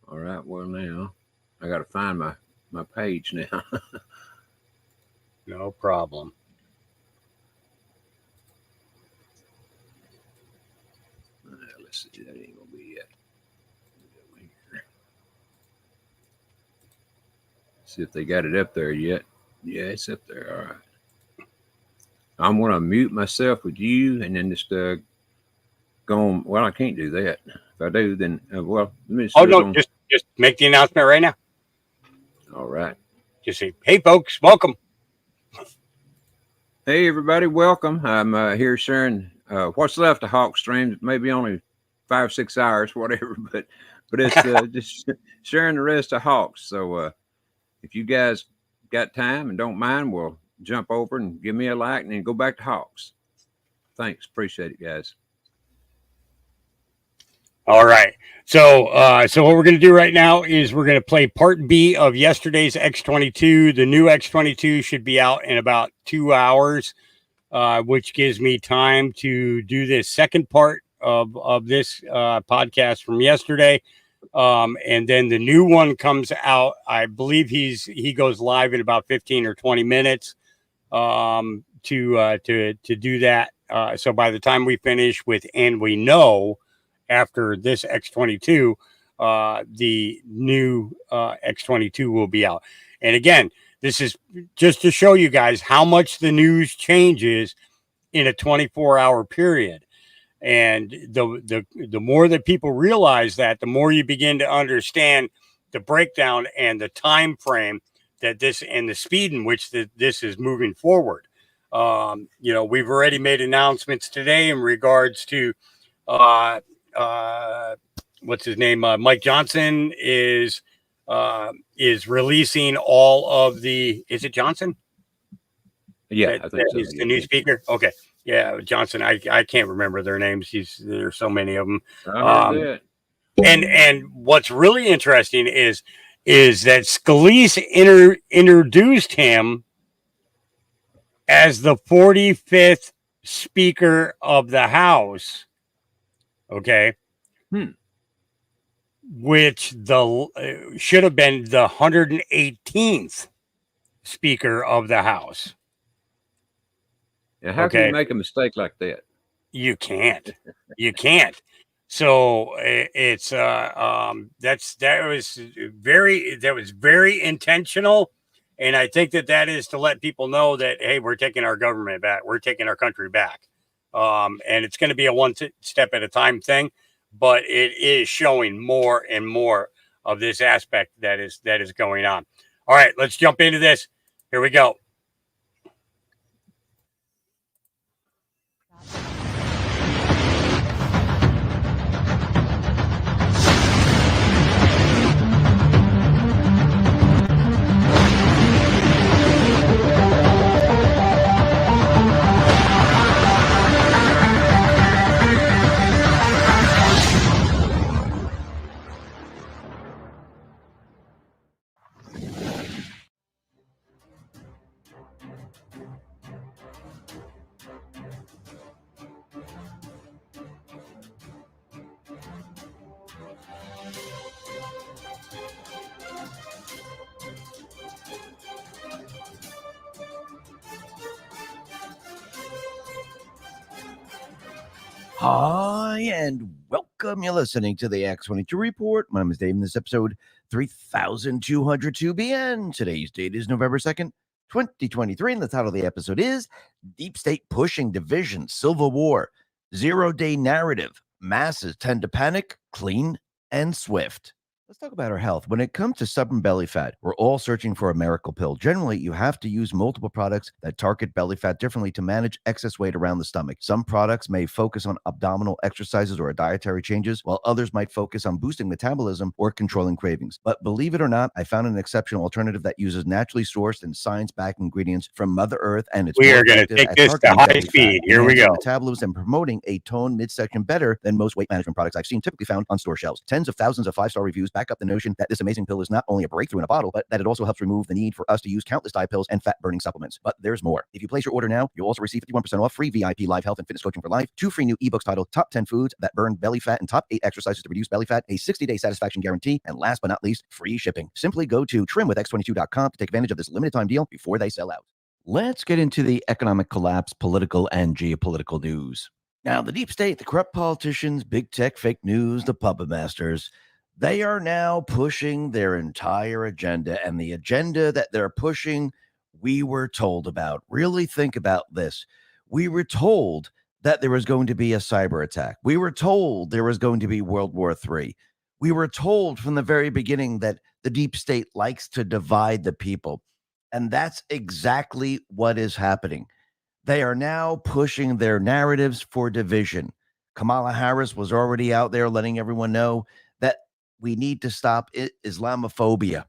All right. Well, now I got to find my page now. No problem. Let's see. That ain't gonna be it. See if they got it up there yet. Yeah, it's up there. All right. I'm gonna mute myself with you, and then just go on. Well, I can't do that. If I do, then well, let me just Oh do it no, on. just make the announcement right now. All right. Just say, "Hey, folks, welcome." Hey, everybody, welcome. I'm here sharing what's left of Hawk Stream. Maybe only 5-6 hours, whatever, but it's just sharing the rest of Hawks. So if you guys got time and don't mind, we'll jump over and give me a like and then go back to Hawks. Thanks. Appreciate it, guys. All right. So what we're going to do right now is we're going to play part B of yesterday's X22. The new X22 should be out in about 2 hours, which gives me time to do this second part of this podcast from yesterday. And then the new one comes out. I believe he goes live in about 15 or 20 minutes to do that. So by the time we finish with And We Know, after this X22, the new X22 will be out. And again, this is just to show you guys how much the news changes in a 24-hour period. And the more that people realize that, the more you begin to understand the breakdown and the time frame that this and the speed in which this is moving forward. We've already made announcements today in regards to what's his name? Mike Johnson is releasing all of the. Is it Johnson? Yeah, I think so. He's the new speaker. Okay, yeah, Johnson. I can't remember their names. There's so many of them. I heard that. And what's really interesting is that Scalise introduced him as the 45th Speaker of the House. Okay. Which should have been the 118th Speaker of the House. Yeah, how can you make a mistake like that? You can't. You can't. So it's that was very intentional, and I think that is to let people know that, hey, we're taking our government back, we're taking our country back, and it's going to be a one step at a time thing, but it is showing more and more of this aspect that is going on. All right, let's jump into this. Here we go. Hi, and welcome. You're listening to the X22 Report. My name is Dave, and this episode 3202BN. Today's date is November 2nd, 2023, and the title of the episode is Deep State Pushing Division, Civil War, Zero-Day Narrative, Masses Tend to Panic, Clean and Swift. Let's talk about our health. When it comes to stubborn belly fat, we're all searching for a miracle pill. Generally, you have to use multiple products that target belly fat differently to manage excess weight around the stomach. Some products may focus on abdominal exercises or dietary changes, while others might focus on boosting metabolism or controlling cravings. But believe it or not, I found an exceptional alternative that uses naturally sourced and science-backed ingredients from Mother Earth, and it's we are going to take this to high speed. Here we go. Metabolism and promoting a toned midsection better than most weight management products I've seen typically found on store shelves. Tens of thousands of 5-star reviews back up the notion that this amazing pill is not only a breakthrough in a bottle, but that it also helps remove the need for us to use countless diet pills and fat-burning supplements. But there's more. If you place your order now, you'll also receive 51% off free VIP live health and fitness coaching for life, 2 free new ebooks titled Top 10 Foods That Burn Belly Fat and Top 8 Exercises to Reduce Belly Fat, a 60-day satisfaction guarantee, and last but not least, free shipping. Simply go to trimwithx22.com to take advantage of this limited time deal before they sell out. Let's get into the economic collapse, political and geopolitical news. Now, the deep state, the corrupt politicians, big tech, fake news, the puppet masters, they are now pushing their entire agenda. And the agenda that they're pushing, we were told about. Really think about this. We were told that there was going to be a cyber attack. We were told there was going to be World War III. We were told from the very beginning that the deep state likes to divide the people. And that's exactly what is happening. They are now pushing their narratives for division. Kamala Harris was already out there letting everyone know that we need to stop Islamophobia.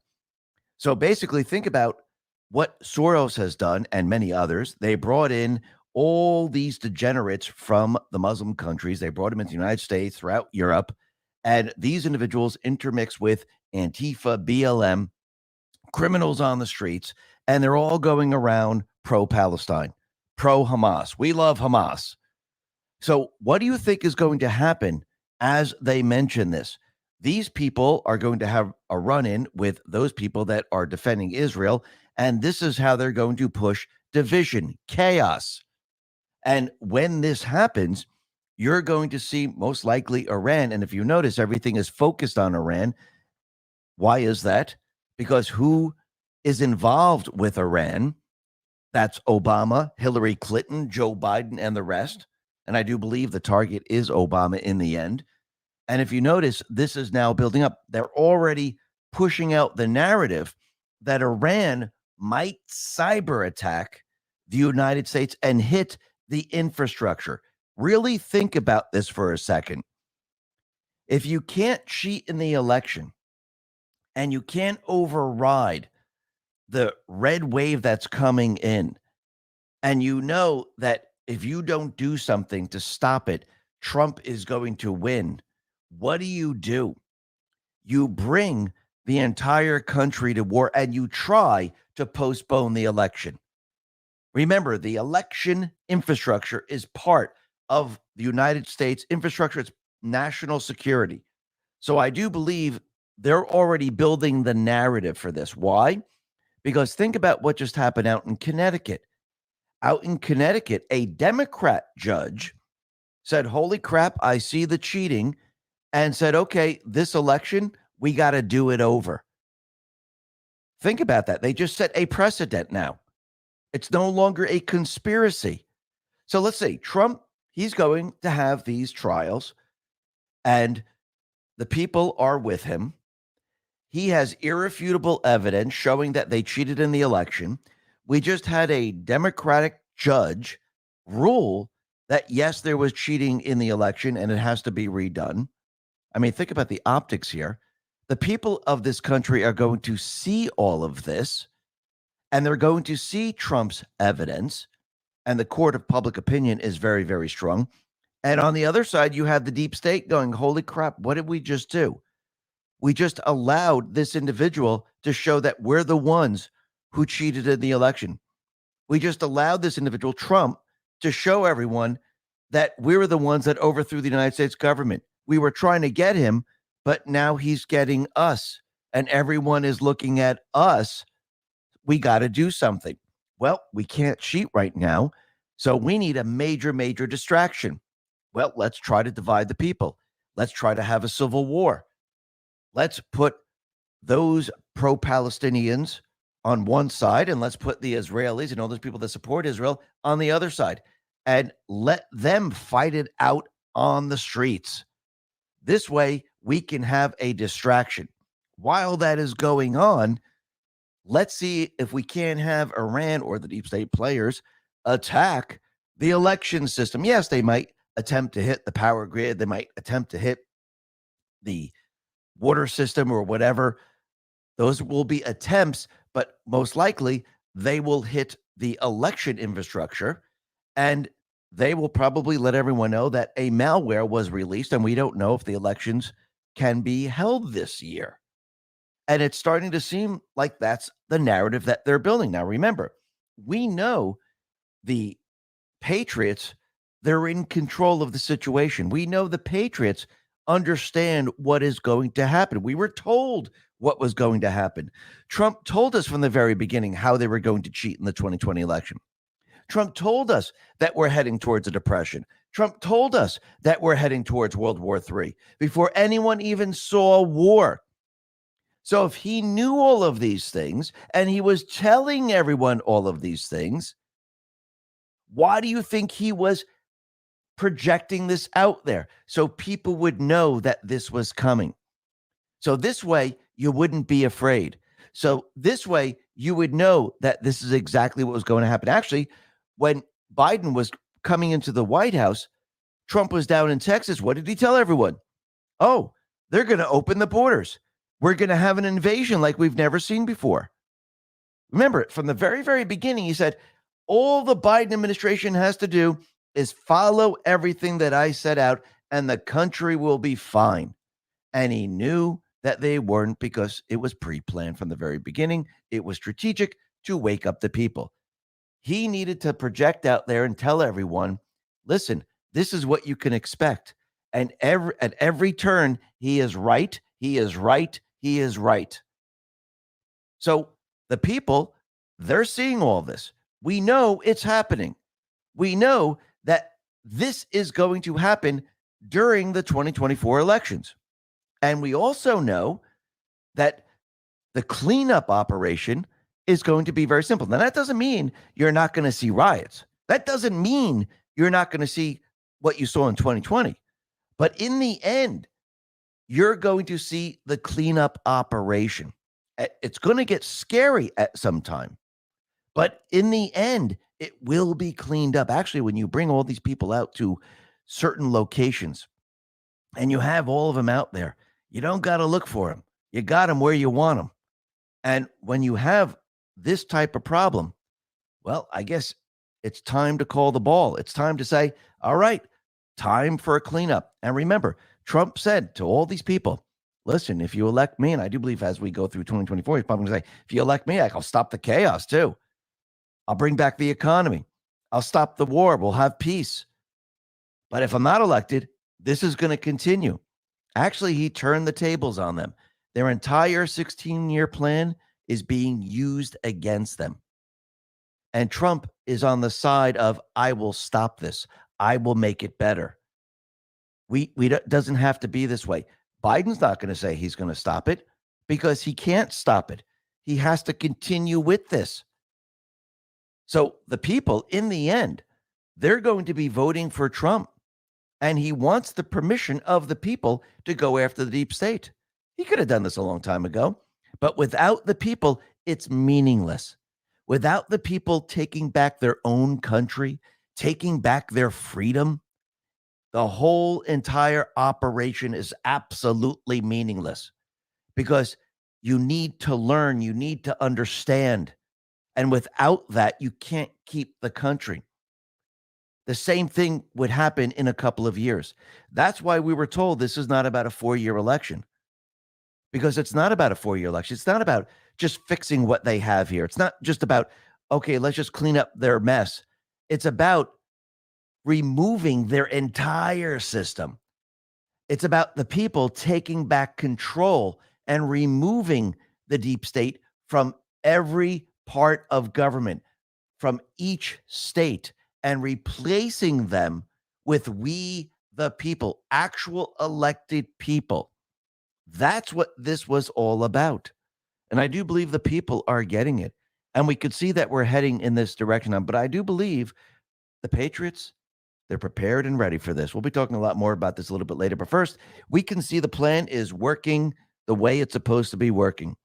So basically, think about what Soros has done and many others. They brought in all these degenerates from the Muslim countries. They brought them into the United States, throughout Europe. And these individuals intermix with Antifa, BLM, criminals on the streets, and they're all going around pro-Palestine, pro-Hamas. We love Hamas. So what do you think is going to happen as they mention this? These people are going to have a run-in with those people that are defending Israel, and this is how they're going to push division, chaos. And when this happens, you're going to see most likely Iran. And if you notice, everything is focused on Iran. Why is that? Because who is involved with Iran? That's Obama, Hillary Clinton, Joe Biden, and the rest. And I do believe the target is Obama in the end. And if you notice, this is now building up. They're already pushing out the narrative that Iran might cyber attack the United States and hit the infrastructure. Really think about this for a second. If you can't cheat in the election and you can't override the red wave that's coming in, and you know that if you don't do something to stop it, Trump is going to win, what do? You bring the entire country to war and you try to postpone the election. Remember, the election infrastructure is part of the United States infrastructure. It's national security. So I do believe they're already building the narrative for this. Why? Because think about what just happened out in Connecticut. Out in Connecticut, a Democrat judge said, holy crap, I see the cheating, and said, okay, this election, we got to do it over. Think about that. They just set a precedent now. It's no longer a conspiracy. So let's say Trump, he's going to have these trials, and the people are with him. He has irrefutable evidence showing that they cheated in the election. We just had a Democratic judge rule that, yes, there was cheating in the election and it has to be redone. I mean, think about the optics here. The people of this country are going to see all of this, and they're going to see Trump's evidence, and the court of public opinion is very, very strong. And on the other side, you have the deep state going, holy crap, what did we just do? We just allowed this individual to show that we're the ones who cheated in the election. We just allowed this individual, Trump, to show everyone that we were the ones that overthrew the United States government. We were trying to get him, but now he's getting us, and everyone is looking at us. We got to do something. Well, we can't cheat right now, so we need a major, major distraction. Well, let's try to divide the people. Let's try to have a civil war. Let's put those pro-Palestinians on one side, and let's put the Israelis and all those people that support Israel on the other side, and let them fight it out on the streets. This way, we can have a distraction. While that is going on, let's see if we can have Iran or the deep state players attack the election system. Yes, they might attempt to hit the power grid. They might attempt to hit the water system or whatever. Those will be attempts, but most likely they will hit the election infrastructure, and they will probably let everyone know that a malware was released, and we don't know if the elections can be held this year. And it's starting to seem like that's the narrative that they're building. Now, remember, we know the Patriots, they're in control of the situation. We know the Patriots understand what is going to happen. We were told what was going to happen. Trump told us from the very beginning how they were going to cheat in the 2020 election. Trump told us that we're heading towards a depression. Trump told us that we're heading towards World War III before anyone even saw war. So if he knew all of these things and he was telling everyone all of these things, why do you think he was projecting this out there? So people would know that this was coming. So this way, you wouldn't be afraid. So this way, you would know that this is exactly what was going to happen. Actually, when Biden was coming into the White House, Trump was down in Texas. What did he tell everyone? Oh, they're going to open the borders. We're going to have an invasion like we've never seen before. Remember, from the very, very beginning, he said, all the Biden administration has to do is follow everything that I set out and the country will be fine. And he knew that they weren't, because it was pre-planned from the very beginning. It was strategic to wake up the people. He needed to project out there and tell everyone, listen, this is what you can expect. And at every turn, he is right. He is right. He is right. So the people, they're seeing all this. We know it's happening. We know that this is going to happen during the 2024 elections. And we also know that the cleanup operation is going to be very simple. Now, that doesn't mean you're not going to see riots. That doesn't mean you're not going to see what you saw in 2020. But in the end, you're going to see the cleanup operation. It's going to get scary at some time. But in the end, it will be cleaned up. Actually, when you bring all these people out to certain locations and you have all of them out there, you don't got to look for them. You got them where you want them. And when you have this type of problem, well, I guess it's time to call the ball. It's time to say, all right, time for a cleanup. And remember, Trump said to all these people, listen, if you elect me, and I do believe as we go through 2024, he's probably going to say, if you elect me, I'll stop the chaos too. I'll bring back the economy. I'll stop the war. We'll have peace. But if I'm not elected, this is going to continue. Actually, he turned the tables on them. Their entire 16-year plan is being used against them. And Trump is on the side of, I will stop this. I will make it better. We doesn't have to be this way. Biden's not going to say he's going to stop it because he can't stop it. He has to continue with this. So the people, in the end, they're going to be voting for Trump. And he wants the permission of the people to go after the deep state. He could have done this a long time ago. But without the people, it's meaningless. Without the people taking back their own country, taking back their freedom, the whole entire operation is absolutely meaningless, because you need to learn, you need to understand. And without that, you can't keep the country. The same thing would happen in a couple of years. That's why we were told this is not about a 4-year election, because it's not about a 4-year election. It's not about just fixing what they have here. It's not just about, okay, let's just clean up their mess. It's about removing their entire system. It's about the people taking back control and removing the deep state from every part of government, from each state, and replacing them with we, the people, actual elected people. That's what this was all about. And I do believe the people are getting it. And we could see that we're heading in this direction. But I do believe the Patriots, they're prepared and ready for this. We'll be talking a lot more about this a little bit later. But first, we can see the plan is working the way it's supposed to be working.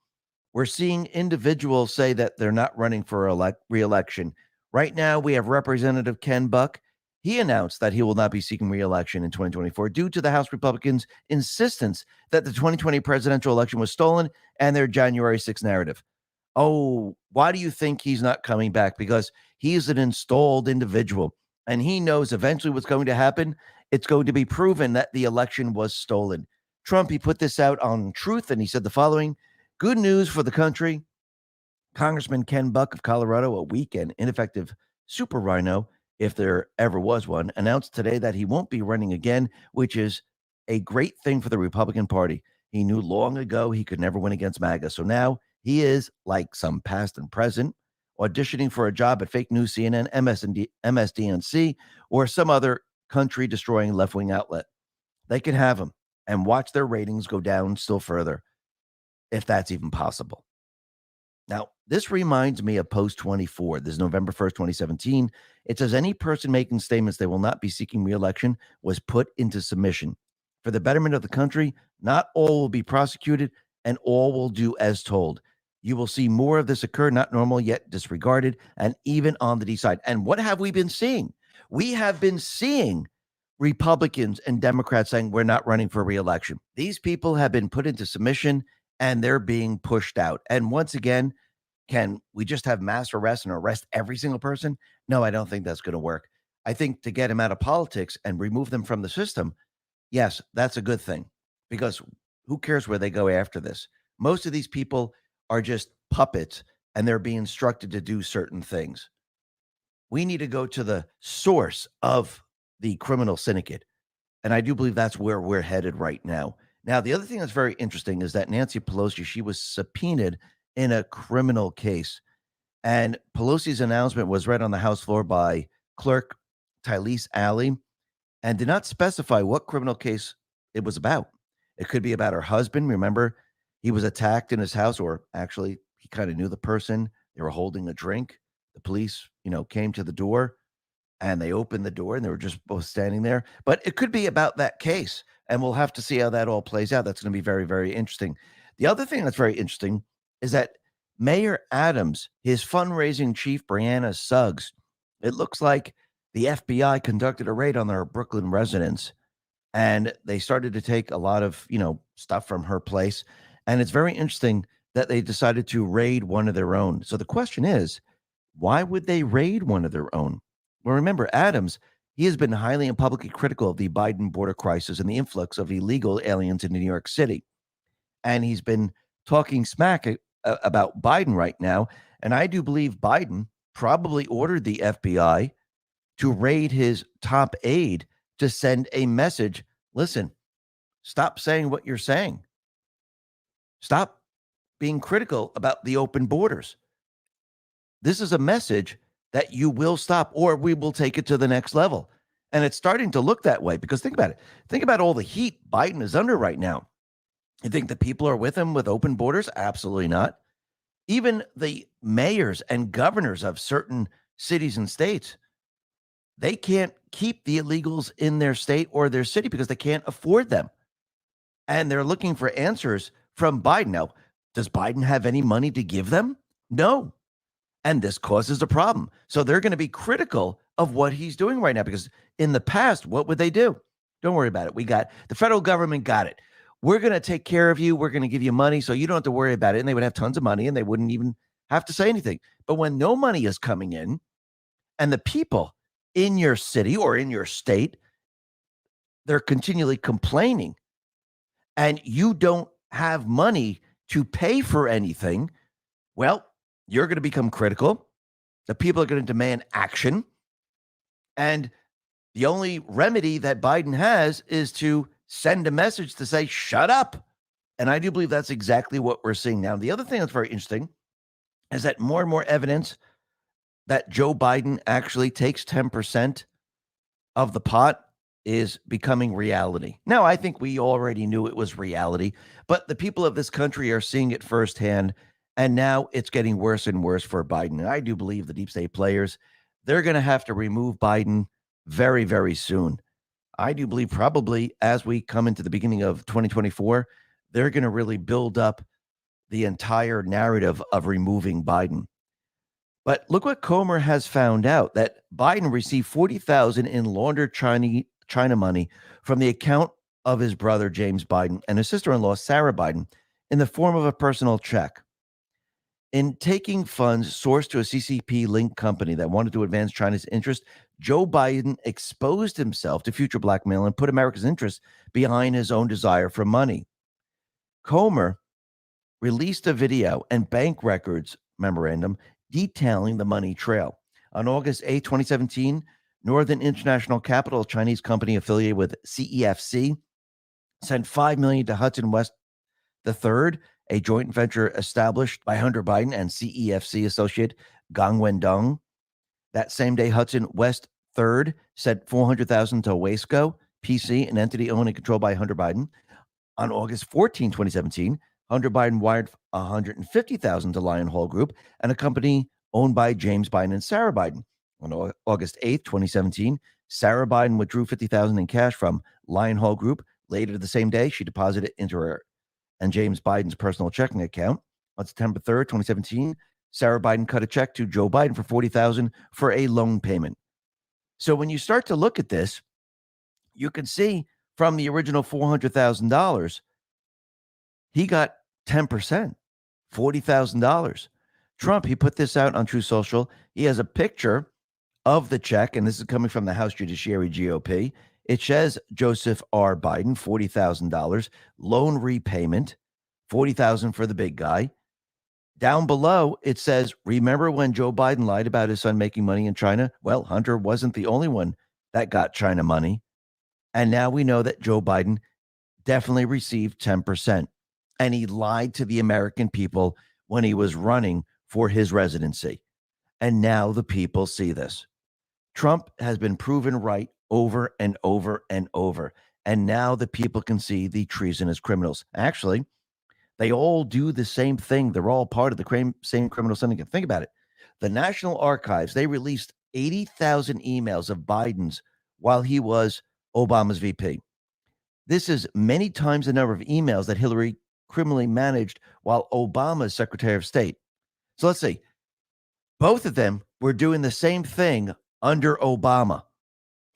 We're seeing individuals say that they're not running for re-election. Right now, we have Representative Ken Buck. He announced that he will not be seeking re-election in 2024 due to the House Republicans' insistence that the 2020 presidential election was stolen and their January 6th narrative. Oh, why do you think he's not coming back? Because he's an installed individual, and he knows eventually what's going to happen. It's going to be proven that the election was stolen. Trump, he put this out on Truth, and he said the following: Good news for the country. Congressman Ken Buck of Colorado, a weak and ineffective super rhino, if there ever was one, announced today that he won't be running again, which is a great thing for the Republican Party. He knew long ago he could never win against MAGA. So now he is, like some past and present, auditioning for a job at fake news CNN, MSDNC, or some other country destroying left wing outlet. They can have him and watch their ratings go down still further, if that's even possible. Now, this reminds me of Post 24. This is November 1st, 2017. It says any person making statements they will not be seeking re-election was put into submission. For the betterment of the country, not all will be prosecuted and all will do as told. You will see more of this occur, not normal yet disregarded, and even on the D side. And what have we been seeing? We have been seeing Republicans and Democrats saying we're not running for re-election. These people have been put into submission and they're being pushed out. And once again, can we just have mass arrest and arrest every single person? No, I don't think that's going to work. I think to get them out of politics and remove them from the system, yes, that's a good thing, because who cares where they go after this? Most of these people are just puppets and they're being instructed to do certain things. We need to go to the source of the criminal syndicate. And I do believe that's where we're headed right now. Now, the other thing that's very interesting is that Nancy Pelosi, she was subpoenaed in a criminal case. And Pelosi's announcement was read on the House floor by Clerk Tylese Alley and did not specify what criminal case it was about. It could be about her husband. Remember, he was attacked in his house, or actually he kind of knew the person. They were holding a drink. The police, came to the door and they opened the door and they were just both standing there. But it could be about that case. And we'll have to see how that all plays out. That's going to be very, very interesting. The other thing that's very interesting is that Mayor Adams, his fundraising chief, Brianna Suggs, it looks like the FBI conducted a raid on their Brooklyn residence. And they started to take a lot of, stuff from her place. And it's very interesting that they decided to raid one of their own. So the question is, why would they raid one of their own? Well, remember, Adams, he has been highly and publicly critical of the Biden border crisis and the influx of illegal aliens into New York City. And he's been talking smack about Biden right now. And I do believe Biden probably ordered the FBI to raid his top aide to send a message. Listen, stop saying what you're saying. Stop being critical about the open borders. This is a message that you will stop, or we will take it to the next level. And it's starting to look that way, because think about it. Think about all the heat Biden is under right now. You think the people are with him with open borders? Absolutely not. Even the mayors and governors of certain cities and states, they can't keep the illegals in their state or their city because they can't afford them. And they're looking for answers from Biden. Now, does Biden have any money to give them? No. And this causes a problem. So they're going to be critical of what he's doing right now, because in the past, what would they do? Don't worry about it. We got the federal government got it. We're going to take care of you. We're going to give you money so you don't have to worry about it. And they would have tons of money and they wouldn't even have to say anything. But when no money is coming in and the people in your city or in your state, they're continually complaining and you don't have money to pay for anything, well, you're going to become critical. The people are going to demand action. And the only remedy that Biden has is to send a message to say, shut up. And I do believe that's exactly what we're seeing now. The other thing that's very interesting is that more and more evidence that Joe Biden actually takes 10% of the pot is becoming reality. Now, I think we already knew it was reality, but the people of this country are seeing it firsthand. And now it's getting worse and worse for Biden. And I do believe the deep state players, they're going to have to remove Biden very, very soon. I do believe probably as we come into the beginning of 2024, they're going to really build up the entire narrative of removing Biden. But look what Comer has found out, that Biden received $40,000 in laundered China money from the account of his brother, James Biden, and his sister-in-law, Sarah Biden, in the form of a personal check. In taking funds sourced to a CCP-linked company that wanted to advance China's interest, Joe Biden exposed himself to future blackmail and put America's interests behind his own desire for money. Comer released a video and bank records memorandum detailing the money trail. On August 8, 2017, Northern International Capital, a Chinese company affiliated with CEFC, sent $5 million to Hudson West III, a joint venture established by Hunter Biden and CEFC associate Gang Wendong. That same day, Hudson West III sent $400,000 to Wasco PC, an entity owned and controlled by Hunter Biden. On August 14, 2017, Hunter Biden wired $150,000 to Lion Hall Group, and a company owned by James Biden and Sarah Biden. On August 8, 2017, Sarah Biden withdrew $50,000 in cash from Lion Hall Group. Later the same day, she deposited into her and James Biden's personal checking account. On September 3rd, 2017, Sarah Biden cut a check to Joe Biden for $40,000 for a loan payment. So when you start to look at this, you can see from the original $400,000, he got 10%, $40,000. Trump, he put this out on True Social. He has a picture of the check, and this is coming from the House Judiciary GOP. It says Joseph R. Biden, $40,000, loan repayment, $40,000 for the big guy. Down below, it says, remember when Joe Biden lied about his son making money in China? Well, Hunter wasn't the only one that got China money. And now we know that Joe Biden definitely received 10%. And he lied to the American people when he was running for his residency. And now the people see this. Trump has been proven right over and over and over. And now the people can see the treasonous criminals. Actually, they all do the same thing. They're all part of the same criminal syndicate. Think about it. The National Archives, they released 80,000 emails of Biden's while he was Obama's VP. This is many times the number of emails that Hillary criminally managed while Obama's Secretary of State. So let's see. Both of them were doing the same thing under Obama.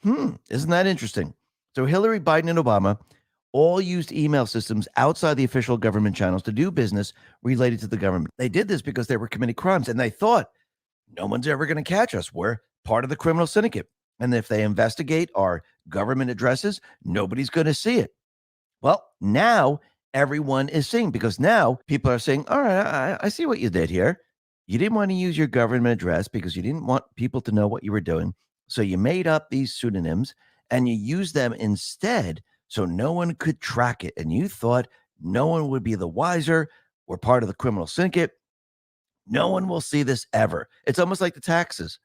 Isn't that interesting? So Hillary, Biden, and Obama all used email systems outside the official government channels to do business related to the government. They did this because they were committing crimes, and they thought, no one's ever going to catch us. We're part of the criminal syndicate. And if they investigate our government addresses, nobody's going to see it. Well, now everyone is seeing, because now people are saying, all right, I see what you did here. You didn't want to use your government address because you didn't want people to know what you were doing. So you made up these pseudonyms and you used them instead so no one could track it. And you thought no one would be the wiser. We're part of the criminal syndicate. No one will see this ever. It's almost like the taxes.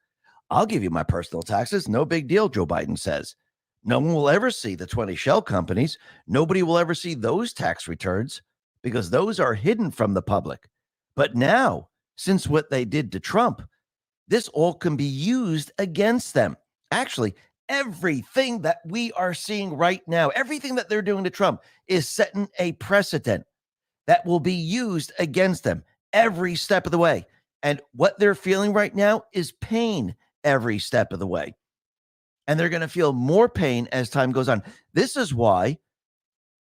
I'll give you my personal taxes. No big deal, Joe Biden says. No one will ever see the 20 shell companies. Nobody will ever see those tax returns because those are hidden from the public. But now, since what they did to Trump, this all can be used against them. Actually, everything that we are seeing right now, everything that they're doing to Trump is setting a precedent that will be used against them every step of the way. And what they're feeling right now is pain every step of the way. And they're going to feel more pain as time goes on. This is why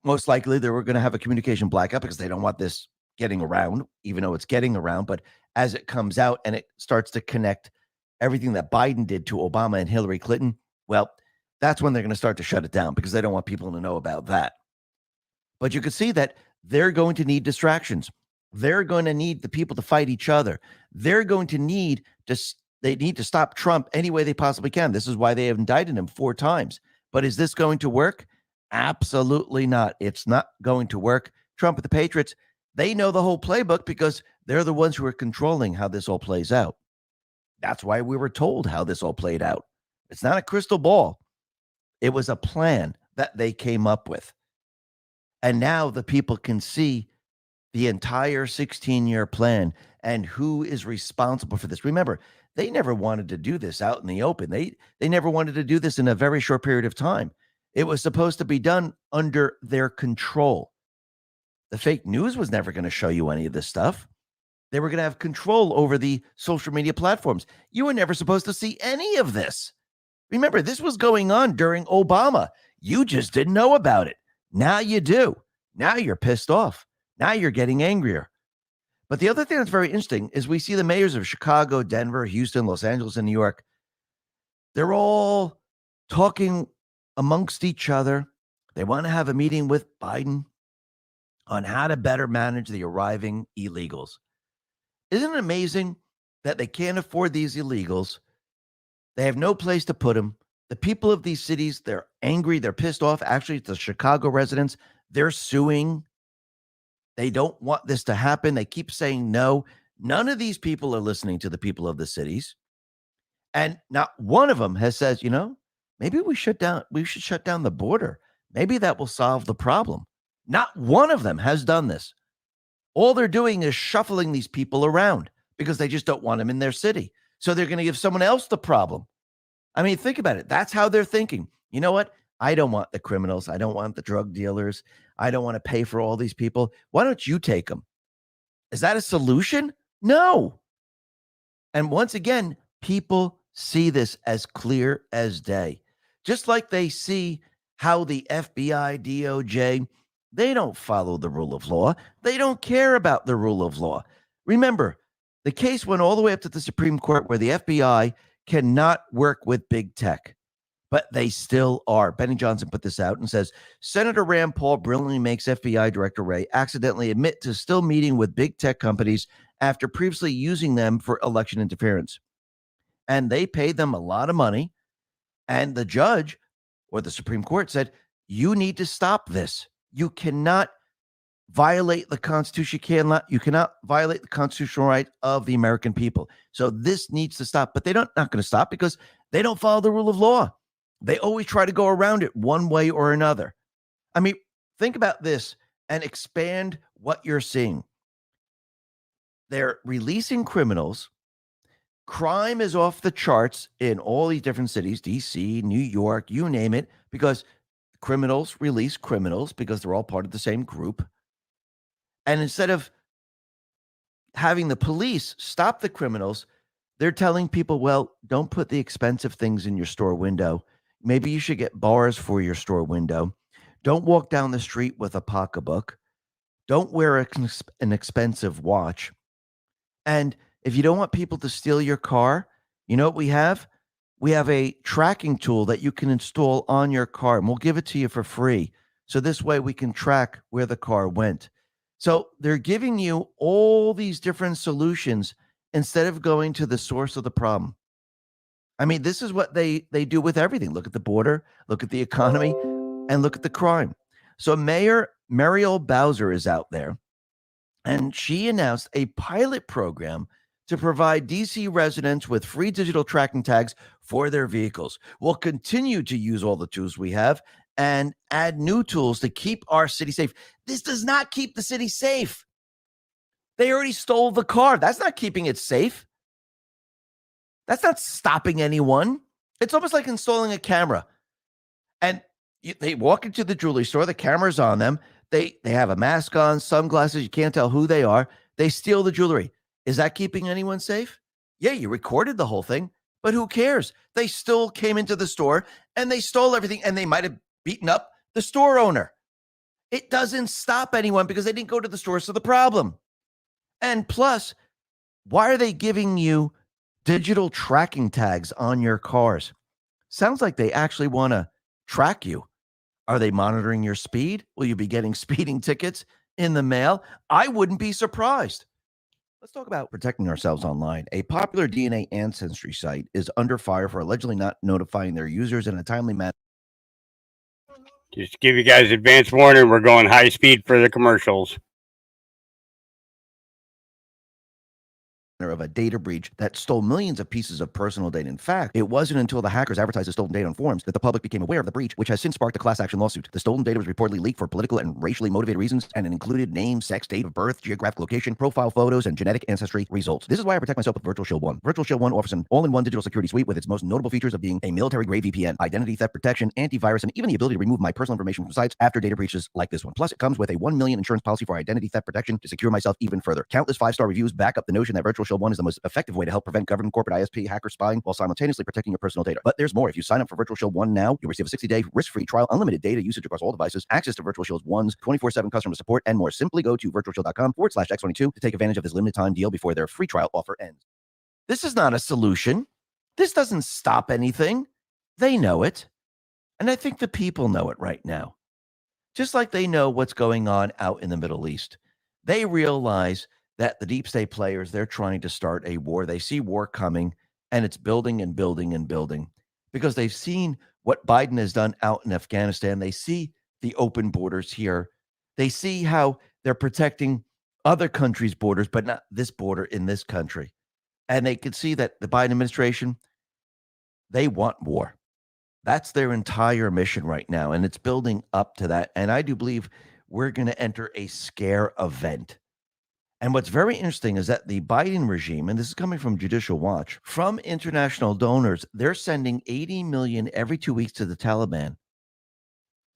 most likely they were going to have a communication blackout, because they don't want this getting around, even though it's getting around. But as it comes out and it starts to connect everything that Biden did to Obama and Hillary Clinton, well, that's when they're going to start to shut it down, because they don't want people to know about that. But you can see that they're going to need distractions. They're going to need the people to fight each other. They're going to need to stop Trump any way they possibly can. This is why they have indicted him 4 times. But is this going to work? Absolutely not. It's not going to work. Trump and the Patriots, they know the whole playbook because they're the ones who are controlling how this all plays out. That's why we were told how this all played out. It's not a crystal ball. It was a plan that they came up with. And now the people can see the entire 16-year plan and who is responsible for this. Remember, they never wanted to do this out in the open. They never wanted to do this in a very short period of time. It was supposed to be done under their control. The fake news was never going to show you any of this stuff. They were going to have control over the social media platforms. You were never supposed to see any of this. Remember, this was going on during Obama. You just didn't know about it. Now you do. Now you're pissed off. Now you're getting angrier. But the other thing that's very interesting is we see the mayors of Chicago, Denver, Houston, Los Angeles, and New York. They're all talking amongst each other. They want to have a meeting with Biden. on how to better manage the arriving illegals. Isn't it amazing that they can't afford these illegals? They have no place to put them. The people of these cities, they're angry, they're pissed off. Actually, the Chicago residents, they're suing. They don't want this to happen. They keep saying no. None of these people are listening to the people of the cities. And not one of them has said, maybe we should shut down the border. Maybe that will solve the problem. Not one of them has done this. All they're doing is shuffling these people around because they just don't want them in their city. So they're going to give someone else the problem. I mean, think about it. That's how they're thinking. You know what? I don't want the criminals. I don't want the drug dealers. I don't want to pay for all these people. Why don't you take them? Is that a solution? No. And once again, people see this as clear as day. Just like they see how the FBI, DOJ, they don't follow the rule of law. They don't care about the rule of law. Remember, the case went all the way up to the Supreme Court where the FBI cannot work with big tech, but they still are. Benny Johnson put this out and says, Senator Rand Paul brilliantly makes FBI Director Wray accidentally admit to still meeting with big tech companies after previously using them for election interference. And they paid them a lot of money. And the judge or the Supreme Court said, you need to stop this. You cannot violate the Constitution. You cannot violate the constitutional right of the American people. So this needs to stop. But they're not going to stop because they don't follow the rule of law. They always try to go around it one way or another. I mean, think about this and expand what you're seeing. They're releasing criminals. Crime is off the charts in all these different cities, DC, New York, you name it, because criminals release criminals because they're all part of the same group. And instead of having the police stop the criminals, they're telling people, well, don't put the expensive things in your store window. Maybe you should get bars for your store window. Don't walk down the street with a pocketbook. Don't wear an expensive watch. And if you don't want people to steal your car, you know what we have? We have a tracking tool that you can install on your car, and we'll give it to you for free. So this way we can track where the car went. So they're giving you all these different solutions instead of going to the source of the problem. I mean, this is what they do with everything. Look at the border, look at the economy, and look at the crime. So Mayor Muriel Bowser is out there, and she announced a pilot program to provide DC residents with free digital tracking tags for their vehicles. We'll continue to use all the tools we have and add new tools to keep our city safe. This does not keep the city safe. They already stole the car. That's not keeping it safe. That's not stopping anyone. It's almost like installing a camera. And they walk into the jewelry store, the camera's on them. They have a mask on, sunglasses, you can't tell who they are. They steal the jewelry. Is that keeping anyone safe? Yeah, you recorded the whole thing, but who cares? They still came into the store and they stole everything, and they might have beaten up the store owner. It doesn't stop anyone because they didn't go to the source of the problem. And plus, why are they giving you digital tracking tags on your cars? Sounds like they actually want to track you. Are they monitoring your speed? Will you be getting speeding tickets in the mail? I wouldn't be surprised. Let's talk about protecting ourselves online. A popular DNA ancestry site is under fire for allegedly not notifying their users in a timely manner. Just to give you guys advance warning, we're going high speed for the commercials. Of a data breach that stole millions of pieces of personal data. In fact, it wasn't until the hackers advertised the stolen data on forums that the public became aware of the breach, which has since sparked a class action lawsuit. The stolen data was reportedly leaked for political and racially motivated reasons, and it included name, sex, date of birth, geographic location, profile photos, and genetic ancestry results. This is why I protect myself with Virtual Shield 1. Virtual Shield 1 offers an all-in-one digital security suite with its most notable features of being a military-grade VPN, identity theft protection, antivirus, and even the ability to remove my personal information from sites after data breaches like this one. Plus, it comes with a $1 million insurance policy for identity theft protection to secure myself even further. Countless 5-star reviews back up the notion that Virtual Shield 1 is the most effective way to help prevent government, corporate, ISP, hacker spying while simultaneously protecting your personal data. But there's more. If you sign up for Virtual Shield 1 now, you'll receive a 60-day risk-free trial, unlimited data usage across all devices, access to Virtual Shield 1's 24/7 customer support, and more. Simply go to virtualshield.com/X22 to take advantage of this limited time deal before their free trial offer ends. This is not a solution. This doesn't stop anything. They know it. And I think the people know it right now. just like they know what's going on out in the Middle East. They realize that the deep state players, they're trying to start a war. They see war coming, and it's building and building and building because they've seen what Biden has done out in Afghanistan. They see the open borders here. They see how they're protecting other countries' borders, but not this border in this country. And they can see that the Biden administration, they want war. That's their entire mission right now. And it's building up to that. And I do believe we're going to enter a scare event. And what's very interesting is that the Biden regime, and this is coming from Judicial Watch, from international donors, they're sending 80 million every 2 weeks to the Taliban.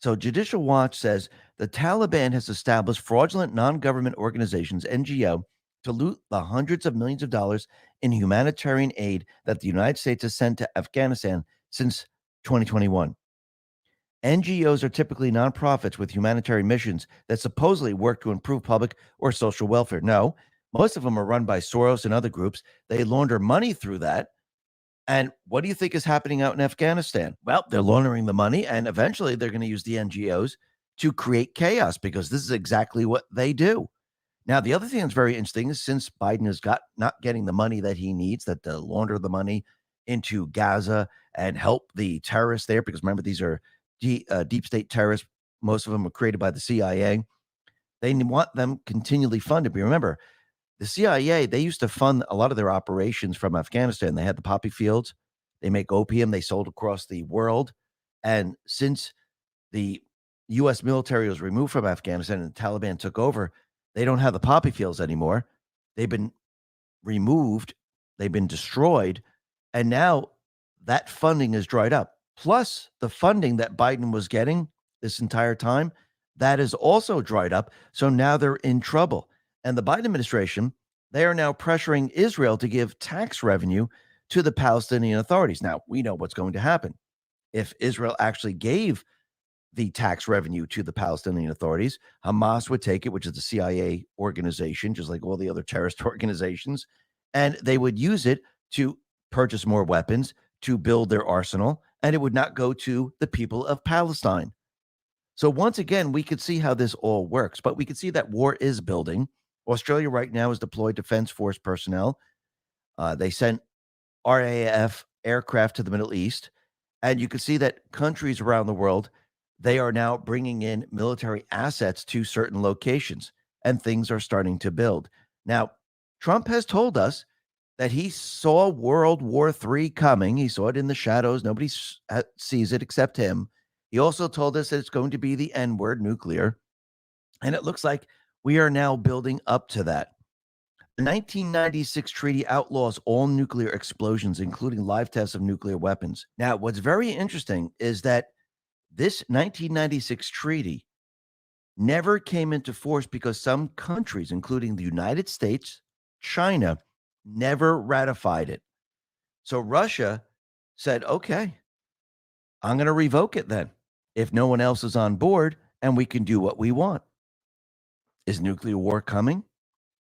So Judicial Watch says the Taliban has established fraudulent non-government organizations, NGO, to loot the hundreds of millions of dollars in humanitarian aid that the United States has sent to Afghanistan since 2021. NGOs are typically nonprofits with humanitarian missions that supposedly work to improve public or social welfare. No, most of them are run by Soros and other groups. They launder money through that. And what do you think is happening out in Afghanistan? Well, they're laundering the money, and eventually they're going to use the NGOs to create chaos because this is exactly what they do. Now, the other thing that's very interesting is since Biden has not getting the money that he needs, that to launder the money into Gaza and help the terrorists there, because remember, these are deep state terrorists. Most of them were created by the CIA. They want them continually funded. But remember, the CIA, they used to fund a lot of their operations from Afghanistan. They had the poppy fields. They make opium. They sold across the world. And since the U.S. military was removed from Afghanistan and the Taliban took over, they don't have the poppy fields anymore. They've been removed. They've been destroyed. And now that funding is dried up. Plus, the funding that Biden was getting this entire time, that is also dried up. So now they're in trouble. And the Biden administration, they are now pressuring Israel to give tax revenue to the Palestinian authorities. Now, we know what's going to happen. If Israel actually gave the tax revenue to the Palestinian authorities, Hamas would take it, which is the CIA organization, just like all the other terrorist organizations, and they would use it to purchase more weapons, to build their arsenal, and it would not go to the people of Palestine. So once again, we could see how this all works, but we could see that war is building. Australia right now has deployed Defense Force personnel. They sent RAF aircraft to the Middle East, and you can see that countries around the world, they are now bringing in military assets to certain locations, and things are starting to build. Now, Trump has told us that he saw World War III coming. He saw it in the shadows. Nobody sees it except him. He also told us that it's going to be the N-word, nuclear, and it looks like we are now building up to that. The 1996 treaty outlaws all nuclear explosions, including live tests of nuclear weapons. Now, what's very interesting is that this 1996 treaty never came into force because some countries, including the United States, China, never ratified it. So Russia said, okay, I'm going to revoke it then if no one else is on board and we can do what we want. Is nuclear war coming?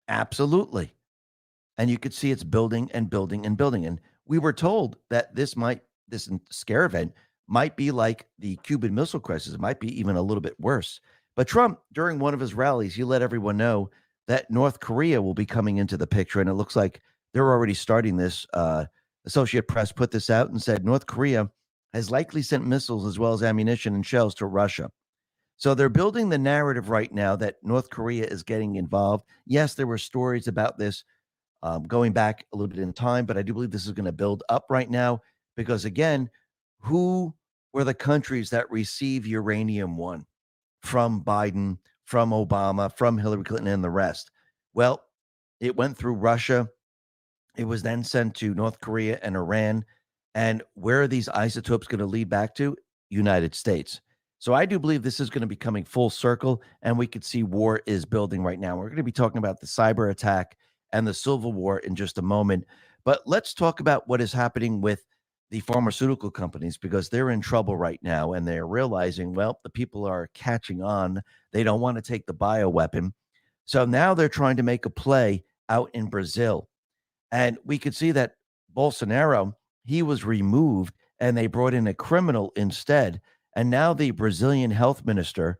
Absolutely. And you could see it's building and building and building. And we were told that this scare event might be like the Cuban Missile Crisis. It might be even a little bit worse. But Trump, during one of his rallies, he let everyone know that North Korea will be coming into the picture. And it looks like they're already starting this. Associated Press put this out and said North Korea has likely sent missiles as well as ammunition and shells to Russia. So they're building the narrative right now that North Korea is getting involved. Yes, there were stories about this going back a little bit in time, but I do believe this is going to build up right now because, again, who were the countries that receive Uranium One from Biden, from Obama, from Hillary Clinton, and the rest? Well, it went through Russia. It was then sent to North Korea and Iran. And where are these isotopes going to lead back to? United States. So I do believe this is going to be coming full circle, and we could see war is building right now. We're going to be talking about the cyber attack and the Civil War in just a moment. But let's talk about what is happening with the pharmaceutical companies because they're in trouble right now, and they're realizing, well, the people are catching on. They don't want to take the bioweapon. So now they're trying to make a play out in Brazil. And we could see that Bolsonaro, he was removed, and they brought in a criminal instead. And now the Brazilian health minister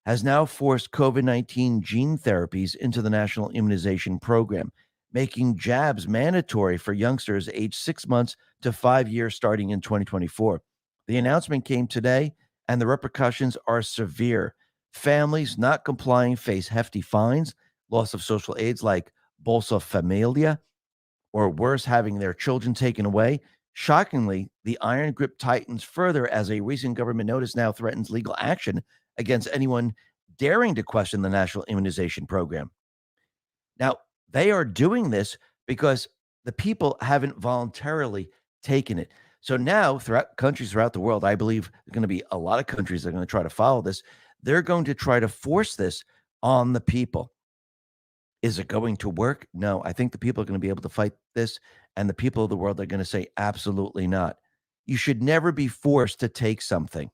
has now forced COVID-19 gene therapies into the National Immunization Program, making jabs mandatory for youngsters aged 6 months to 5 years starting in 2024. The announcement came today, and the repercussions are severe. Families not complying face hefty fines, loss of social aids like Bolsa Familia, or worse, having their children taken away. Shockingly, the iron grip tightens further as a recent government notice now threatens legal action against anyone daring to question the National Immunization Program. Now, they are doing this because the people haven't voluntarily taken it. So now, throughout countries throughout the world, I believe there's going to be a lot of countries that are going to try to follow this. They're going to try to force this on the people. Is it going to work? No, I think the people are going to be able to fight this, and the people of the world are going to say, absolutely not. You should never be forced to take something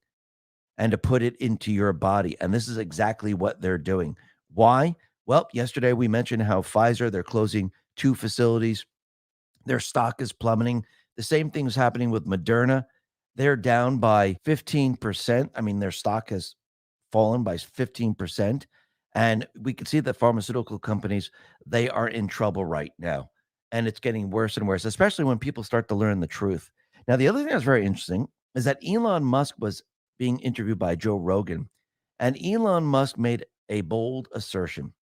and to put it into your body. And this is exactly what they're doing. Why? Well, yesterday we mentioned how Pfizer, they're closing 2 facilities. Their stock is plummeting. The same thing is happening with Moderna. They're down by 15%. I mean, their stock has fallen by 15%. And we can see that pharmaceutical companies, they are in trouble right now. And it's getting worse and worse, especially when people start to learn the truth. Now, the other thing that's very interesting is that Elon Musk was being interviewed by Joe Rogan, and Elon Musk made a bold assertion.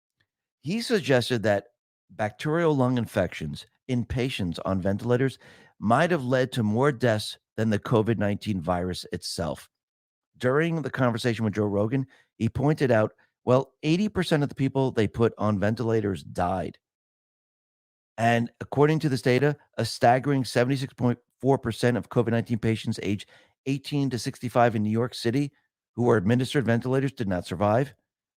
He suggested that bacterial lung infections in patients on ventilators might have led to more deaths than the COVID-19 virus itself. During the conversation with Joe Rogan, he pointed out, well, 80% of the people they put on ventilators died. And according to this data, a staggering 76.4% of COVID-19 patients aged 18 to 65 in New York City who were administered ventilators did not survive.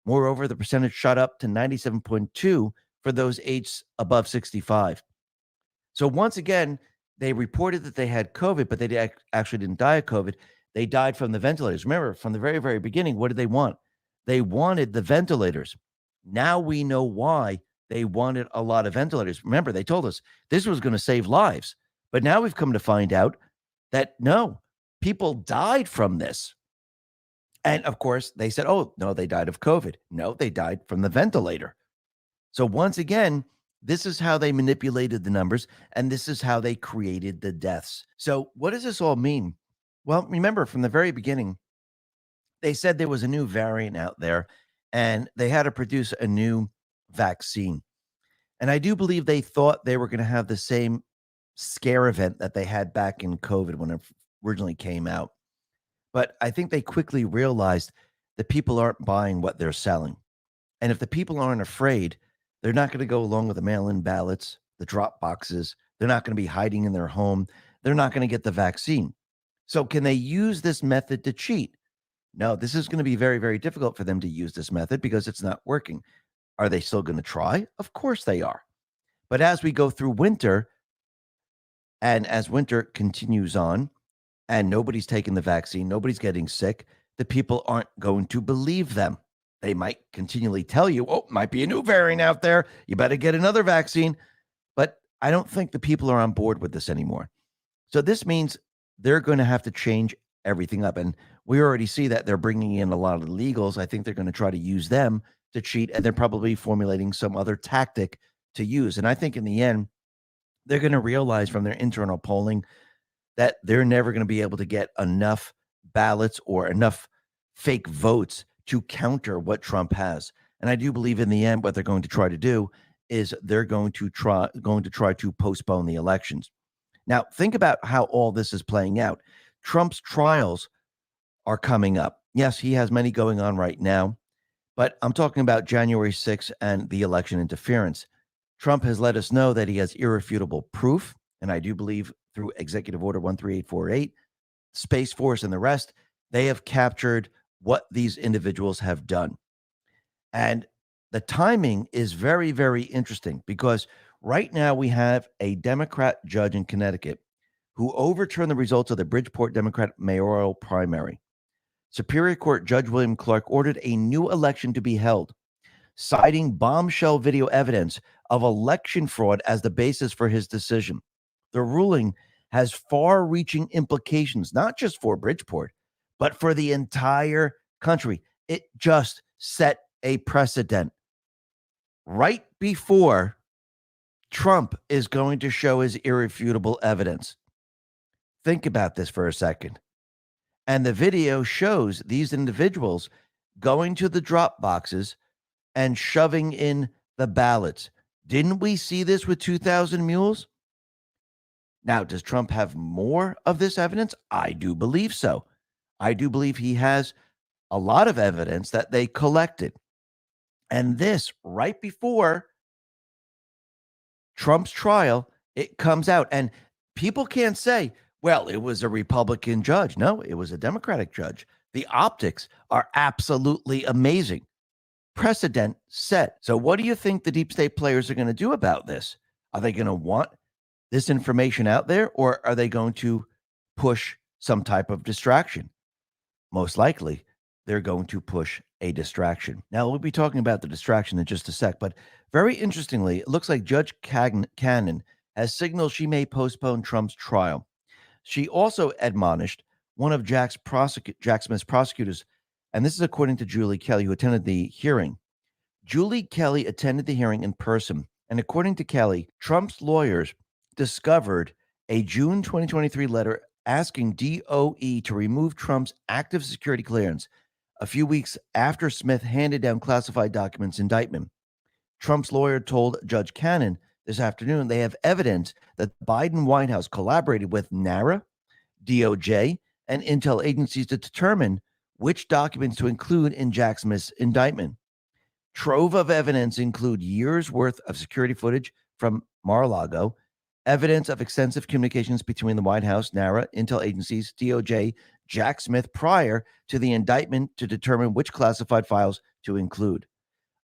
Moreover, the percentage shot up to 97.2 for those aged above 65. So once again, they reported that they had COVID, but they actually didn't die of COVID. They died from the ventilators. Remember, from the very, very beginning, what did they want? They wanted the ventilators. Now we know why they wanted a lot of ventilators. Remember, they told us this was going to save lives. But now we've come to find out that no, people died from this. And of course, they said, oh, no, they died of COVID. No, they died from the ventilator. So once again, this is how they manipulated the numbers, and this is how they created the deaths. So what does this all mean? Well, remember, from the very beginning, they said there was a new variant out there, and they had to produce a new vaccine. And I do believe they thought they were going to have the same scare event that they had back in COVID when it originally came out. But I think they quickly realized that people aren't buying what they're selling. And if the people aren't afraid, they're not going to go along with the mail-in ballots, the drop boxes. They're not going to be hiding in their home. They're not going to get the vaccine. So can they use this method to cheat? No, this is going to be very, very difficult for them to use this method because it's not working. Are they still going to try? Of course they are. But as we go through winter, and as winter continues on, and nobody's taking the vaccine, nobody's getting sick, the people aren't going to believe them. They might continually tell you, oh, might be a new variant out there. You better get another vaccine. But I don't think the people are on board with this anymore. So this means they're going to have to change everything up. And we already see that they're bringing in a lot of legals. I think they're going to try to use them to cheat, and they're probably formulating some other tactic to use. And I think in the end, they're going to realize from their internal polling that they're never going to be able to get enough ballots or enough fake votes to counter what Trump has. And I do believe in the end, what they're going to try to do is they're going to try to postpone the elections. Now, think about how all this is playing out. Trump's trials are coming up. Yes, he has many going on right now, but I'm talking about January 6th and the election interference. Trump has let us know that he has irrefutable proof, and I do believe through Executive Order 13848, Space Force and the rest, they have captured what these individuals have done. And the timing is very, very interesting because right now we have a Democrat judge in Connecticut who overturned the results of the Bridgeport Democrat mayoral primary. Superior Court Judge William Clark ordered a new election to be held, citing bombshell video evidence of election fraud as the basis for his decision. The ruling has far-reaching implications, not just for Bridgeport, but for the entire country. It just set a precedent right before Trump is going to show his irrefutable evidence. Think about this for a second. And the video shows these individuals going to the drop boxes and shoving in the ballots. Didn't we see this with 2,000 mules? Now, does Trump have more of this evidence? I do believe so. I do believe he has a lot of evidence that they collected. And this, right before Trump's trial, it comes out. And people can't say, well, it was a Republican judge. No, it was a Democratic judge. The optics are absolutely amazing. Precedent set. So what do you think the deep state players are going to do about this? Are they going to want this information out there, or are they going to push some type of distraction? Most likely, they're going to push a distraction. Now, we'll be talking about the distraction in just a sec, but very interestingly, it looks like Judge Cannon has signaled she may postpone Trump's trial. She also admonished one of Jack Smith's prosecutors, and this is according to Julie Kelly, who attended the hearing. Julie Kelly attended the hearing in person, and according to Kelly, Trump's lawyers discovered a June 2023 letter asking DOE to remove Trump's active security clearance a few weeks after Smith handed down classified documents indictment. Trump's lawyer told Judge Cannon this afternoon they have evidence that the Biden White House collaborated with NARA, DOJ, and intel agencies to determine which documents to include in Jack Smith's indictment. Trove of evidence include years worth of security footage from Mar-a-Lago, evidence of extensive communications between the White House, NARA, intel agencies, DOJ, Jack Smith prior to the indictment to determine which classified files to include.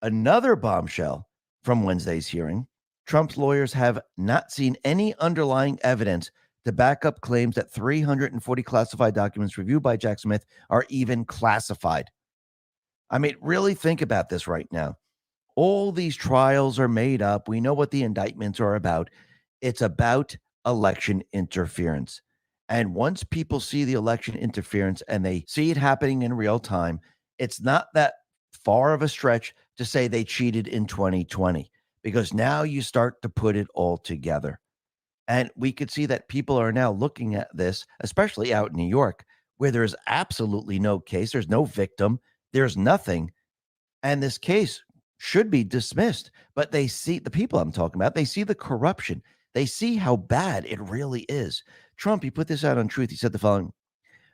Another bombshell from Wednesday's hearing, Trump's lawyers have not seen any underlying evidence to back up claims that 340 classified documents reviewed by Jack Smith are even classified. I mean, really think about this right now. All these trials are made up. We know what the indictments are about. It's about election interference. And once people see the election interference and they see it happening in real time, it's not that far of a stretch to say they cheated in 2020, because now you start to put it all together. And we could see that people are now looking at this, especially out in New York, where there's absolutely no case. There's no victim. There's nothing. And this case should be dismissed. But they see, the people I'm talking about, they see the corruption. They see how bad it really is. Trump, he put this out on Truth. He said the following: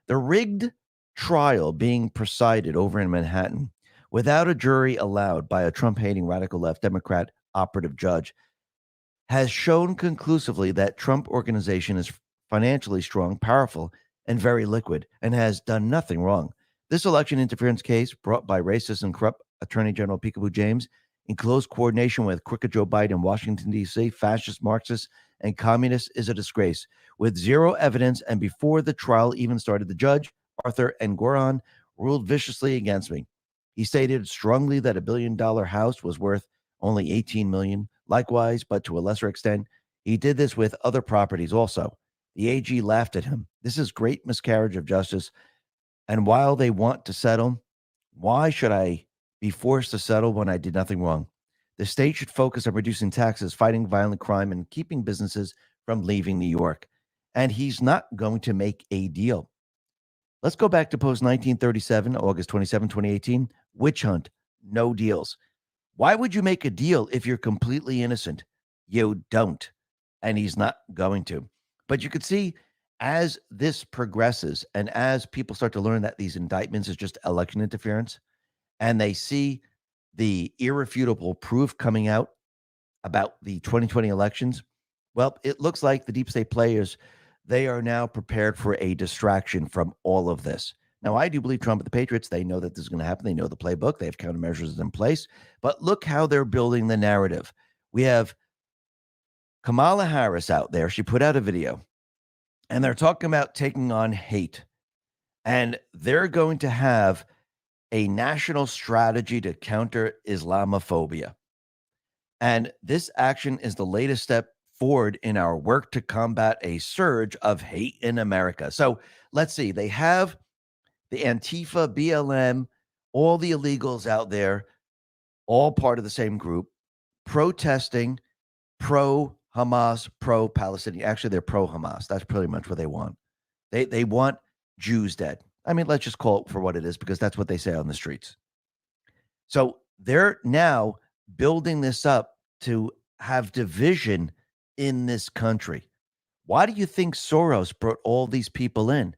the rigged trial being presided over in Manhattan without a jury allowed by a Trump-hating radical left Democrat operative judge has shown conclusively that Trump organization is financially strong, powerful, and very liquid, and has done nothing wrong. This election interference case, brought by racist and corrupt Attorney General Peekaboo James, in close coordination with crooked Joe Biden in Washington, D.C., fascist, Marxists, and communists, is a disgrace. With zero evidence, and before the trial even started, the judge, Arthur Engoron, ruled viciously against me. He stated strongly that $1 billion house was worth only $18 million. Likewise, but to a lesser extent, he did this with other properties also. The AG laughed at him. This is great miscarriage of justice. And while they want to settle, why should I be forced to settle when I did nothing wrong? The state should focus on reducing taxes, fighting violent crime, and keeping businesses from leaving New York. And he's not going to make a deal. Let's go back to post 1937, August 27, 2018. Witch hunt, no deals. Why would you make a deal if you're completely innocent? You don't. And he's not going to. But you could see as this progresses and as people start to learn that these indictments is just election interference, and they see the irrefutable proof coming out about the 2020 elections, well, it looks like the deep state players, they are now prepared for a distraction from all of this. Now, I do believe Trump and the Patriots, they know that this is going to happen. They know the playbook. They have countermeasures in place. But look how they're building the narrative. We have Kamala Harris out there. She put out a video, and they're talking about taking on hate. And they're going to have a national strategy to counter Islamophobia. And this action is the latest step forward in our work to combat a surge of hate in America. So let's see. They have the Antifa, BLM, all the illegals out there, all part of the same group, protesting pro-Hamas, pro-Palestinian. Actually, they're pro-Hamas. That's pretty much what they want. They want Jews dead. I mean, let's just call it for what it is, because that's what they say on the streets. So they're now building this up to have division in this country. Why do you think Soros brought all these people in?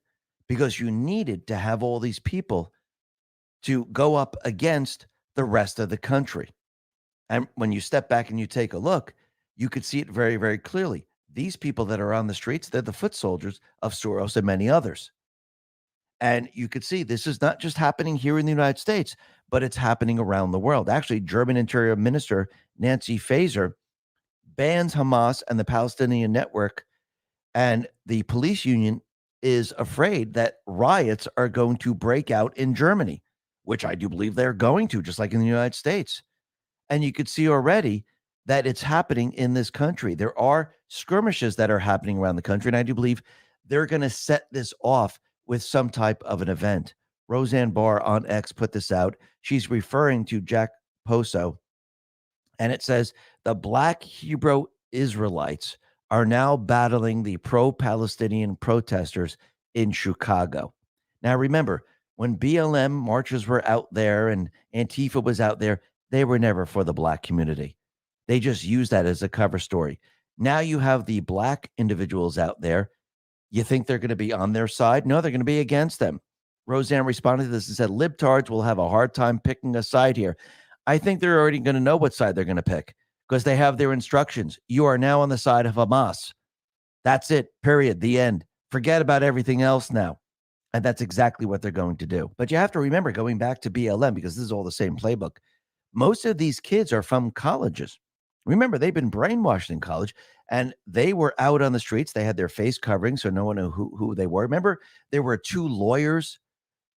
Because you needed to have all these people to go up against the rest of the country. And when you step back and you take a look, you could see it very, very clearly. These people that are on the streets, they're the foot soldiers of Soros and many others. And you could see this is not just happening here in the United States, but it's happening around the world. Actually, German Interior Minister Nancy Faeser bans Hamas and the Palestinian Network, and the police union is afraid that riots are going to break out in Germany, which I do believe they're going to, just like in the United States. And you could see already that it's happening in this country. There are skirmishes that are happening around the country, and I do believe they're going to set this off with some type of an event. Roseanne Barr on X put this out. She's referring to Jack Poso, and it says the Black Hebrew Israelites are now battling the pro-Palestinian protesters in Chicago. Now, remember, when BLM marches were out there and Antifa was out there, they were never for the Black community. They just used that as a cover story. Now you have the Black individuals out there. You think they're going to be on their side? No, they're going to be against them. Roseanne responded to this and said, libtards will have a hard time picking a side here. I think they're already going to know what side they're going to pick because they have their instructions. You are now on the side of Hamas. That's it, period, the end. Forget about everything else now. And that's exactly what they're going to do. But you have to remember, going back to BLM, because this is all the same playbook, most of these kids are from colleges. Remember, they've been brainwashed in college, and they were out on the streets. They had their face covering, so no one knew who they were. Remember, there were 2 lawyers.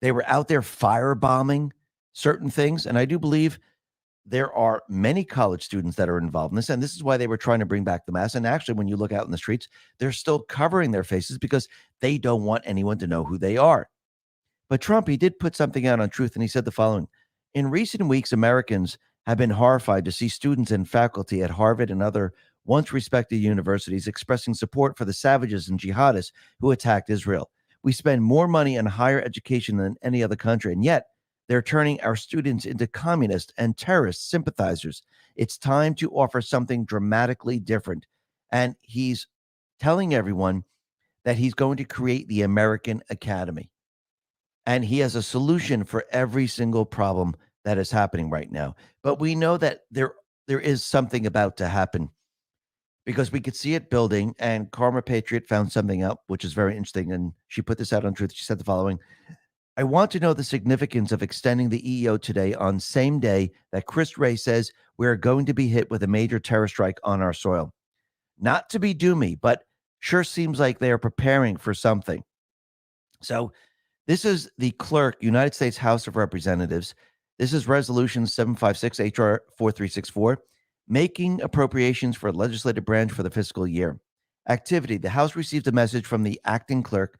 They were out there firebombing certain things. And I do believe there are many college students that are involved in this. And this is why they were trying to bring back the mask. And actually, when you look out in the streets, they're still covering their faces because they don't want anyone to know who they are. But Trump, he did put something out on Truth, and he said the following. In recent weeks, Americans have been horrified to see students and faculty at Harvard and other once respected universities expressing support for the savages and jihadists who attacked Israel. We spend more money on higher education than any other country, and yet they're turning our students into communist and terrorist sympathizers. It's time to offer something dramatically different. And he's telling everyone that he's going to create the American Academy. And he has a solution for every single problem that is happening right now. But we know that there is something about to happen because we could see it building. And Karma Patriot found something out, which is very interesting. And she put this out on Truth. She said the following. I want to know the significance of extending the EEO today on same day that Chris Wray says we're going to be hit with a major terror strike on our soil. Not to be doomy, but sure seems like they are preparing for something. So this is the clerk, United States House of Representatives. This is Resolution 756 HR 4364, making appropriations for the legislative branch for the fiscal year. Activity. The House received a message from the acting clerk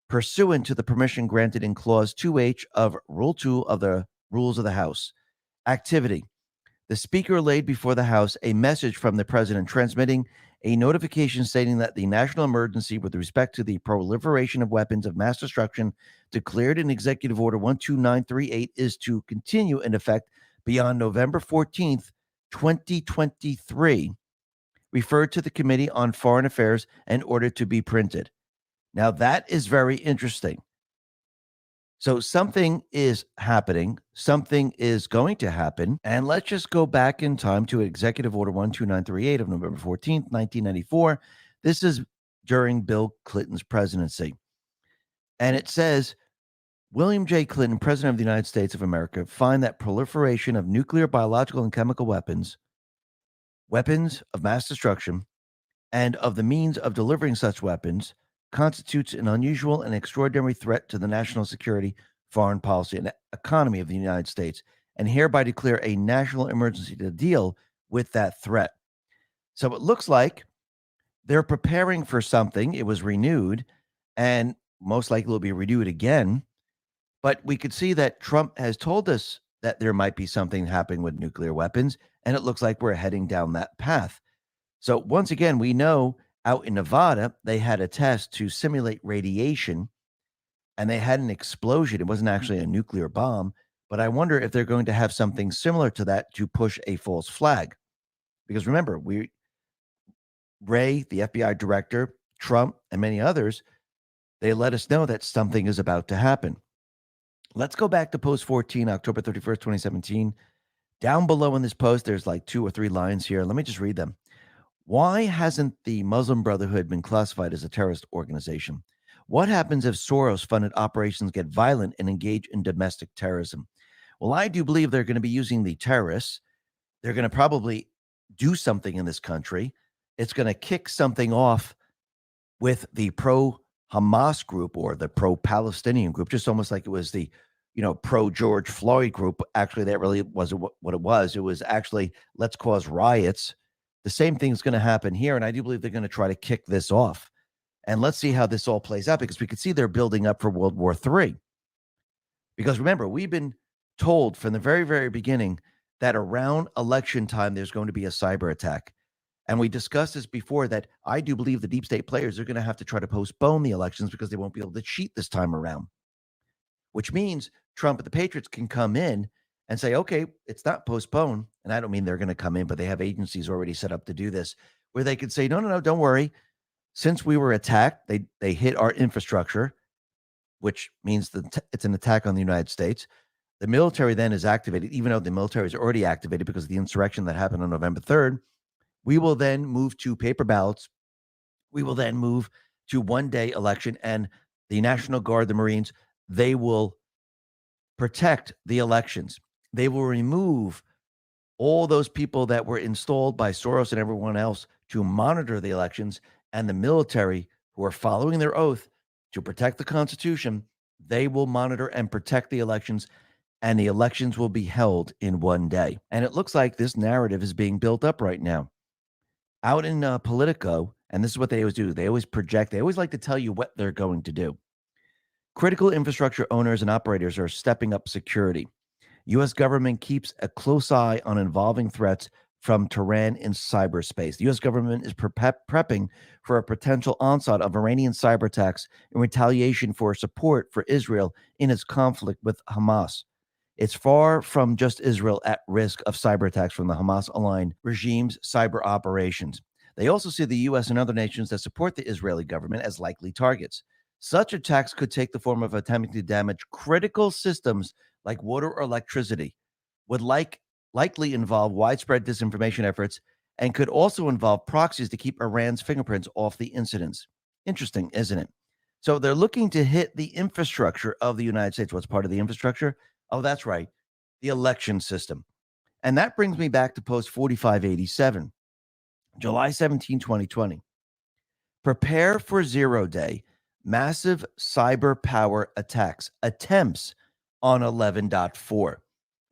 pursuant to the permission granted in Clause 2H of Rule 2 of the Rules of the House. Activity. The Speaker laid before the House a message from the President transmitting a notification stating that the national emergency with respect to the proliferation of weapons of mass destruction declared in Executive Order 12938 is to continue in effect beyond November 14th, 2023, referred to the Committee on Foreign Affairs and ordered to be printed. Now, that is very interesting. So something is happening. Something is going to happen. And let's just go back in time to Executive Order 12938 of November 14th, 1994. This is during Bill Clinton's presidency. And it says, William J. Clinton, President of the United States of America, find that proliferation of nuclear, biological, and chemical weapons, weapons of mass destruction, and of the means of delivering such weapons constitutes an unusual and extraordinary threat to the national security, foreign policy, and economy of the United States, and hereby declare a national emergency to deal with that threat. So it looks like they're preparing for something. It was renewed, and most likely will be renewed again. But we could see that Trump has told us that there might be something happening with nuclear weapons, and it looks like we're heading down that path. So once again, we know out in Nevada, they had a test to simulate radiation and they had an explosion. It wasn't actually a nuclear bomb, but I wonder if they're going to have something similar to that to push a false flag. Because remember, Ray, the FBI director, Trump, and many others, they let us know that something is about to happen. Let's go back to post 14, October 31st, 2017. Down below in this post, there's like 2 or 3 lines here. Let me just read them. Why hasn't the Muslim Brotherhood been classified as a terrorist organization? What happens if Soros funded operations get violent and engage in domestic terrorism? Well, I do believe they're going to be using the terrorists. They're going to probably do something in this country. It's going to kick something off with the pro Hamas group or the pro Palestinian group, just almost like it was the, pro George Floyd group. Actually, that really wasn't what it was. It was actually, let's cause riots. The same thing's going to happen here. And I do believe they're going to try to kick this off. And let's see how this all plays out, because we could see they're building up for World War III. Because remember, we've been told from the very, very beginning that around election time, there's going to be a cyber attack. And we discussed this before, that I do believe the deep state players are going to have to try to postpone the elections because they won't be able to cheat this time around, which means Trump and the Patriots can come in and say, okay, it's not postponed. And I don't mean they're going to come in, but they have agencies already set up to do this, where they could say, no, don't worry. Since we were attacked, they hit our infrastructure, which means that it's an attack on the United States. The military then is activated, even though the military is already activated because of the insurrection that happened on November 3rd. We will then move to paper ballots. We will then move to one-day election, and the National Guard, the Marines, they will protect the elections. They will remove all those people that were installed by Soros and everyone else to monitor the elections, and the military, who are following their oath to protect the Constitution, they will monitor and protect the elections, and the elections will be held in one day. And it looks like this narrative is being built up right now. Out in Politico, and this is what they always do. They always project. They always like to tell you what they're going to do. Critical infrastructure owners and operators are stepping up security. U.S. government keeps a close eye on evolving threats from Tehran in cyberspace. The U.S. government is prepping for a potential onslaught of Iranian cyber attacks in retaliation for support for Israel in its conflict with Hamas. It's far from just Israel at risk of cyber attacks from the Hamas-aligned regime's cyber operations. They also see the U.S. and other nations that support the Israeli government as likely targets. Such attacks could take the form of attempting to damage critical systems like water or electricity, would likely involve widespread disinformation efforts, and could also involve proxies to keep Iran's fingerprints off the incidents. Interesting, isn't it? So they're looking to hit the infrastructure of the United States. What's part of the infrastructure? Oh, that's right, the election system. And that brings me back to post 4587, July 17, 2020. Prepare for 0 day, massive cyber power attempts on 11.4.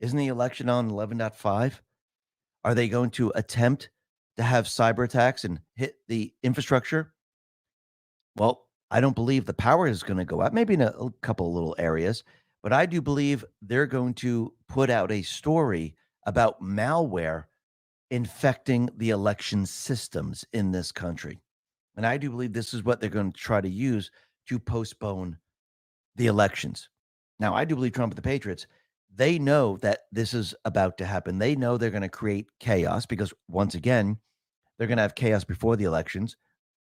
Isn't the election on 11.5? Are they going to attempt to have cyber attacks and hit the infrastructure? Well, I don't believe the power is going to go up, maybe in a couple of little areas, but I do believe they're going to put out a story about malware infecting the election systems in this country. And I do believe this is what they're going to try to use to postpone the elections. Now, I do believe Trump and the Patriots, they know that this is about to happen. They know they're going to create chaos because, once again, they're going to have chaos before the elections,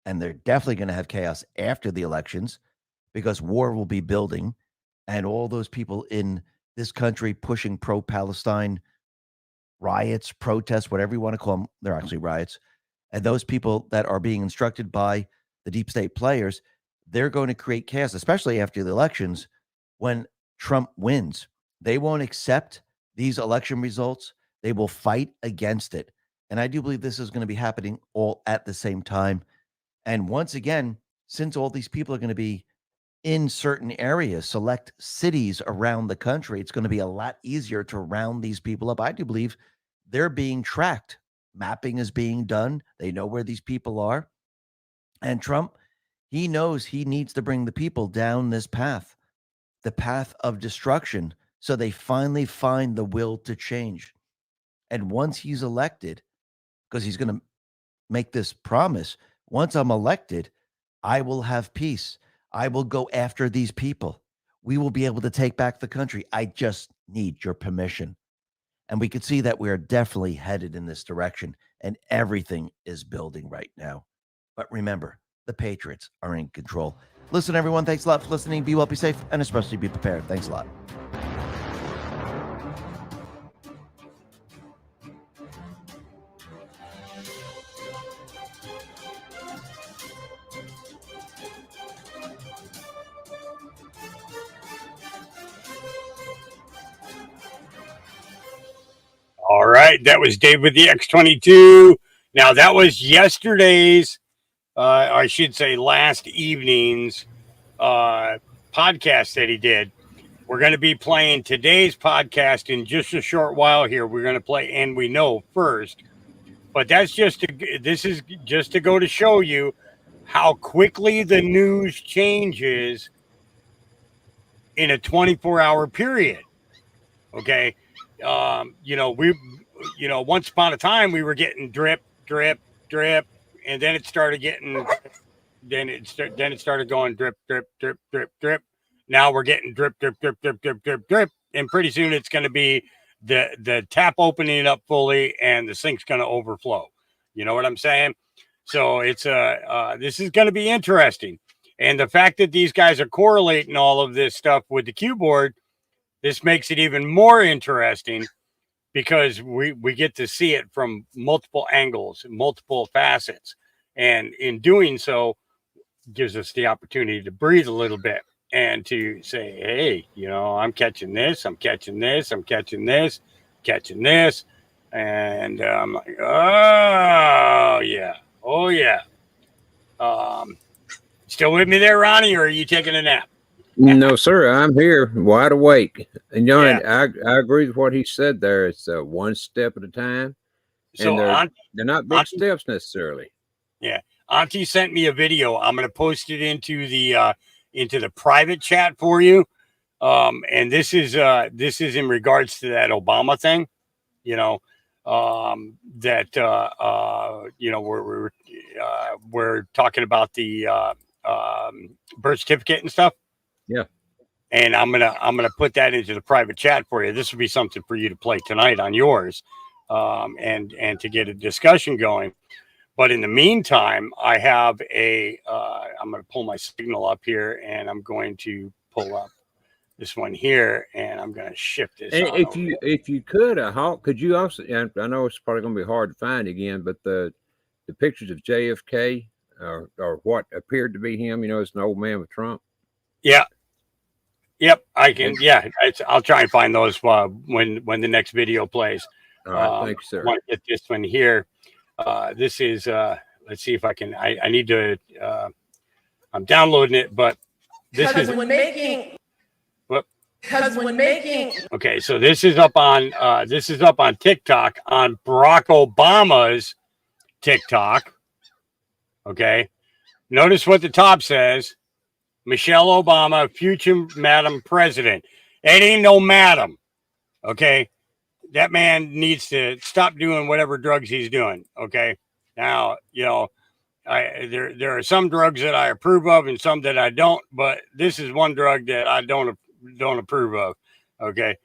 and they're definitely going to have chaos after the elections because war will be building, and all those people in this country pushing pro-Palestine riots, protests, whatever you want to call them, they're actually riots, and those people that are being instructed by the deep state players, they're going to create chaos, especially after the elections when Trump wins. They won't accept these election results. They will fight against it. And I do believe this is going to be happening all at the same time. And once again, since all these people are going to be in certain areas, select cities around the country, it's going to be a lot easier to round these people up. I do believe they're being tracked. Mapping is being done. They know where these people are. And Trump, he knows he needs to bring the people down this path. the path of destruction so they finally find the will to change. And once he's elected, because he's going to make this promise, once I'm elected, I will have peace. I will go after these people. We will be able to take back the country. I just need your permission. And we could see that we're definitely headed in this direction, and everything is building right now. But remember, the Patriots are in control. Listen, everyone, thanks a lot for listening. Be well, be safe, and especially be prepared. Thanks a lot. All right, that was Dave with the X22. Now that was yesterday's, I should say last evening's podcast that he did. We're going to be playing today's podcast in just a short while here. We're going to play And We Know first. But this is just to go to show you how quickly the news changes in a 24-hour period. Okay. Once upon a time we were getting drip, drip, drip, and then it started getting, then it started going drip, drip, drip, drip, drip. Now we're getting drip, drip, drip, drip, drip, drip, drip, and pretty soon it's going to be the tap opening up fully, and the sink's going to overflow. You know what I'm saying? So it's this is going to be interesting, and the fact that these guys are correlating all of this stuff with the Q board, this makes it even more interesting because we get to see it from multiple angles, multiple facets. And in doing so, gives us the opportunity to breathe a little bit and to say, hey, I'm catching this, I'm catching this, I'm catching this, catching this. And I'm like, oh, yeah. Oh, yeah. Still with me there, Ronnie, or are you taking a nap? No, sir. I'm here, wide awake. And Yeah. I agree with what he said there. It's one step at a time, So and they're not big steps necessarily. Yeah, Auntie sent me a video. I'm going to post it into the private chat for you. And this is in regards to that Obama thing. We're talking about the birth certificate and stuff. Yeah. And I'm gonna put that into the private chat for you. This would be something for you to play tonight on yours, and to get a discussion going. But in the meantime, I have I'm going to pull my signal up here, and I'm going to pull up this one here, and I'm going to shift this. If you could, Hawk, could you also? I know it's probably going to be hard to find again, but the pictures of JFK or what appeared to be him. It's an old man with Trump. Yeah. Yep, I can. Yeah, I'll try and find those when the next video plays. All right, thank you, sir. I want to get this one here. This is. Let's see if I can. I need to. I'm downloading it, but this is when making. What? Because when making. Okay, so this is up on TikTok, on Barack Obama's TikTok. Okay, notice what the top says. Michelle Obama, future Madam President. It ain't no madam. Okay. That man needs to stop doing whatever drugs he's doing. Okay. Now, there are some drugs that I approve of and some that I don't, but this is one drug that I don't approve of. Okay.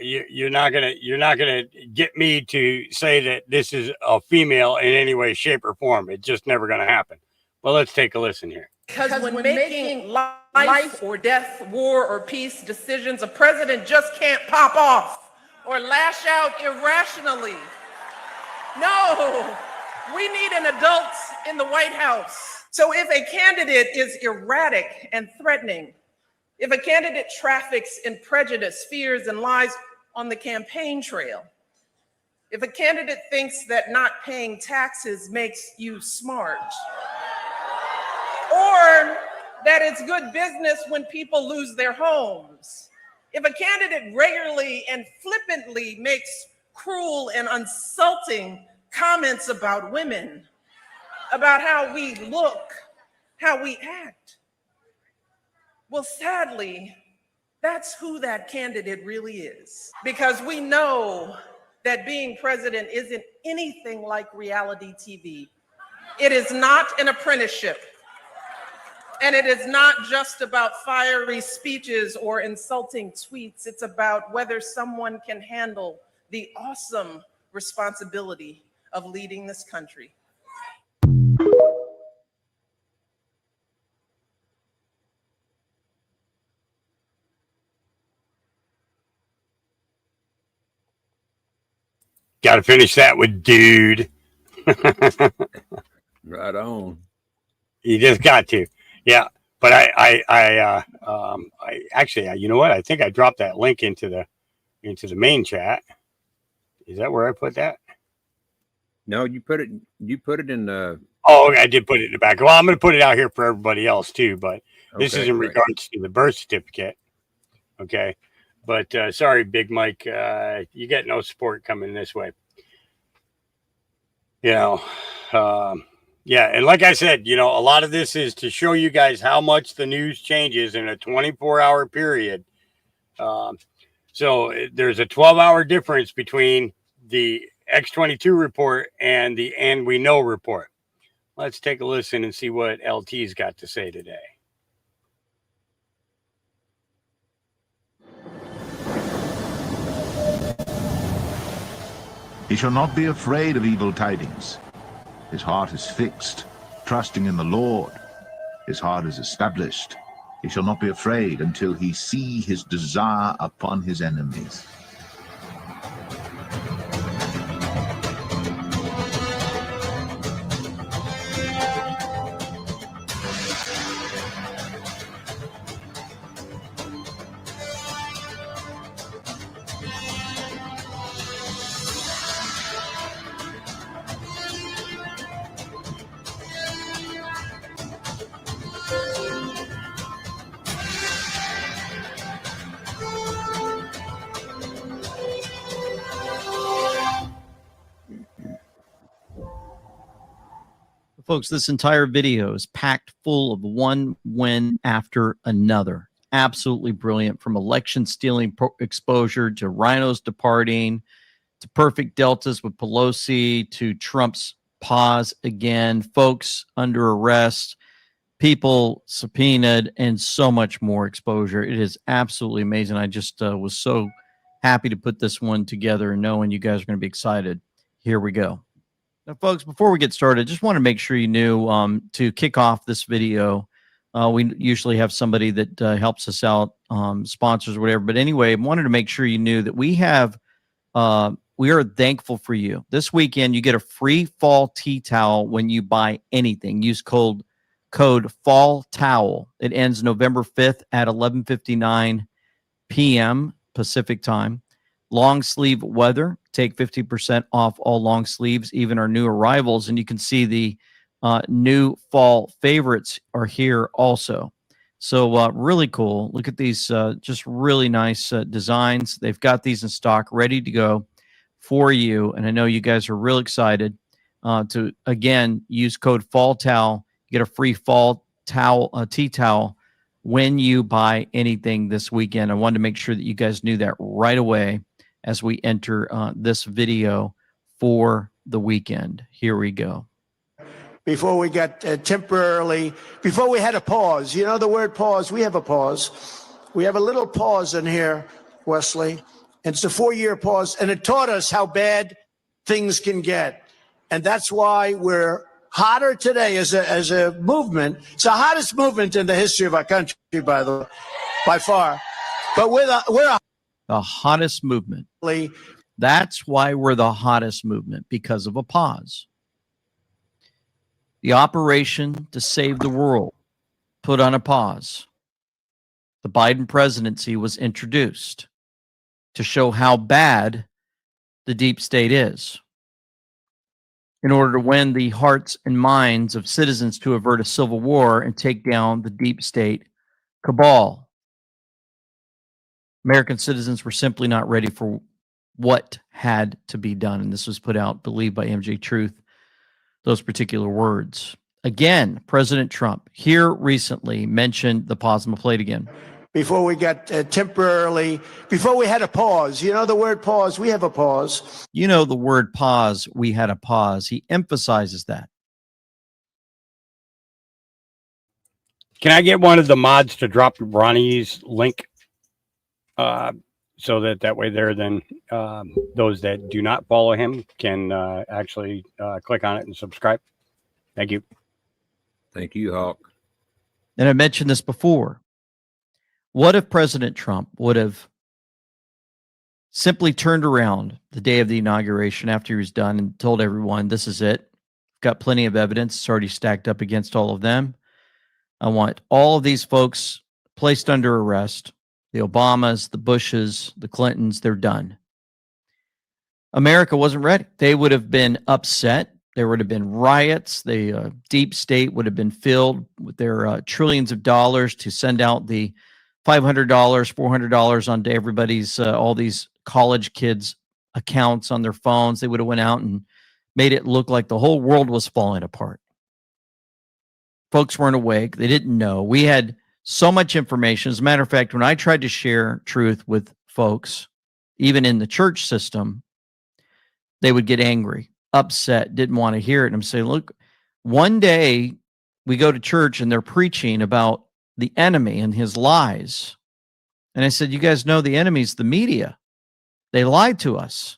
You're not gonna get me to say that this is a female in any way, shape, or form. It's just never gonna happen. Well, let's take a listen here. Because when making life or death, war or peace decisions, a president just can't pop off or lash out irrationally. No, we need an adult in the White House. So if a candidate is erratic and threatening, if a candidate traffics in prejudice, fears, and lies on the campaign trail, if a candidate thinks that not paying taxes makes you smart, or that it's good business when people lose their homes, if a candidate regularly and flippantly makes cruel and insulting comments about women, about how we look, how we act, well, sadly, That's who that candidate really is. Because we know that being president isn't anything like reality TV. It is not an apprenticeship. And it is not just about fiery speeches or insulting tweets. It's about whether someone can handle the awesome responsibility of leading this country. Got to finish that with dude. Right on. You just got to. Yeah. But I actually, you know what? I think I dropped that link into the main chat. Is that where I put that? No, you put it in the. Oh, okay, I did put it in the back. Well, I'm going to put it out here for everybody else too, but this is in great. regards to the birth certificate. Okay. But sorry, Big Mike, you get no support coming this way. You know, yeah. And like I said, you know, a lot of this is to show you guys how much the news changes in a 24-hour period. So there's a 12-hour difference between the X22 report and the And We Know report. Let's take a listen and see what LT's got to say today. He shall not be afraid of evil tidings. His heart is fixed, trusting in the Lord. His heart is established. He shall not be afraid until he see his desire upon his enemies. Folks, this entire video is packed full of one win after another. Absolutely brilliant, from election stealing exposure to rhinos departing to perfect deltas with Pelosi to Trump's pause again, folks under arrest, people subpoenaed, and so much more exposure. It is absolutely amazing. I just was so happy to put this one together, knowing you guys are going to be excited. Here we go. Now, folks, before we get started, just want to make sure you knew to kick off this video, we usually have somebody that helps us out, sponsors or whatever. But anyway, I wanted to make sure you knew that we have, we are thankful for you. This weekend, you get a free fall tea towel when you buy anything. Use code Fall Towel. It ends November 5th at 11:59 p.m. Pacific time. Long sleeve weather. Take 50% off all long sleeves, even our new arrivals. And you can see the new fall favorites are here also. So really cool. Look at these just really nice designs. They've got these in stock ready to go for you. And I know you guys are real excited to, again, use code Fall Towel. Get a free fall towel, tea towel when you buy anything this weekend. I wanted to make sure that you guys knew that right away as we enter this video for the weekend. Here we go. Before we got before we had a pause, you know the word pause, we have a pause. We have a little pause in here, Wesley, and it's a 4-year pause, and it taught us how bad things can get. And that's why we're hotter today as a movement. It's the hottest movement in the history of our country, by the way, by far. But we're the hottest movement. That's why we're the hottest movement, because of a pause. The operation to save the world put on a pause. The Biden presidency was introduced to show how bad the deep state is, in order to win the hearts and minds of citizens to avert a civil war and take down the deep state cabal. American citizens were simply not ready for what had to be done. And this was put out, believed by MJ Truth, those particular words. Again, President Trump here recently mentioned the pause. I'm going to play it again. before we got temporarily, before we had a pause. You know the word pause? We have a pause. You know the word pause, we had a pause. He emphasizes that. Can I get one of the mods to drop Ronnie's link? So that way there, then those that do not follow him can actually click on it and subscribe. Thank you. Thank you, Hawk. And I mentioned this before. What if President Trump would have simply turned around the day of the inauguration after he was done and told everyone, this is it. Got plenty of evidence. It's already stacked up against all of them. I want all of these folks placed under arrest. The Obamas, the Bushes, the Clintons, they're done. America wasn't ready. They would have been upset. There would have been riots. The deep state would have been filled with their trillions of dollars to send out the $500, $400 onto everybody's, all these college kids' accounts on their phones. They would have went out and made it look like the whole world was falling apart. Folks weren't awake. They didn't know. We had so much information. As a matter of fact, when I tried to share truth with folks, even in the church system, they would get angry, upset, didn't want to hear it. And I'm saying, look, one day we go to church and they're preaching about the enemy and his lies. And I said, you guys know the enemy's the media. They lied to us.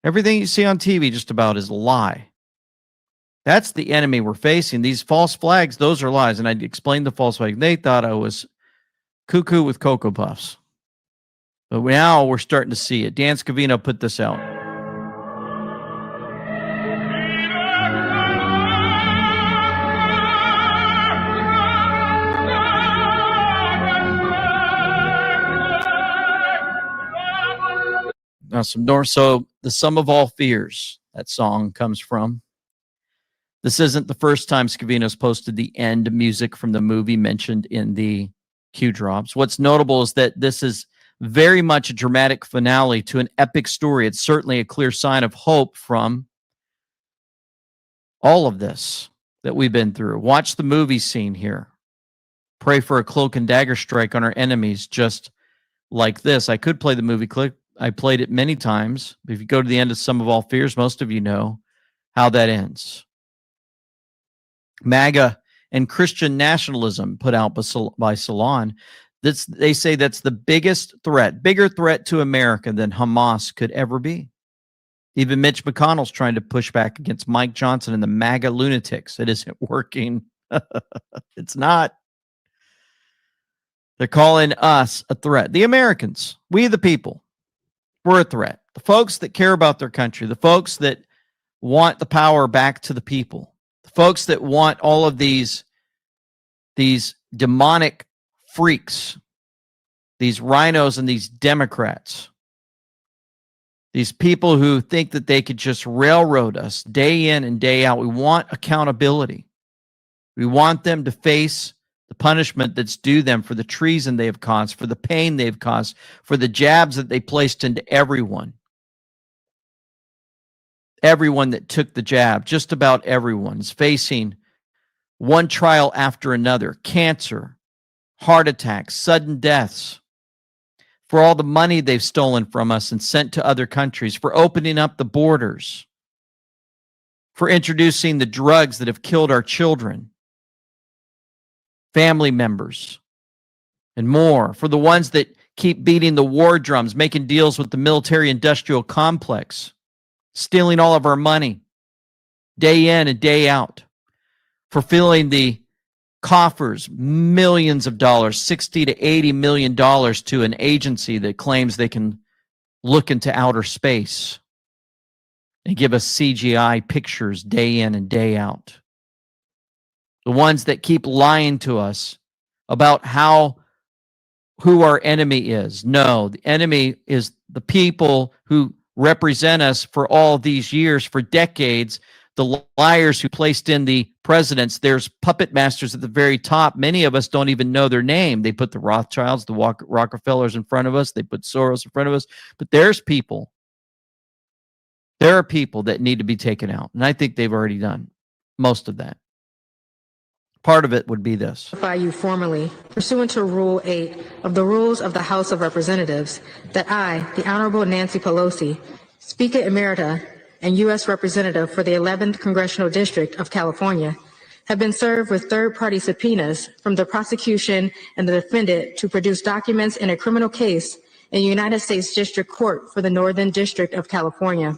Everything you see on TV just about is a lie. That's the enemy we're facing. These false flags, those are lies. And I explained the false flag. They thought I was cuckoo with Cocoa Puffs. But now we're starting to see it. Dan Scavino put this out. Now some north. So the sum of all fears, that song comes from. This isn't the first time Scavino's posted the end music from the movie mentioned in the Q drops. What's notable is that this is very much a dramatic finale to an epic story. It's certainly a clear sign of hope from all of this that we've been through. Watch the movie scene here. Pray for a cloak and dagger strike on our enemies, just like this. I could play the movie clip. I played it many times. If you go to the end of Sum of All Fears, most of you know how that ends. MAGA and Christian nationalism put out by Salon. They say that's the biggest threat, bigger threat to America than Hamas could ever be. Even Mitch McConnell's trying to push back against Mike Johnson and the MAGA lunatics. It isn't working. It's not. They're calling us a threat. The Americans, we the people, we're a threat. The folks that care about their country, the folks that want the power back to the people, the folks that want all of these demonic freaks, these rhinos and these Democrats, these people who think that they could just railroad us day in and day out. We want accountability. We want them to face the punishment that's due them for the treason they have caused, for the pain they've caused, for the jabs that they placed into everyone. Everyone that took the jab, just about everyone, is facing one trial after another. Cancer, heart attacks, sudden deaths. For all the money they've stolen from us and sent to other countries, for opening up the borders, for introducing the drugs that have killed our children, family members, and more, for the ones that keep beating the war drums, making deals with the military-industrial complex, stealing all of our money, day in and day out, for filling the coffers, millions of dollars, $60 to $80 million to an agency that claims they can look into outer space and give us CGI pictures day in and day out. The ones that keep lying to us about who our enemy is. No, the enemy is the people who represent us for all these years, for decades. The liars who placed in the presidents, there's puppet masters at the very top. Many of us don't even know their name. They put the Rothschilds, the Rockefellers in front of us. They put Soros in front of us. But there's people. There are people that need to be taken out. And I think they've already done most of that. Part of it would be this. Notify you formally, pursuant to Rule 8 of the Rules of the House of Representatives, that I, the Honorable Nancy Pelosi, Speaker Emerita and U.S. Representative for the 11th Congressional District of California, have been served with third-party subpoenas from the prosecution and the defendant to produce documents in a criminal case in the United States District Court for the Northern District of California.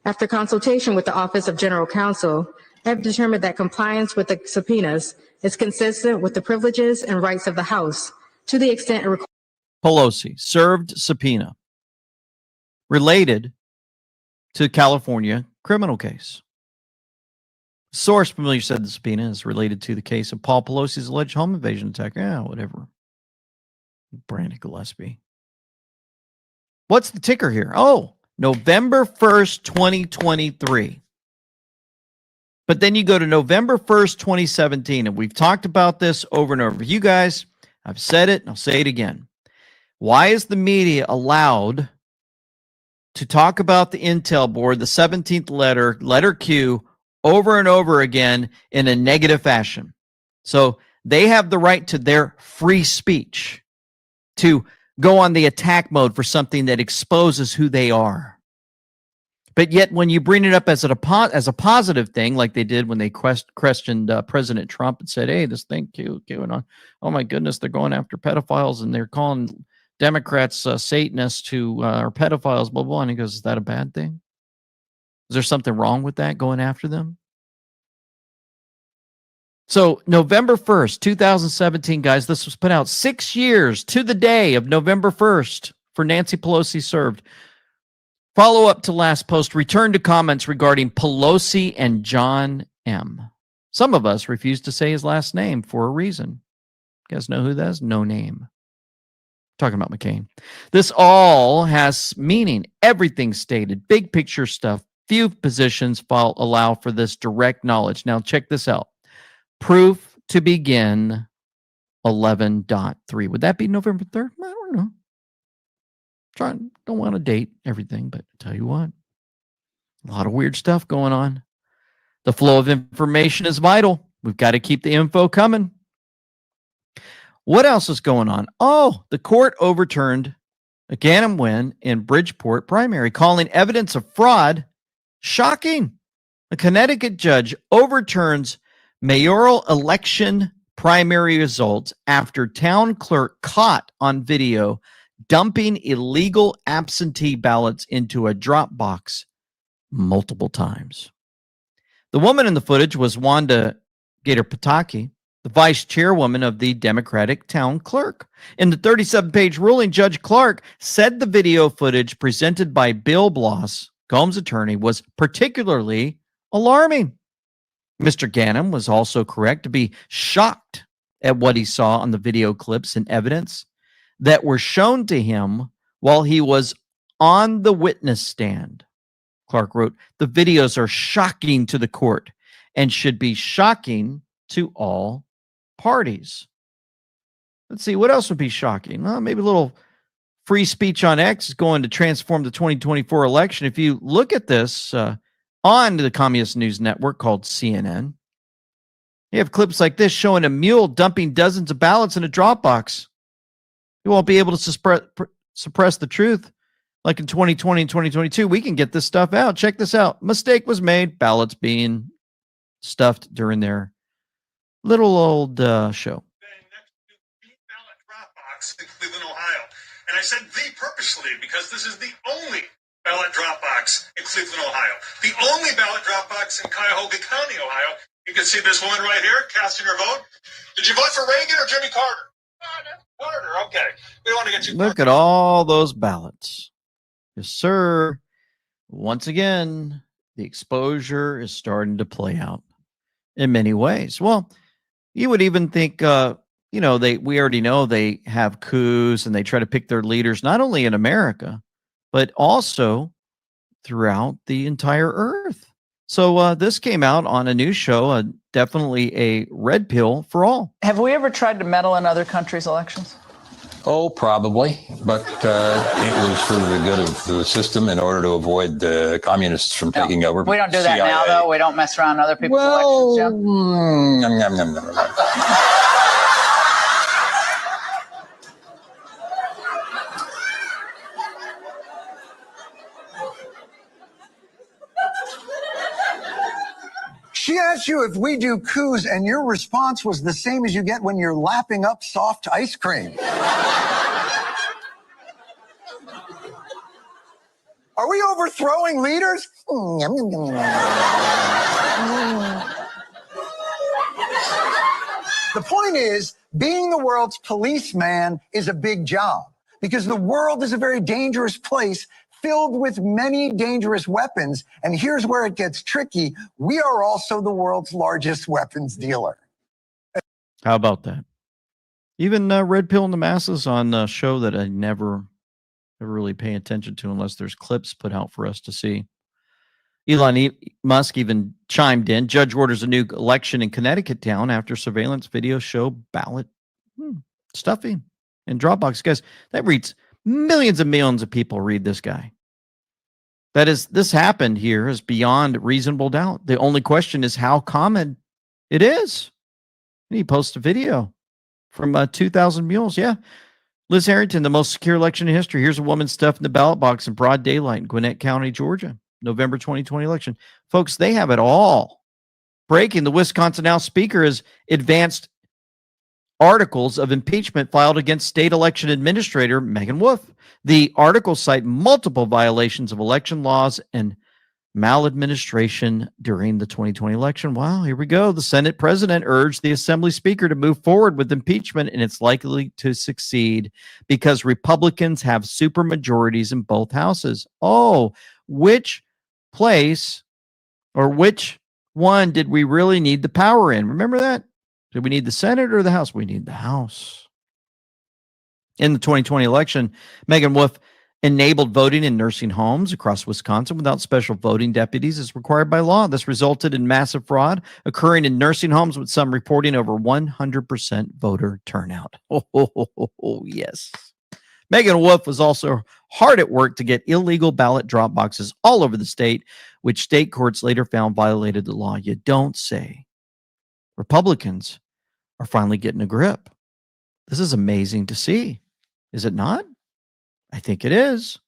After consultation with the Office of General Counsel, I have determined that compliance with the subpoenas is consistent with the privileges and rights of the House to the extent it requires. Pelosi served subpoena related to California criminal case. Source familiar said the subpoena is related to the case of Paul Pelosi's alleged home invasion attack. Yeah, whatever. Brandon Gillespie. What's the ticker here? Oh, November 1st, 2023. But then you go to November 1st, 2017, and we've talked about this over and over. You guys, I've said it, and I'll say it again. Why is the media allowed to talk about the Intel board, the 17th letter Q, over and over again in a negative fashion? So they have the right to their free speech to go on the attack mode for something that exposes who they are. But yet when you bring it up as a positive thing, like they did when they questioned President Trump and said, hey, this thing going on, oh my goodness, they're going after pedophiles and they're calling Democrats Satanists who are pedophiles, blah, blah. And he goes, is that a bad thing? Is there something wrong with that, going after them? So November 1st, 2017, guys, this was put out 6 years to the day of November 1st for Nancy Pelosi served. Follow up to last post, return to comments regarding Pelosi and John M. Some of us refuse to say his last name for a reason. You guys know who that is? No name. Talking about McCain. This all has meaning. Everything stated. Big picture stuff. Few positions allow for this direct knowledge. Now check this out. Proof to begin 11.3. Would that be November 3rd? I don't know. Don't want to date everything, but I tell you what, a lot of weird stuff going on. The flow of information is vital. We've got to keep the info coming. What else is going on? Oh, the court overturned a Ganim win in Bridgeport primary, calling evidence of fraud shocking. A Connecticut judge overturns mayoral election primary results after town clerk caught on video dumping illegal absentee ballots into a drop box multiple times. The woman in the footage was Wanda Gator Pataki, the vice chairwoman of the Democratic town clerk. In the 37-page ruling, Judge Clark said the video footage presented by Bill Bloss, Combs' attorney, was particularly alarming. Mr. Ganim was also correct to be shocked at what he saw on the video clips and evidence that were shown to him while he was on the witness stand. Clark wrote, the videos are shocking to the court and should be shocking to all parties. Let's see, what else would be shocking? Well, maybe a little free speech on X is going to transform the 2024 election. If you look at this on the Communist News Network called CNN, you have clips like this showing a mule dumping dozens of ballots in a drop box. You won't be able to suppress the truth like in 2020 and 2022. We can get this stuff out. Check this out. Mistake was made. Ballots being stuffed during their little old show. Next to the ballot drop box in Cleveland, Ohio. And I said the purposely because this is the only ballot drop box in Cleveland, Ohio. The only ballot drop box in Cuyahoga County, Ohio. You can see this woman right here casting her vote. Did you vote for Reagan or Jimmy Carter? Carter, okay. We want to get you. Look at all those ballots. Yes, sir. Once again, the exposure is starting to play out in many ways. Well, you would even think, we already know they have coups and they try to pick their leaders, not only in America, but also throughout the entire earth. So this came out on a news show, definitely a red pill for all. Have we ever tried to meddle in other countries' elections? Oh, probably, but it was for the good of the system in order to avoid the communists from taking over. We don't do that now, though. We don't mess around other people's Well, elections, Jim. She asked you if we do coups, and your response was the same as you get when you're lapping up soft ice cream. Are we overthrowing leaders? The point is, being the world's policeman is a big job because the world is a very dangerous place filled with many dangerous weapons. And here's where it gets tricky. We are also the world's largest weapons dealer. How about that? Even Red Pill in the Masses on a show that I never really pay attention to unless there's clips put out for us to see. Elon Musk even chimed in. Judge orders a new election in Connecticut down after surveillance videos show ballot stuffing in Dropbox. Guys, that reads millions and millions of people read this guy. That is, this happened here is beyond reasonable doubt. The only question is how common it is. And he posts a video from 2,000 Mules. Yeah. Liz Harrington, the most secure election in history. Here's a woman stuffed in the ballot box in broad daylight in Gwinnett County, Georgia. November 2020 election. Folks, they have it all. Breaking, the Wisconsin House Speaker has advanced articles of impeachment filed against state election administrator Megan Wolf. The articles cite multiple violations of election laws and maladministration during the 2020 election. Wow, here we go. The Senate president urged the Assembly Speaker to move forward with impeachment, and it's likely to succeed because Republicans have supermajorities in both houses. Oh, which place or which one did we really need the power in? Remember that? Did we need the Senate or the House? We need the House. In the 2020 election, Megan Wolf enabled voting in nursing homes across Wisconsin without special voting deputies as required by law. This resulted in massive fraud occurring in nursing homes, with some reporting over 100% voter turnout. Oh, yes. Megan Wolf was also hard at work to get illegal ballot drop boxes all over the state, which state courts later found violated the law. You don't say. Republicans are finally getting a grip. This is amazing to see. Is it not? I think it is.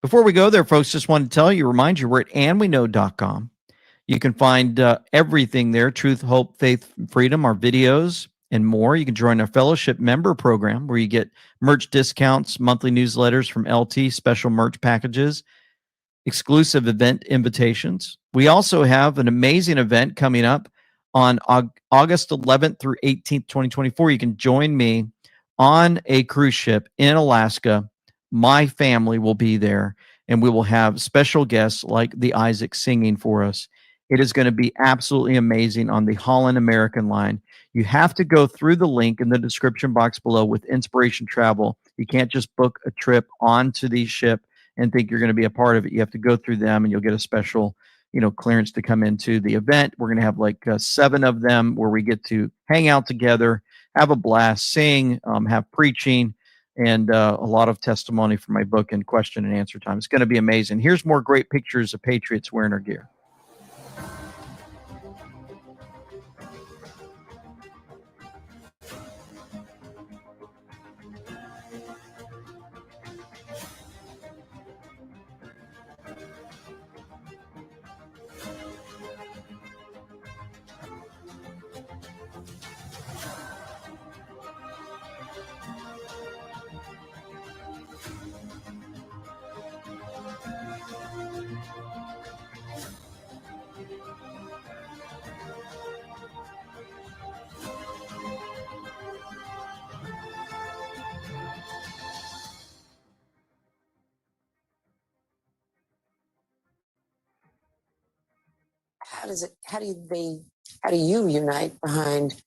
Before we go there, folks, just want to remind you, we're at andweknow.com. You can find everything there, truth, hope, faith, freedom, our videos, and more. You can join our fellowship member program where you get merch discounts, monthly newsletters from LT, special merch packages, exclusive event invitations. We also have an amazing event coming up on August 11th through 18th, 2024. You can join me on a cruise ship in Alaska. My family will be there, and we will have special guests like the Isaac singing for us. It is going to be absolutely amazing on the Holland American line. You have to go through the link in the description box below with Inspiration Travel. You can't just book a trip onto the ship and think you're going to be a part of it. You have to go through them, and you'll get a special, clearance to come into the event. We're going to have like 7 of them where we get to hang out together, have a blast, sing, have preaching, and a lot of testimony for my book and question and answer time. It's going to be amazing. Here's more great pictures of Patriots wearing our gear. How do you unite behind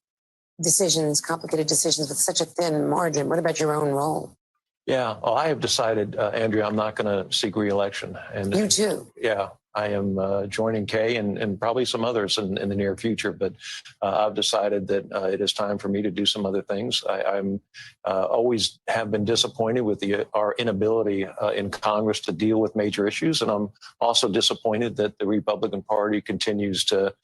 decisions, complicated decisions with such a thin margin? What about your own role? Yeah, well, I have decided, Andrea, I'm not going to seek re-election. And you too. Yeah, I am joining Kay and probably some others in the near future. But I've decided that it is time for me to do some other things. I'm always have been disappointed with our inability in Congress to deal with major issues, and I'm also disappointed that the Republican Party continues to,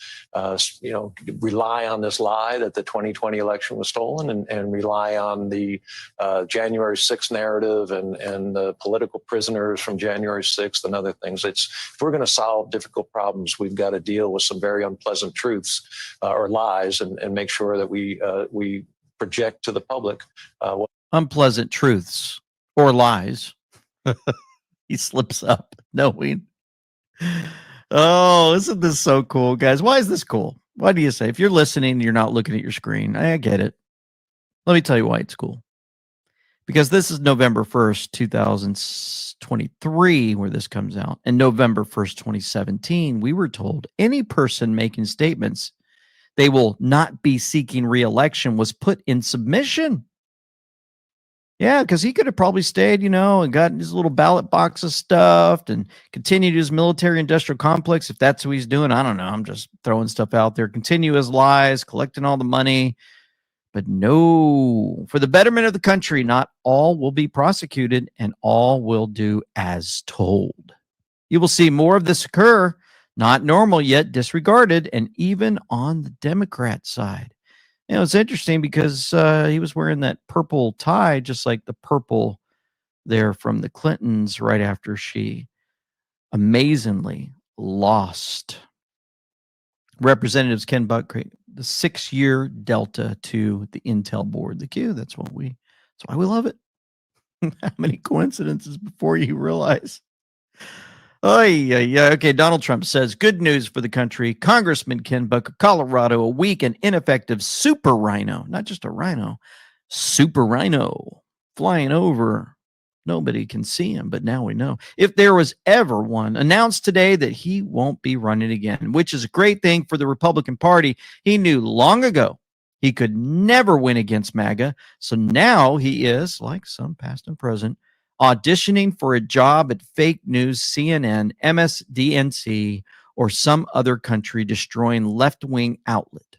rely on this lie that the 2020 election was stolen, and rely on the January 6th narrative and the political prisoners from January 6th and other things. If we're going to solve difficult problems, we've got to deal with some very unpleasant truths or lies, and make sure that we project to the public unpleasant truths or lies. He slips up knowing. Oh, isn't this so cool, guys? Why is this cool? Why do you say? If you're listening, you're not looking at your screen. I get it. Let me tell you why it's cool. Because this is November 1st, 2023, where this comes out. And November 1st, 2017, we were told any person making statements they will not be seeking re-election was put in submission. Yeah, because he could have probably stayed, and gotten his little ballot boxes stuffed and continued his military-industrial complex, if that's what he's doing. I don't know. I'm just throwing stuff out there. Continue his lies, collecting all the money. But no, for the betterment of the country, not all will be prosecuted and all will do as told. You will see more of this occur, not normal yet disregarded, and even on the Democrat side. It's interesting because he was wearing that purple tie, just like the purple there from the Clintons right after she amazingly lost. Representatives Ken Buck, the 6-year delta to the Intel board. The Q, that's why we love it. How many coincidences before you realize? Oh, yeah. Okay, Donald Trump says, good news for the country. Congressman Ken Buck of Colorado, a weak and ineffective super rhino, not just a rhino, super rhino, flying over. Nobody can see him, but now we know. If there was ever one, announced today that he won't be running again, which is a great thing for the Republican Party. He knew long ago he could never win against MAGA. So now he is, like some past and present, auditioning for a job at fake news, CNN, MSDNC, or some other country destroying left-wing outlet.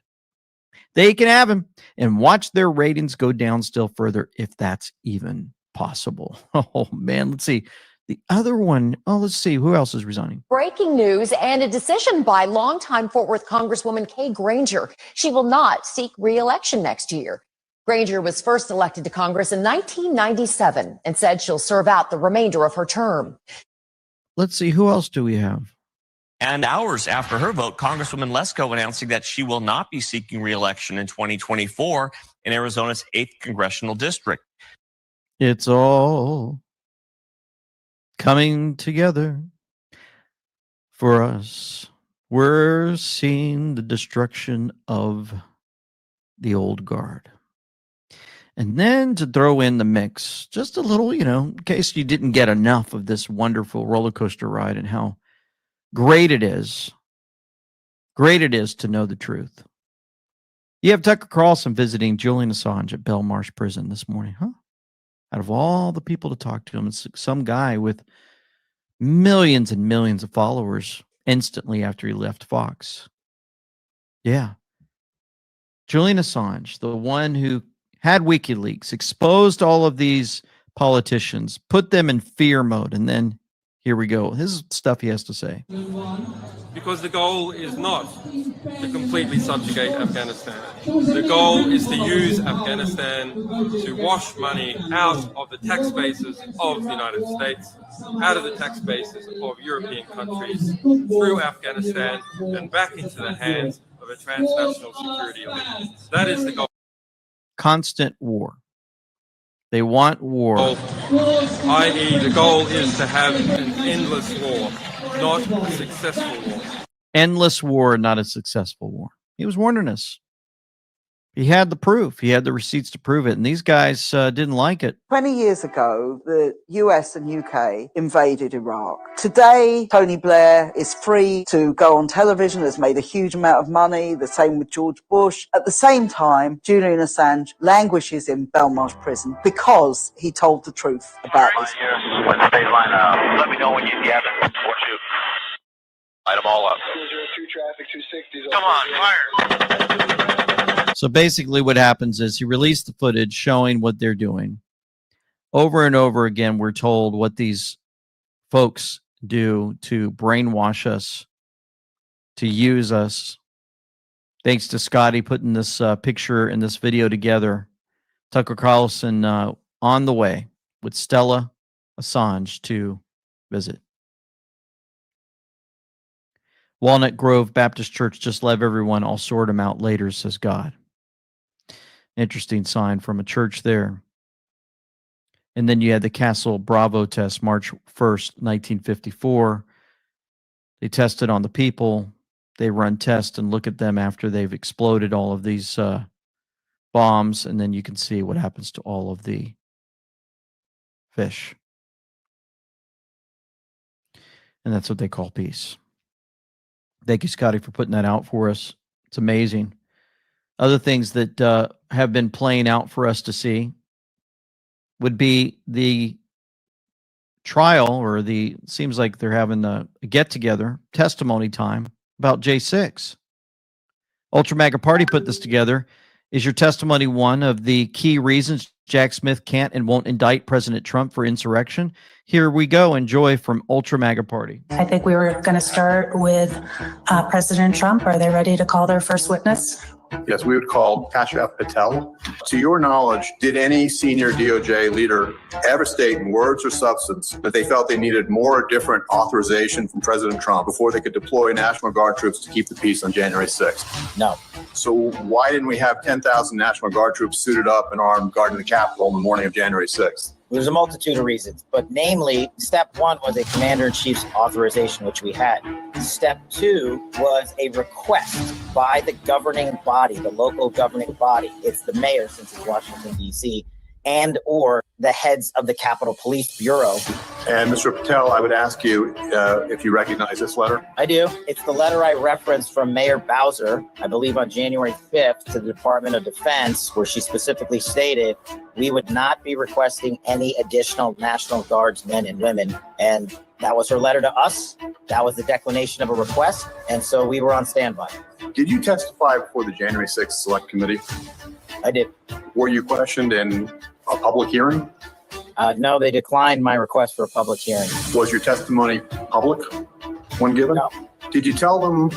They can have him and watch their ratings go down still further if that's even possible. Oh, man. Let's see. The other one. Oh, let's see. Who else is resigning? Breaking news and a decision by longtime Fort Worth Congresswoman Kay Granger. She will not seek re-election next year. Granger was first elected to Congress in 1997 and said she'll serve out the remainder of her term. Let's see. Who else do we have? And hours after her vote, Congresswoman Lesko announcing that she will not be seeking re-election in 2024 in Arizona's 8th congressional district. It's all coming together for us. We're seeing the destruction of the old guard. And then to throw in the mix, just a little, in case you didn't get enough of this wonderful roller coaster ride and how great it is to know the truth. You have Tucker Carlson visiting Julian Assange at Belmarsh Prison this morning, huh? Out of all the people to talk to him, it's some guy with millions and millions of followers instantly after he left Fox. Yeah. Julian Assange, the one who had WikiLeaks, exposed all of these politicians, put them in fear mode, and then here we go. This is stuff he has to say. Because the goal is not to completely subjugate Afghanistan. The goal is to use Afghanistan to wash money out of the tax bases of the United States, out of the tax bases of European countries, through Afghanistan, and back into the hands of a transnational security elite. That is the goal. Constant war. They want war. I.e., the goal is to have an endless war, not a successful war. Endless war, not a successful war. He was warning us. He had the proof. He had the receipts to prove it. And these guys didn't like it. 20 years ago, the US and UK invaded Iraq. Today, Tony Blair is free to go on television, has made a huge amount of money. The same with George Bush. At the same time, Julian Assange languishes in Belmarsh prison because he told the truth about this. Let me know when you get it. Light them all up. Come on, fire. So basically what happens is he released the footage showing what they're doing. Over and over again, we're told what these folks do to brainwash us, to use us. Thanks to Scotty putting this picture and this video together. Tucker Carlson on the way with Stella Assange to visit. Walnut Grove Baptist Church, just love everyone. I'll sort them out later, says God. Interesting sign from a church there. And then you had the Castle Bravo test, March 1st, 1954. They tested on the people. They run tests and look at them after they've exploded all of these bombs, and then you can see what happens to all of the fish. And that's what they call peace. Thank you, Scotty, for putting that out for us. It's amazing. Other things that have been playing out for us to see would be the trial, or seems like they're having a get-together, testimony time about J6. Ultra MAGA Party put this together. Is your testimony one of the key reasons Jack Smith can't and won't indict President Trump for insurrection? Here we go. Enjoy from Ultra MAGA Party. I think we were going to start with President Trump. Are they ready to call their first witness? Yes, we would call Kasia Patel. To your knowledge, did any senior DOJ leader ever state in words or substance that they felt they needed more or different authorization from President Trump before they could deploy National Guard troops to keep the peace on January 6th? No. So why didn't we have 10,000 National Guard troops suited up and armed guarding the Capitol on the morning of January 6th? There's a multitude of reasons, but namely, step one was a commander-in-chief's authorization, which we had. Step two was a request by the governing body, the local governing body. It's the mayor, since it's Washington, D.C., and or the heads of the Capitol Police Bureau. And Mr. Patel, I would ask you if you recognize this letter. I do. It's the letter I referenced from Mayor Bowser, I believe on January 5th, to the Department of Defense, where she specifically stated we would not be requesting any additional National Guards men and women. And that was her letter to us. That was the declination of a request. And so we were on standby. Did you testify before the January 6th Select Committee? I did. Were you questioned in a public hearing? No, they declined my request for a public hearing. Was your testimony public when given? No. Did you tell them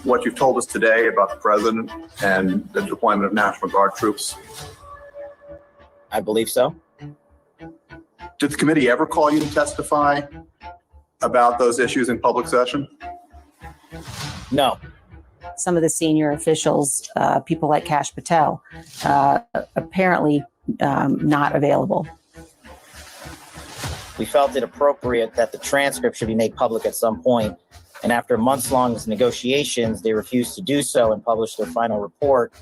what you've told us today about the president and the deployment of National Guard troops? I believe so. Did the committee ever call you to testify about those issues in public session? No. Some of the senior officials, people like Kash Patel, apparently not available. We felt it appropriate that the transcript should be made public at some point. And after months-long negotiations, they refused to do so and publish their final report.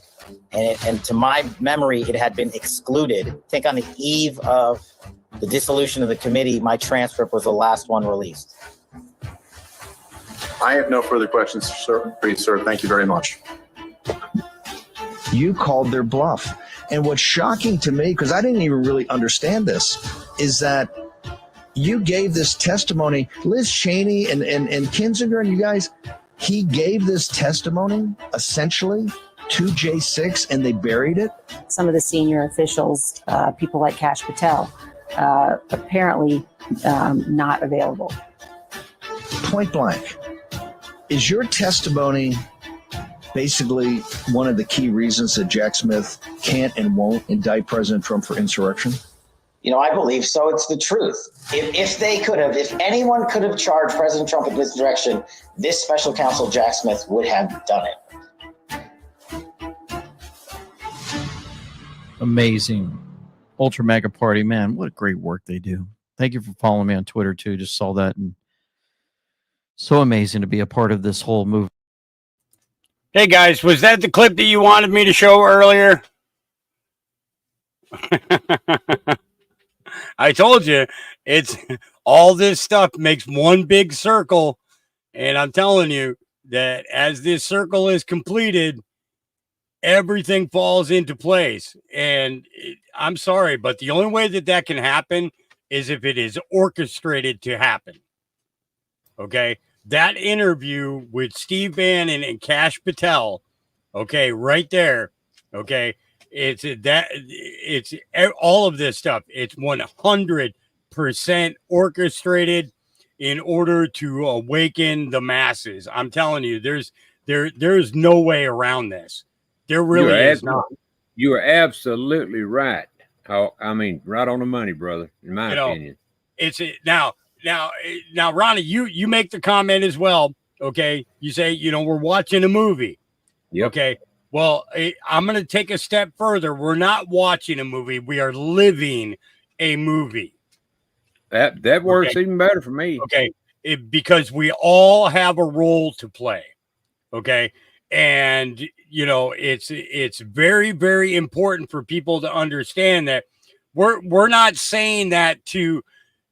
And to my memory, it had been excluded. I think on the eve of the dissolution of the committee, my transcript was the last one released. I have no further questions, sir. Please, sir. Thank you very much. You called their bluff. And what's shocking to me, because I didn't even really understand this, is that you gave this testimony. Liz Cheney and Kinzinger and you guys, he gave this testimony essentially to J6 and they buried it. Some of the senior officials, people like Kash Patel, apparently not available. Point blank. Is your testimony basically one of the key reasons that Jack Smith can't and won't indict President Trump for insurrection? You know, I believe so. It's the truth. If they could have, if anyone could have charged President Trump with insurrection, this special counsel, Jack Smith, would have done it. Amazing. Ultra MAGA Party, man, what great work they do. Thank you for following me on Twitter, too. Just saw that. And so amazing to be a part of this whole movement. Hey, guys, was that the clip that you wanted me to show earlier? I told you, it's all this stuff makes one big circle. And I'm telling you that as this circle is completed, everything falls into place. And I'm sorry, but the only way that can happen is if it is orchestrated to happen. Okay? that interview with Steve Bannon and Kash Patel, okay, right there, okay, it's all of this stuff. It's 100% orchestrated in order to awaken the masses. I'm telling you, there's no way around this. There really is not. You are absolutely right. I mean, right on the money, brother, in my opinion. It's now, Ronnie, you make the comment as well. Okay. You say, we're watching a movie. Yep. Okay. Well, I'm going to take a step further. We're not watching a movie. We are living a movie. That works even better for me. Okay. Because we all have a role to play. Okay. And, it's very, very important for people to understand that we're not saying that to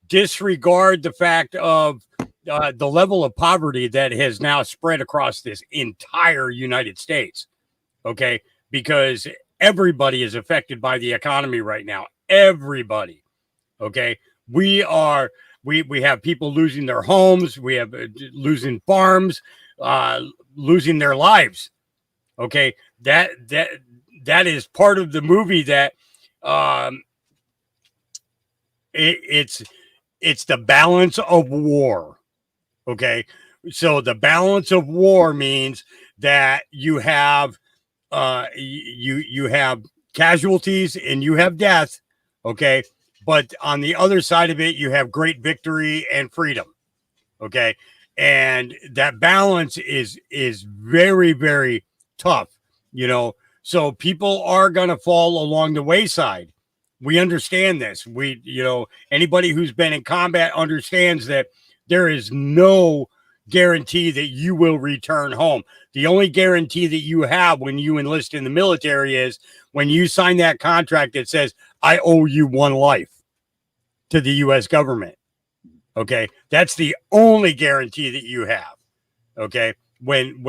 disregard the fact of the level of poverty that has now spread across this entire United States. Okay. Because everybody is affected by the economy right now. Everybody. Okay. We have people losing their homes. We have losing farms, losing their lives. Okay. That is part of the movie that, it's the balance of war. Okay. So the balance of war means that you have, you have casualties and you have death. Okay. But on the other side of it, you have great victory and freedom. Okay. And that balance is very, very tough, so people are going to fall along the wayside. We understand this. Anybody who's been in combat understands that there is no guarantee that you will return home. The only guarantee that you have when you enlist in the military is when you sign that contract that says, I owe you one life to the U.S. government. Okay. That's the only guarantee that you have. Okay. When,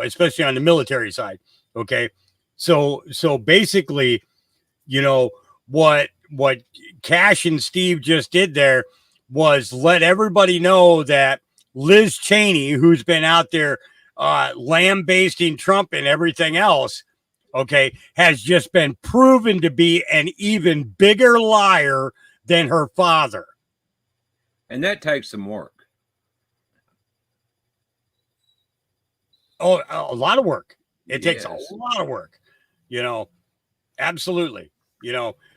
especially on the military side. Okay. So basically, what Kash and Steve just did there was let everybody know that Liz Cheney, who's been out there lambasting Trump and everything else, okay, has just been proven to be an even bigger liar than her father. And that takes some work. Oh, a lot of work. It takes a lot of work, absolutely,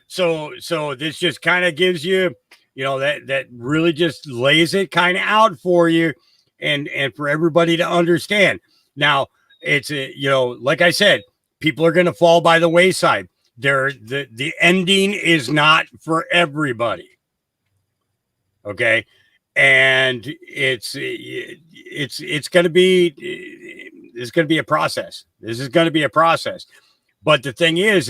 so this just kind of gives you, that really just lays it kind of out for you and for everybody to understand. Now it's, like I said, people are going to fall by the wayside. The ending is not for everybody. Okay. And it's going to be, it's going to be a process. This is going to be a process. But the thing is,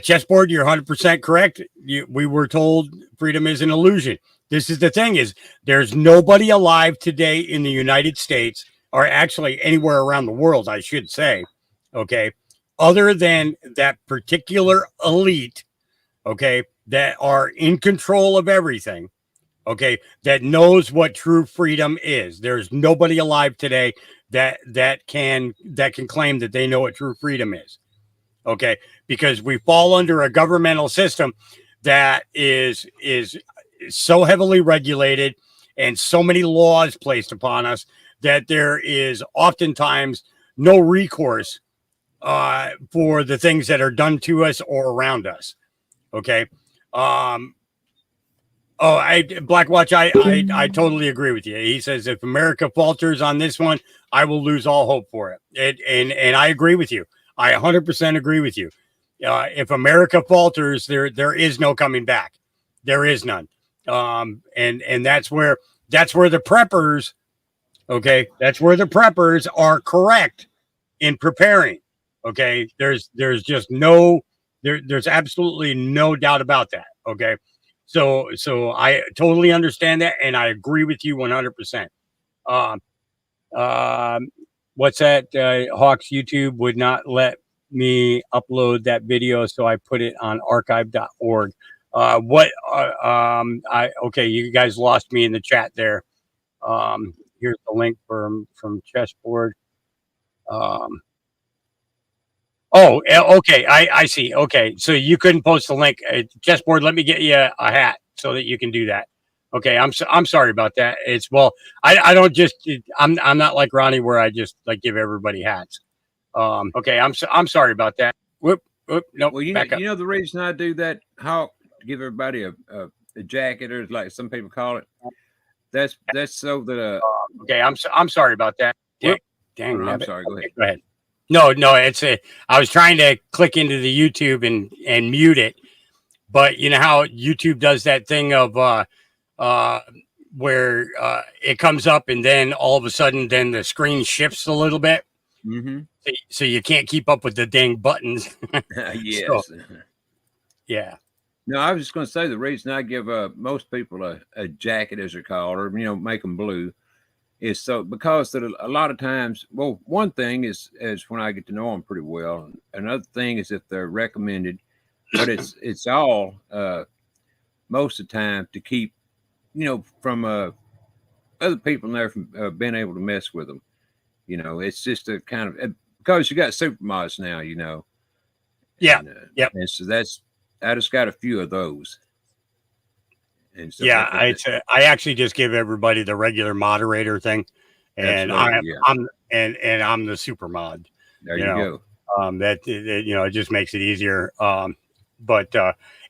chessboard, you're 100% correct. We were told freedom is an illusion. This is the thing is there's nobody alive today in the United States, or actually anywhere around the world, I should say, okay, other than that particular elite, okay, that are in control of everything, okay, that knows what true freedom is. There's nobody alive today that can claim that they know what true freedom is. Okay, because we fall under a governmental system that is so heavily regulated and so many laws placed upon us that there is oftentimes no recourse for the things that are done to us or around us. Okay. Blackwatch, I totally agree with you. He says if America falters on this one, I will lose all hope for it. And I agree with you. I 100% agree with you. If America falters, there is no coming back. There is none. And that's where the preppers, okay, that's where the preppers are correct in preparing. Okay, there's just there's absolutely no doubt about that. Okay, so I totally understand that, and I agree with you 100%. What's that? Hawks YouTube would not let me upload that video, so I put it on archive.org. Okay, you guys lost me in the chat there. Here's the link from Chessboard. Okay. I see. Okay. So you couldn't post the link. Chessboard, let me get you a hat so that you can do that. Okay. I'm sorry about that. I don't just, I'm not like Ronnie where I just like give everybody hats. Okay. I'm sorry about that. Whoop. No. Well, you know the reason I do that, Hawk, to give everybody a jacket, or like some people call it. That's so that okay. I'm sorry about that. Dang. I'm sorry. Go ahead. Go ahead. No, I was trying to click into the YouTube and mute it, but you know how YouTube does that thing of where it comes up and then all of a sudden then the screen shifts a little bit. Mm-hmm. So you can't keep up with the dang buttons. Yes. So, yeah. No, I was just going to say the reason I give most people a jacket, as they're called, or make them blue, is so because that a lot of times, well, one thing is when I get to know them pretty well. Another thing is if they're recommended, but it's all most of the time to keep, from other people in there from being able to mess with them. It's just a kind of because you got supermods now, Yeah. And, and so I just got a few of those. And so yeah, I actually just give everybody the regular moderator thing, and I'm the super mod. There you go. It just makes it easier. But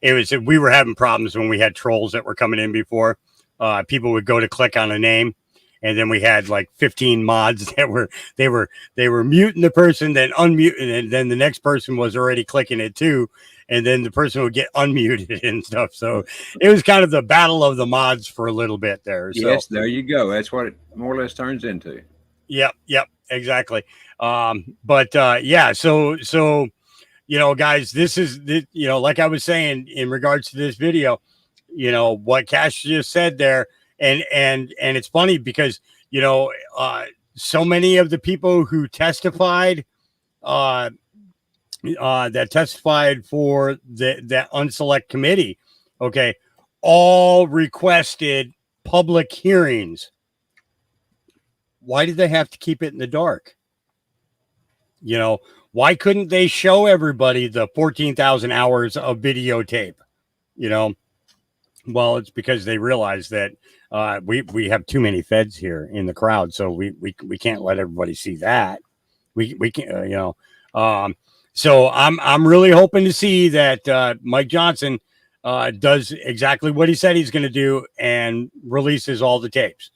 we were having problems when we had trolls that were coming in before. People would go to click on a name, and then we had like 15 mods that were muting the person, then unmuting, and then the next person was already clicking it too. And then the person would get unmuted and stuff. So it was kind of the battle of the mods for a little bit there. So. Yes, there you go. That's what it more or less turns into. Yep, exactly. Yeah, so guys, this is like I was saying in regards to this video, what Cash just said there, and it's funny because so many of the people who testified that testified for that unselect committee, okay, all requested public hearings. Why did they have to keep it in the dark? Why couldn't they show everybody the 14,000 hours of videotape? Well, it's because they realized that we have too many feds here in the crowd, so we can't let everybody see that. We can't, So I'm really hoping to see that Mike Johnson does exactly what he said he's going to do and releases all the tapes,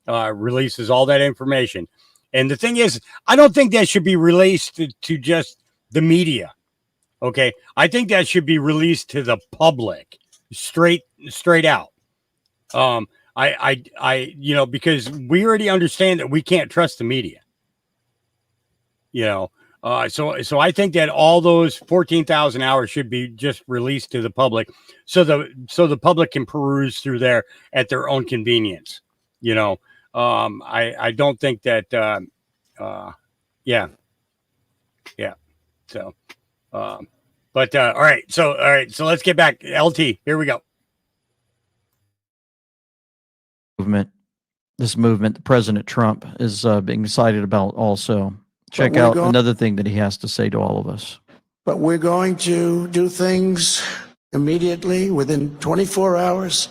releases all that information. And the thing is, I don't think that should be released to just the media. Okay, I think that should be released to the public, straight out. Because we already understand that we can't trust the media. So I think that all those 14,000 hours should be just released to the public, so the public can peruse through there at their own convenience. I don't think that. Yeah. So, all right. So let's get back. LT, here we go. This movement, President Trump is being excited about also. Check out another thing that he has to say to all of us. But we're going to do things immediately within 24 hours.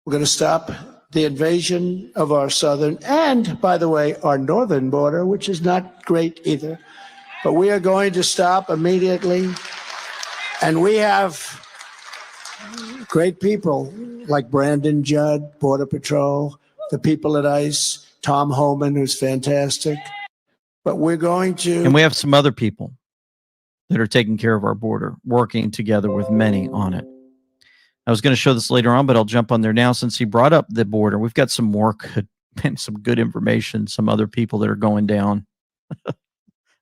We're going to stop the invasion of our southern and, by the way, our northern border, which is not great either. But we are going to stop immediately. And we have great people like Brandon Judd, Border Patrol, the people at ICE, Tom Homan, who's fantastic. But we're going to... And we have some other people that are taking care of our border, working together with many on it. I was going to show this later on, but I'll jump on there now since he brought up the border. We've got some more some good information, some other people that are going down.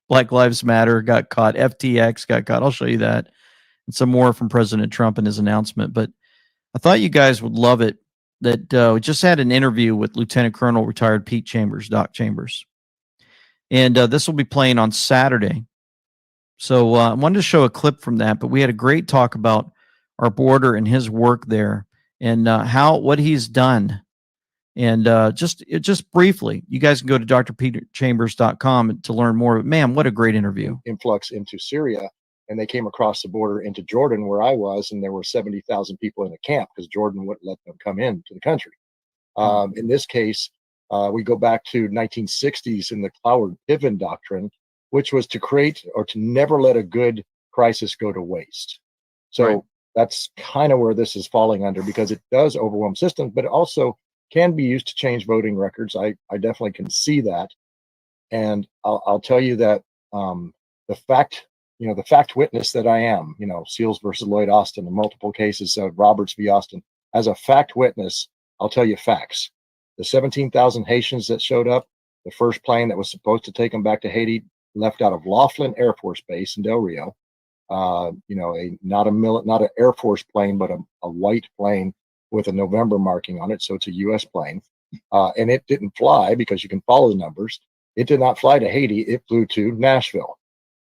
Black Lives Matter got caught. FTX got caught. I'll show you that. And some more from President Trump and his announcement. But I thought you guys would love it that we just had an interview with Lieutenant Colonel retired Pete Chambers, Doc Chambers. And this will be playing on Saturday. So I wanted to show a clip from that, but we had a great talk about our border and his work there and what he's done And just briefly, you guys can go to drpeterchambers.com to learn more. But man, what a great interview. Influx into Syria, and they came across the border into Jordan, where I was, and there were 70,000 people in the camp because Jordan wouldn't let them come into the country. In this case, we go back to 1960s in the Cloward-Piven doctrine, which was to create or to never let a good crisis go to waste. So that's kind of where this is falling under, because it does overwhelm systems, but it also can be used to change voting records. I definitely can see that. And I'll tell you that the fact witness that I am, Seals versus Lloyd Austin, in multiple cases of Roberts v. Austin, as a fact witness, I'll tell you facts. The 17,000 Haitians that showed up, the first plane that was supposed to take them back to Haiti left out of Laughlin Air Force Base in Del Rio. Not an Air Force plane, but a white plane with a November marking on it. So it's a U.S. plane. And it didn't fly, because you can follow the numbers. It did not fly to Haiti. It flew to Nashville.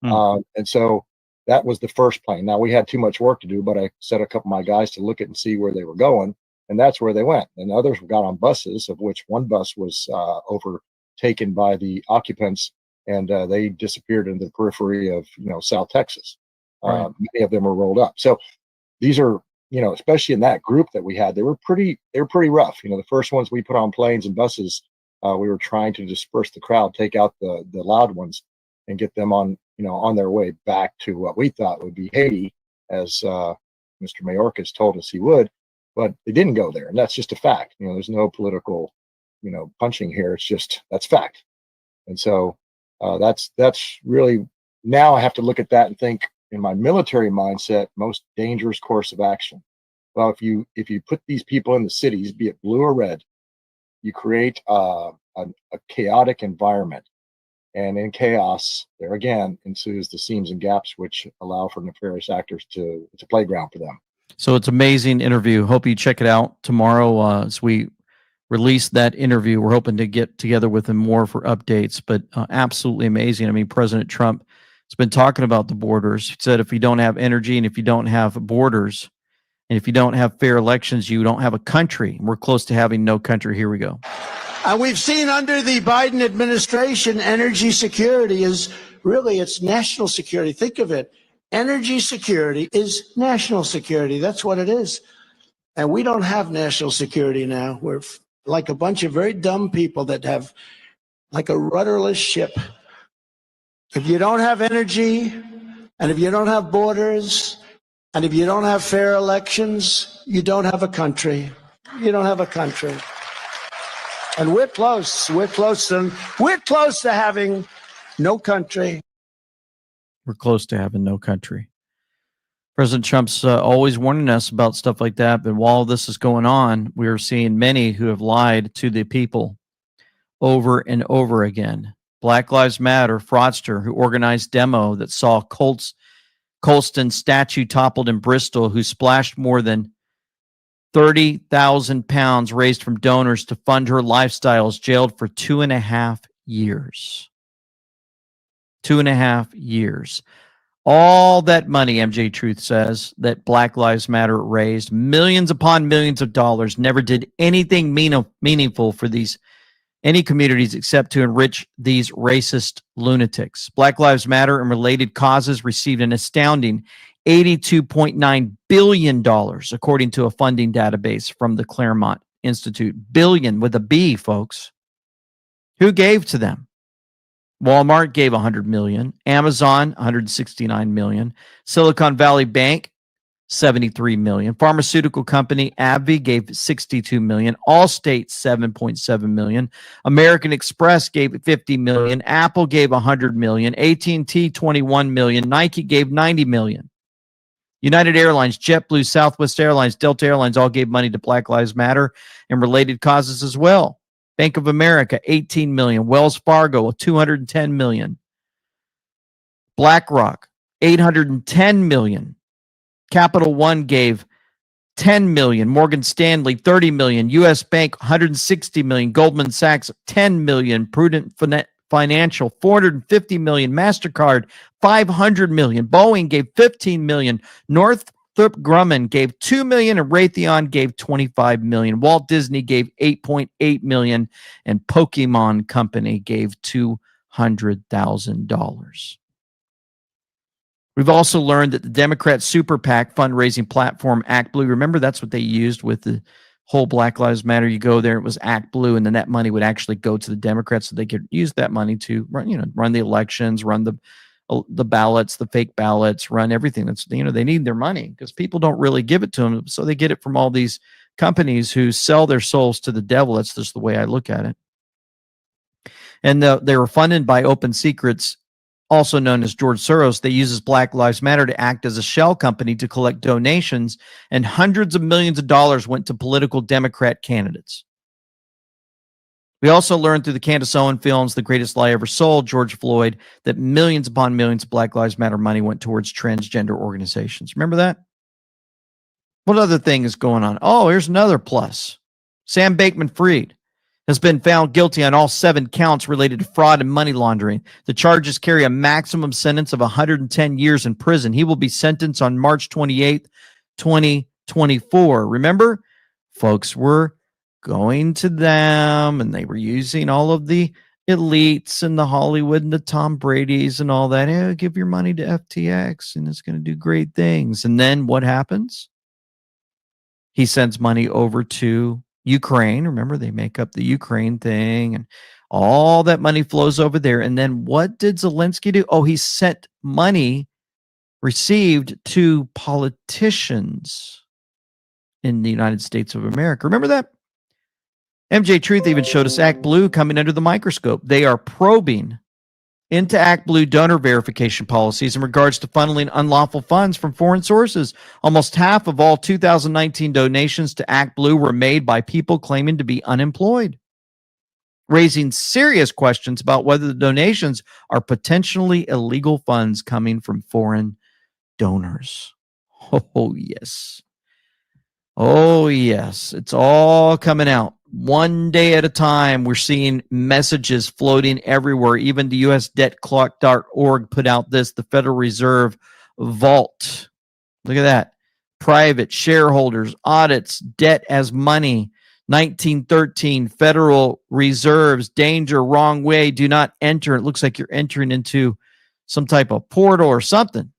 And so that was the first plane. Now, we had too much work to do, but I set a couple of my guys to look at and see where they were going. And that's where they went. And others got on buses, of which one bus was overtaken by the occupants, and they disappeared in the periphery of South Texas. Many of them were rolled up. So these are, especially in that group that we had, they were pretty rough. The first ones we put on planes and buses, we were trying to disperse the crowd, take out the loud ones, and get them on their way back to what we thought would be Haiti, as Mr. Mayorkas told us he would, but they didn't go there. And that's just a fact. There's no political, punching here. It's just, that's fact. And so that's really, now I have to look at that and think, in my military mindset, most dangerous course of action. Well, if you put these people in the cities, be it blue or red, you create a chaotic environment. And in chaos, there again ensues the seams and gaps, which allow for nefarious actors to, it's a playground for them. So it's an amazing interview. Hope you check it out tomorrow as we release that interview. We're hoping to get together with him more for updates, but absolutely amazing. I mean, President Trump has been talking about the borders. He said if you don't have energy, and if you don't have borders, and if you don't have fair elections, you don't have a country. We're close to having no country. Here we go. And we've seen under the Biden administration, energy security is really, it's national security. Think of it. Energy security is national security. That's what it is. And we don't have national security now. We're like a bunch of very dumb people that have like a rudderless ship. If you don't have energy, and if you don't have borders, and if you don't have fair elections, you don't have a country. You don't have a country. And we're close. We're close to having no country. We're close to having no country. President Trump's always warning us about stuff like that. But while this is going on, we are seeing many who have lied to the people over and over again. Black Lives Matter fraudster who organized demo that saw Colston statue toppled in Bristol, who splashed more than 30,000 pounds raised from donors to fund her lifestyle, is jailed for 2.5 years. 2.5 years. All that money, MJ Truth says, that Black Lives Matter raised, millions upon millions of dollars, never did anything meaningful for any communities except to enrich these racist lunatics. Black Lives Matter and related causes received an astounding $82.9 billion, according to a funding database from the Claremont Institute. Billion with a B, folks. Who gave to them? Walmart gave $100 million. Amazon, $169 million. Silicon Valley Bank, $73 million. Pharmaceutical company AbbVie gave $62 million. Allstate, $7.7 million. American Express gave $50 million. Apple gave $100 million. AT&T, $21 million. Nike gave $90 million. United Airlines, JetBlue, Southwest Airlines, Delta Airlines all gave money to Black Lives Matter and related causes as well. Bank of America, $18 million. Wells Fargo, $210 million. BlackRock, $810 million. Capital One gave $10 million. Morgan Stanley, $30 million. U.S. Bank, $160 million. Goldman Sachs, $10 million. Prudent Financial, $450 million. MasterCard, $500 million. Boeing gave $15 million. North Northrop Grumman gave $2 million, and Raytheon gave $25 million. Walt Disney gave $8.8 million, and Pokemon Company gave $200,000. We've also learned that the Democrat Super PAC fundraising platform, Act Blue, remember that's what they used with the whole Black Lives Matter. You go there, it was Act Blue, and then that money would actually go to the Democrats so they could use that money to run the elections, run the ballots, the fake ballots, run everything. That's, they need their money because people don't really give it to them. So they get it from all these companies who sell their souls to the devil. That's just the way I look at it. And they were funded by Open Secrets, also known as George Soros. They uses Black Lives Matter to act as a shell company to collect donations, and hundreds of millions of dollars went to political Democrat candidates. We also learned through the Candace Owen films, The Greatest Lie Ever Sold, George Floyd, that millions upon millions of Black Lives Matter money went towards transgender organizations. Remember that? What other thing is going on? Oh, here's another plus. Sam Bankman-Fried has been found guilty on all 7 counts related to fraud and money laundering. The charges carry a maximum sentence of 110 years in prison. He will be sentenced on March 28th, 2024. Remember, folks were going to them and they were using all of the elites and the Hollywood and the Tom Brady's and all that. Hey, give your money to FTX and it's going to do great things. And then what happens? He sends money over to Ukraine. Remember, they make up the Ukraine thing and all that money flows over there. And then what did Zelensky do? Oh, he sent money received to politicians in the United States of America. Remember that? MJ Truth even showed us Act Blue coming under the microscope. They are probing into Act Blue donor verification policies in regards to funneling unlawful funds from foreign sources. Almost half of all 2019 donations to Act Blue were made by people claiming to be unemployed, raising serious questions about whether the donations are potentially illegal funds coming from foreign donors. Oh, yes. Oh, yes. It's all coming out. One day at a time, we're seeing messages floating everywhere. Even the USDebtClock.org put out this, the Federal Reserve Vault. Look at that. Private shareholders, audits, debt as money. 1913, Federal Reserves, danger, wrong way, do not enter. It looks like you're entering into some type of portal or something.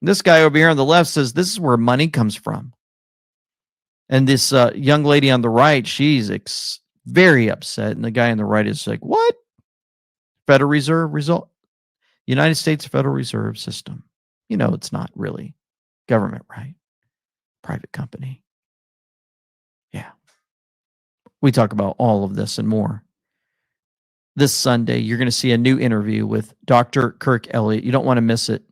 This guy over here on the left says this is where money comes from. And this young lady on the right, she's very upset. And the guy on the right is like, what? Federal Reserve result? United States Federal Reserve System. You know, it's not really government, right? Private company. Yeah. We talk about all of this and more. This Sunday, you're going to see a new interview with Dr. Kirk Elliott. You don't want to miss it.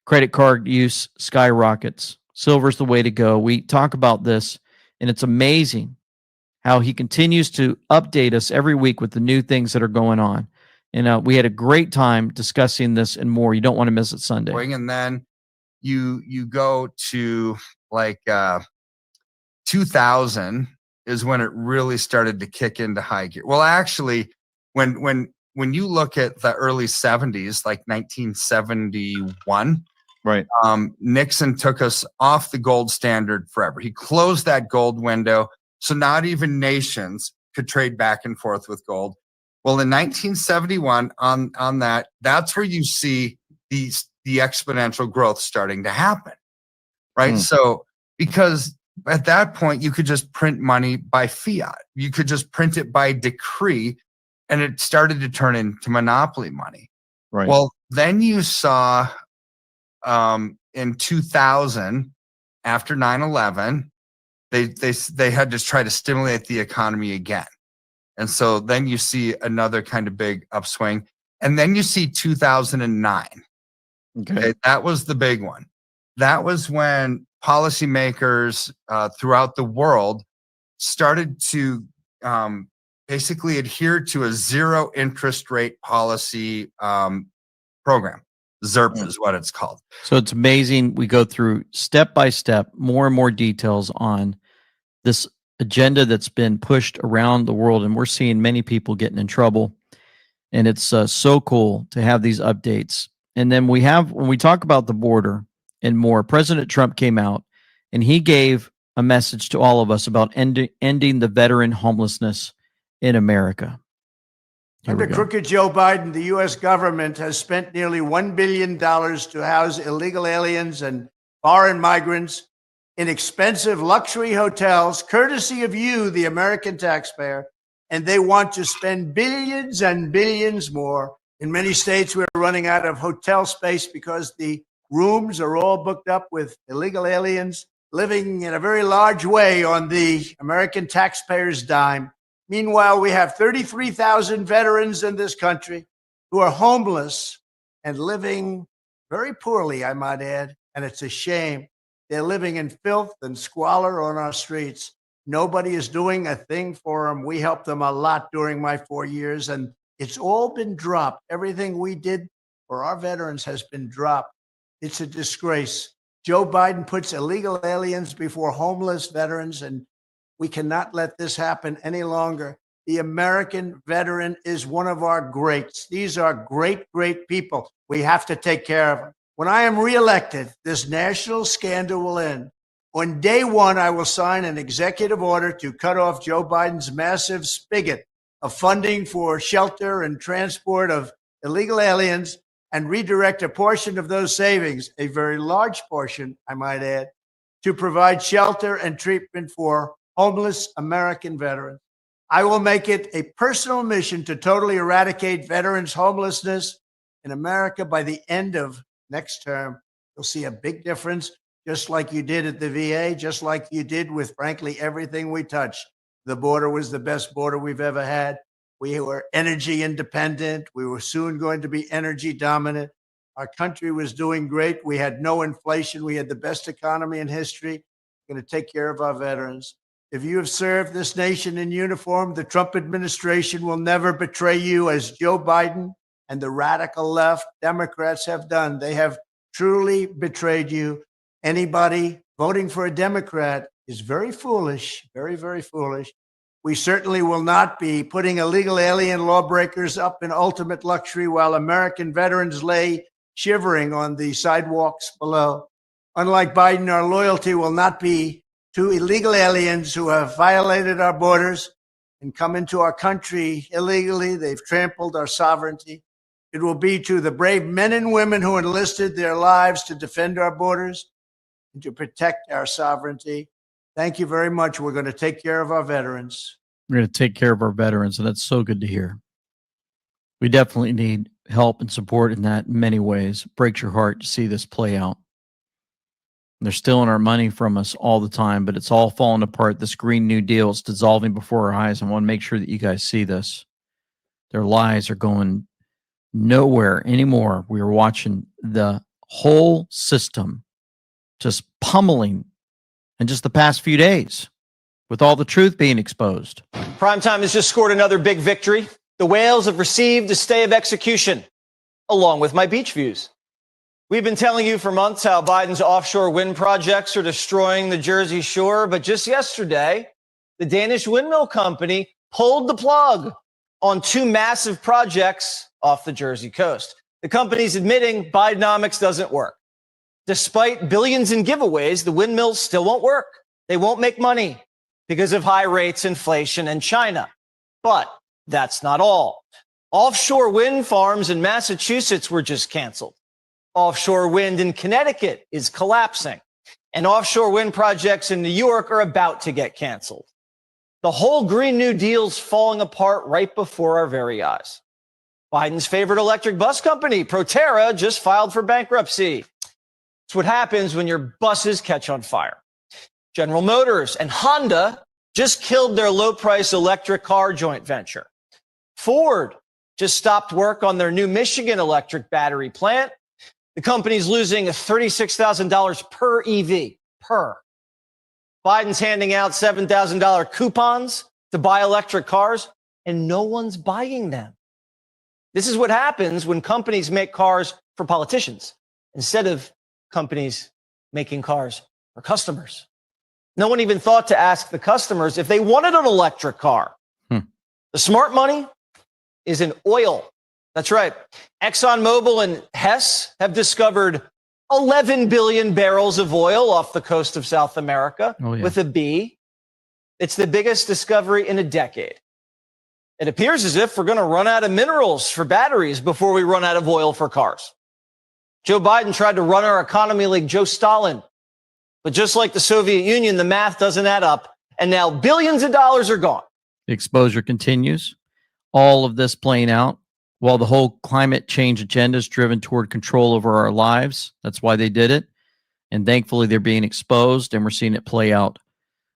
Credit card use skyrockets. Silver's the way to go. We talk about this, and it's amazing how he continues to update us every week with the new things that are going on. And we had a great time discussing this and more. You don't want to miss it Sunday. And then you go to like 2000 is when it really started to kick into high gear. Well, actually, when you look at the early 70s, like 1971, right. Nixon took us off the gold standard forever. He closed that gold window, so not even nations could trade back and forth with gold. Well, in 1971, on that's where you see the exponential growth starting to happen, right? So because at that point, you could just print money by fiat. You could just print it by decree, and it started to turn into monopoly money. Right. Well, then you saw in 2000, after 9/11, they had to try to stimulate the economy again. And so then you see another kind of big upswing. And then you see 2009. Okay. That was the big one. That was when policymakers throughout the world started to basically adhere to a zero interest rate policy program. ZIRP is what it's called. So it's amazing. We go through step by step, more and more details on this agenda that's been pushed around the world. And we're seeing many people getting in trouble. And it's so cool to have these updates. And then when we talk about the border and more. President Trump came out and he gave a message to all of us about ending the veteran homelessness in America. Here we Under go. crooked Joe Biden, the U.S. government has spent nearly $1 billion to house illegal aliens and foreign migrants in expensive luxury hotels, courtesy of you, the American taxpayer, and they want to spend billions and billions more. In many states, we're running out of hotel space because the rooms are all booked up with illegal aliens living in a very large way on the American taxpayer's dime. Meanwhile, we have 33,000 veterans in this country who are homeless and living very poorly, I might add, and it's a shame. They're living in filth and squalor on our streets. Nobody is doing a thing for them. We helped them a lot during my 4 years, and it's all been dropped. Everything we did for our veterans has been dropped. It's a disgrace. Joe Biden puts illegal aliens before homeless veterans, and we cannot let this happen any longer. The American veteran is one of our greats. These are great, great people. We have to take care of them. When I am reelected, this national scandal will end. On day one, I will sign an executive order to cut off Joe Biden's massive spigot of funding for shelter and transport of illegal aliens and redirect a portion of those savings, a very large portion, I might add, to provide shelter and treatment for homeless American veterans. I will make it a personal mission to totally eradicate veterans' homelessness in America by the end of next term. You'll see a big difference, just like you did at the VA, just like you did with, frankly, everything we touched. The border was the best border we've ever had. We were energy independent. We were soon going to be energy dominant. Our country was doing great. We had no inflation. We had the best economy in history. We're going to take care of our veterans. If you have served this nation in uniform, the Trump administration will never betray you as Joe Biden and the radical left Democrats have done. They have truly betrayed you. Anybody voting for a Democrat is very foolish, very, very foolish. We certainly will not be putting illegal alien lawbreakers up in ultimate luxury while American veterans lay shivering on the sidewalks below. Unlike Biden, our loyalty will not be to illegal aliens who have violated our borders and come into our country illegally. They've trampled our sovereignty. It will be to the brave men and women who enlisted their lives to defend our borders and to protect our sovereignty. Thank you very much. We're going to take care of our veterans. We're going to take care of our veterans, and that's so good to hear. We definitely need help and support in that in many ways. It breaks your heart to see this play out. They're stealing our money from us all the time, but it's all falling apart. This Green New Deal is dissolving before our eyes. I want to make sure that you guys see this. Their lies are going nowhere anymore. We are watching the whole system just pummeling in just the past few days with all the truth being exposed. Primetime has just scored another big victory. The whales have received a stay of execution, along with my beach views. We've been telling you for months how Biden's offshore wind projects are destroying the Jersey Shore, but just yesterday, the Danish windmill company pulled the plug on two massive projects off the Jersey coast. The company's admitting Bidenomics doesn't work. Despite billions in giveaways, the windmills still won't work. They won't make money because of high rates, inflation, and China. But that's not all. Offshore wind farms in Massachusetts were just canceled. Offshore wind in Connecticut is collapsing. And offshore wind projects in New York are about to get canceled. The whole Green New Deal's falling apart right before our very eyes. Biden's favorite electric bus company, Proterra, just filed for bankruptcy. It's what happens when your buses catch on fire. General Motors and Honda just killed their low-price electric car joint venture. Ford just stopped work on their new Michigan electric battery plant. The company's losing $36,000 per EV, per. Biden's handing out $7,000 coupons to buy electric cars, and no one's buying them. This is what happens when companies make cars for politicians instead of companies making cars for customers. No one even thought to ask the customers if they wanted an electric car. The smart money is in oil. That's right. ExxonMobil and Hess have discovered 11 billion barrels of oil off the coast of South America with a B. It's the biggest discovery in a decade. It appears as if we're going to run out of minerals for batteries before we run out of oil for cars. Joe Biden tried to run our economy like Joe Stalin. But just like the Soviet Union, the math doesn't add up. And now billions of dollars are gone. The exposure continues. All of this playing out while the whole climate change agenda is driven toward control over our lives. That's why they did it. And thankfully, they're being exposed, and we're seeing it play out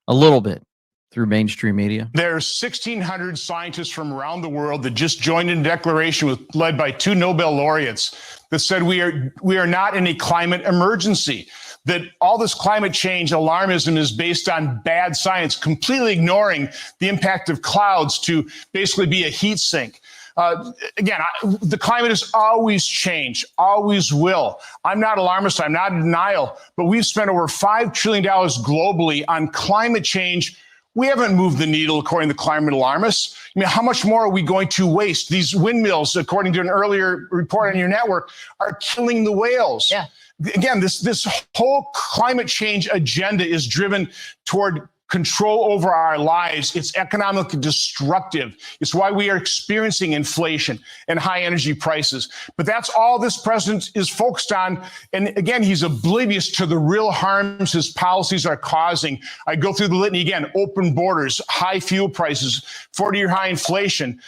a little bit through mainstream media. There's 1,600 scientists from around the world that just joined in a declaration led by 2 Nobel laureates that said we are not in a climate emergency, that all this climate change alarmism is based on bad science, completely ignoring the impact of clouds to basically be a heat sink. The climate has always changed, always will. I'm not alarmist, I'm not in denial, but we've spent over $5 trillion globally on climate change. We haven't moved the needle, according to climate alarmists. I mean, how much more are we going to waste? These windmills, according to an earlier report on your network, are killing the whales. Yeah. Again, this whole climate change agenda is driven toward control over our lives. It's economically destructive. It's why we are experiencing inflation and high energy prices. But that's all this president is focused on. And again, he's oblivious to the real harms his policies are causing. I go through the litany again: open borders, high fuel prices, 40-year high inflation,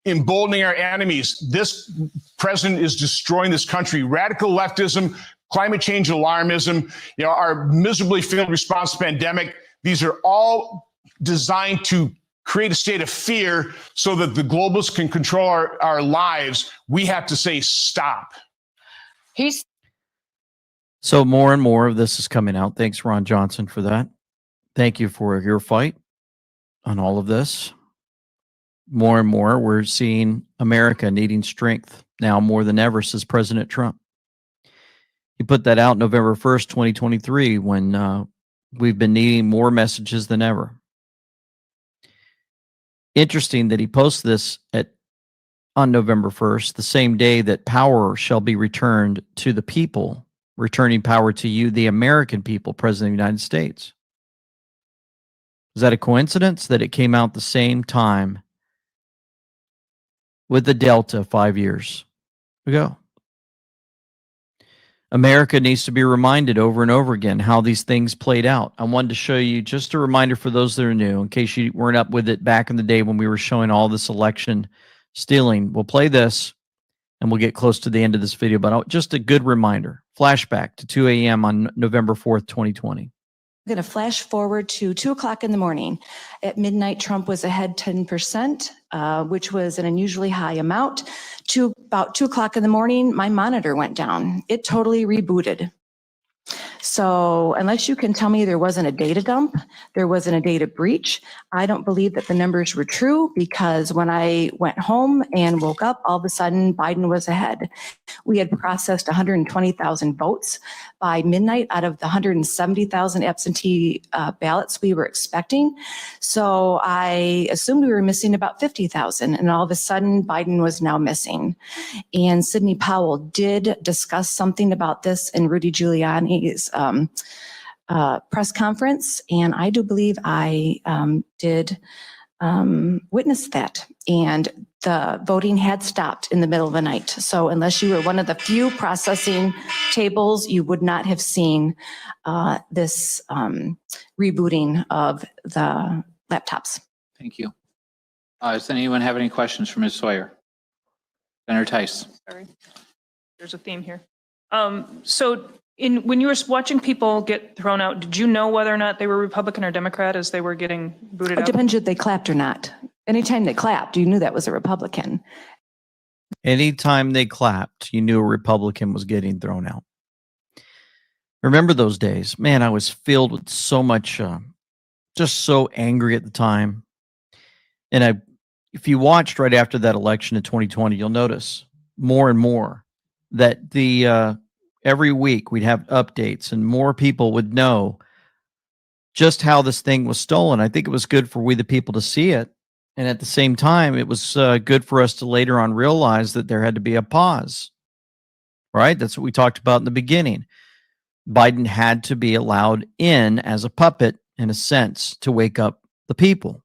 emboldening our enemies. This president is destroying this country. Radical leftism, climate change alarmism, our miserably failed response to the pandemic. These are all designed to create a state of fear so that the globalists can control our lives. We have to say stop. So more and more of this is coming out. Thanks, Ron Johnson, for that. Thank you for your fight on all of this. More and more, we're seeing America needing strength now more than ever, says President Trump. He put that out November 1st, 2023, when we've been needing more messages than ever. Interesting that he posts this on November 1st, the same day that power shall be returned to the people, returning power to you, the American people, President of the United States. Is that a coincidence that it came out the same time with the Delta 5 years ago? America needs to be reminded over and over again how these things played out. I wanted to show you just a reminder for those that are new, in case you weren't up with it back in the day when we were showing all this election stealing. We'll play this and we'll get close to the end of this video, but just a good reminder. Flashback to 2 a.m. on November 4th, 2020. I'm going to flash forward to 2 o'clock in the morning. At midnight, Trump was ahead 10%, which was an unusually high amount. To about 2 o'clock in the morning, my monitor went down. It totally rebooted. So unless you can tell me there wasn't a data dump, there wasn't a data breach, I don't believe that the numbers were true, because when I went home and woke up, all of a sudden Biden was ahead. We had processed 120,000 votes by midnight out of the 170,000 absentee ballots we were expecting. So I assumed we were missing about 50,000, and all of a sudden Biden was now missing. And Sidney Powell did discuss something about this in Rudy Giuliani's press conference, and I do believe I did witness that. And the voting had stopped in the middle of the night. So unless you were one of the few processing tables, you would not have seen this rebooting of the laptops. Thank you. Does anyone have any questions for Ms. Sawyer? Senator Tice. Sorry, there's a theme here. So when you were watching people get thrown out, did you know whether or not they were Republican or Democrat as they were getting booted It out? depends if they clapped or not. Anytime they clapped, you knew that was a Republican. Anytime they clapped, you knew a Republican was getting thrown out. Remember those days? Man, I was filled with so much, just so angry at the time. And if you watched right after that election in 2020, you'll notice more and more that every week we'd have updates and more people would know just how this thing was stolen. I think it was good for we the people to see it. And at the same time, it was good for us to later on realize that there had to be a pause, right? That's what we talked about in the beginning. Biden had to be allowed in as a puppet, in a sense, to wake up the people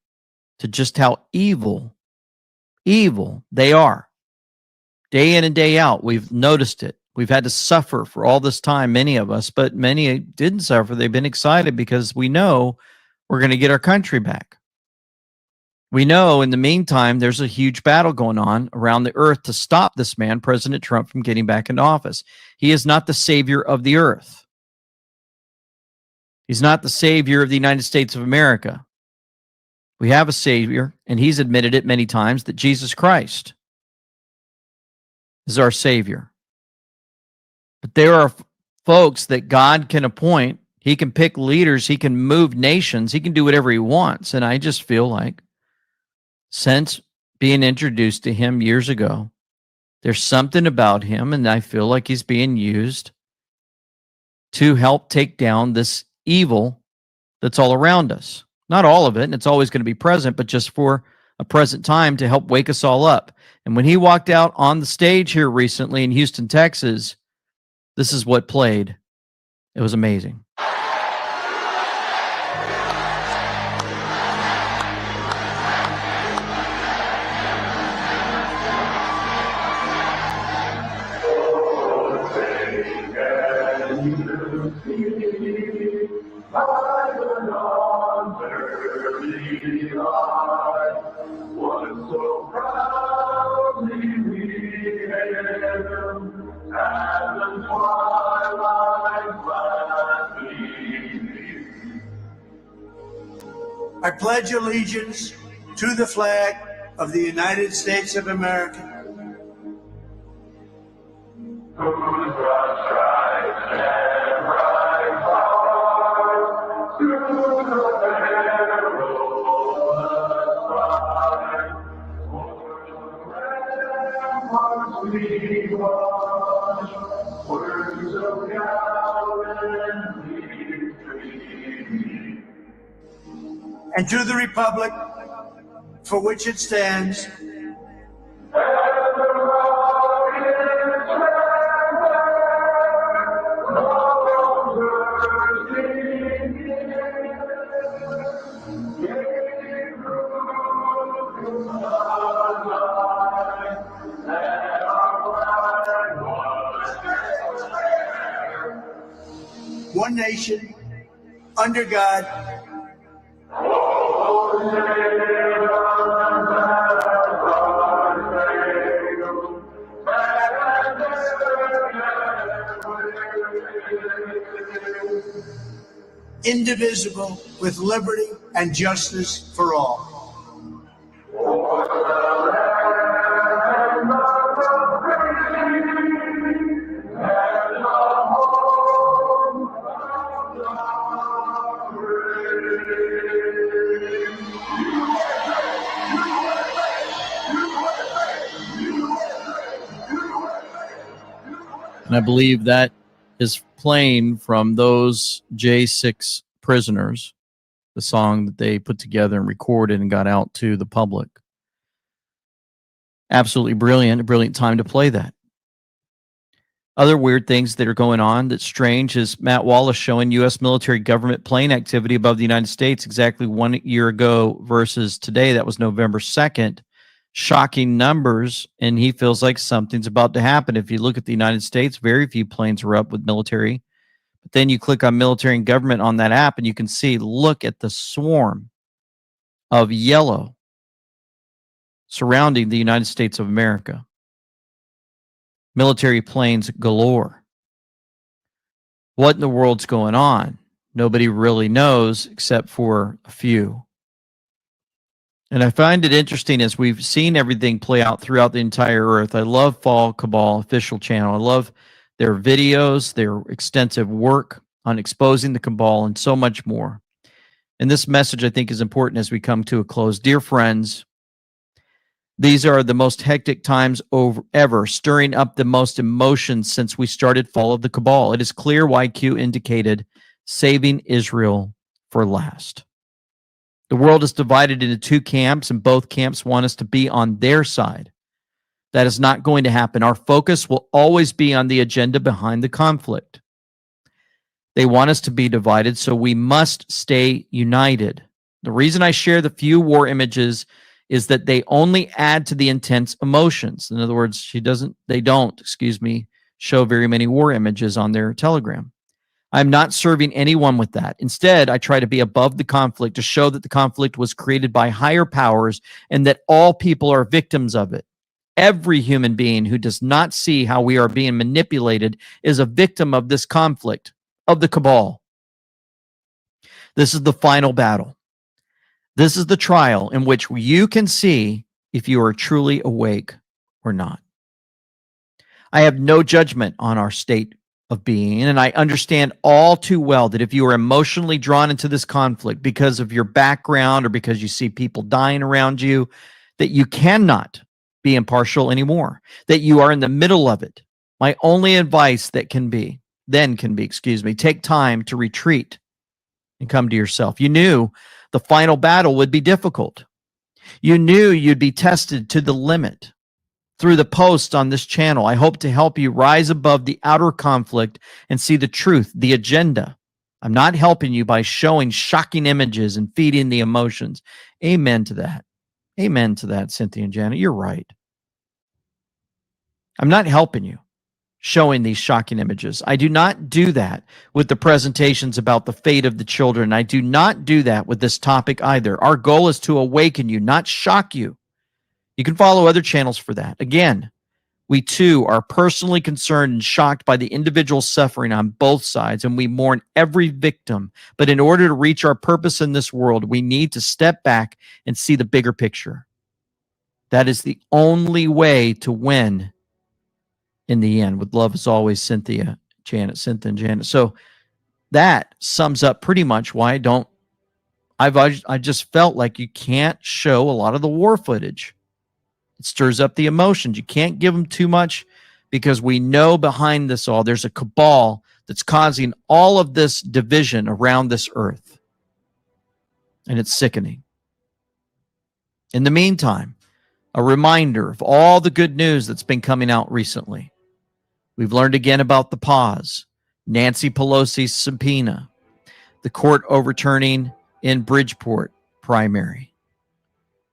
to just how evil they are. Day in and day out, we've noticed it. We've had to suffer for all this time, many of us, but many didn't suffer. They've been excited because we know we're going to get our country back. We know in the meantime, there's a huge battle going on around the earth to stop this man, President Trump, from getting back into office. He is not the savior of the earth. He's not the savior of the United States of America. We have a savior, and he's admitted it many times, that Jesus Christ is our savior. But there are folks that God can appoint. He can pick leaders. He can move nations. He can do whatever he wants. And I just feel like since being introduced to him years ago, there's something about him, and I feel like he's being used to help take down this evil that's all around us. Not all of it, and it's always going to be present, but just for a present time to help wake us all up. And when he walked out on the stage here recently in Houston, Texas, this is what played. It was amazing. I pledge allegiance to the flag of the United States of America. And to the republic for which it stands, one nation, under God, indivisible, with liberty and justice for all. And I believe that is playing from those J6 prisoners, the song that they put together and recorded and got out to the public. Absolutely brilliant, a brilliant time to play that. Other weird things that are going on that's strange is Matt Wallace showing U.S. military government plane activity above the United States exactly 1 year ago versus today. That was November 2nd. Shocking numbers, and he feels like something's about to happen. If you look at the United States, very few planes are up with military. But then you click on military and government on that app, and you can see, look at the swarm of yellow surrounding the United States of America. Military planes galore. What in the world's going on? Nobody really knows except for a few. And I find it interesting as we've seen everything play out throughout the entire earth. I love Fall Cabal official channel. I love their videos, their extensive work on exposing the cabal, and so much more. And this message, I think, is important as we come to a close. Dear friends, these are the most hectic times ever, stirring up the most emotions since we started Fall of the Cabal. It is clear why Q indicated saving Israel for last. The world is divided into two camps, and both camps want us to be on their side. That is not going to happen. Our focus will always be on the agenda behind the conflict. They want us to be divided, so we must stay united. The reason I share the few war images is that they only add to the intense emotions. In other words, they don't show very many war images on their Telegram. I'm not serving anyone with that. Instead, I try to be above the conflict to show that the conflict was created by higher powers and that all people are victims of it. Every human being who does not see how we are being manipulated is a victim of this conflict, of the cabal. This is the final battle. This is the trial in which you can see if you are truly awake or not. I have no judgment on our state of being, and I understand all too well that if you are emotionally drawn into this conflict because of your background or because you see people dying around you, that you cannot be impartial anymore, that you are in the middle of it. My only advice can be, take time to retreat and come to yourself. You knew the final battle would be difficult. You knew you'd be tested to the limit. Through the posts on this channel, I hope to help you rise above the outer conflict and see the truth, the agenda. I'm not helping you by showing shocking images and feeding the emotions. Amen to that. Amen to that, Cynthia and Janet. You're right. I'm not helping you showing these shocking images. I do not do that with the presentations about the fate of the children. I do not do that with this topic either. Our goal is to awaken you, not shock you. You can follow other channels for that. Again, we too are personally concerned and shocked by the individual suffering on both sides, and we mourn every victim. But in order to reach our purpose in this world, we need to step back and see the bigger picture. That is the only way to win in the end. With love as always, Cynthia and Janet. So that sums up pretty much why I just felt like you can't show a lot of the war footage. It stirs up the emotions. You can't give them too much because we know behind this all, there's a cabal that's causing all of this division around this earth. And it's sickening. In the meantime, a reminder of all the good news that's been coming out recently. We've learned again about the pause, Nancy Pelosi's subpoena, the court overturning in Bridgeport primary.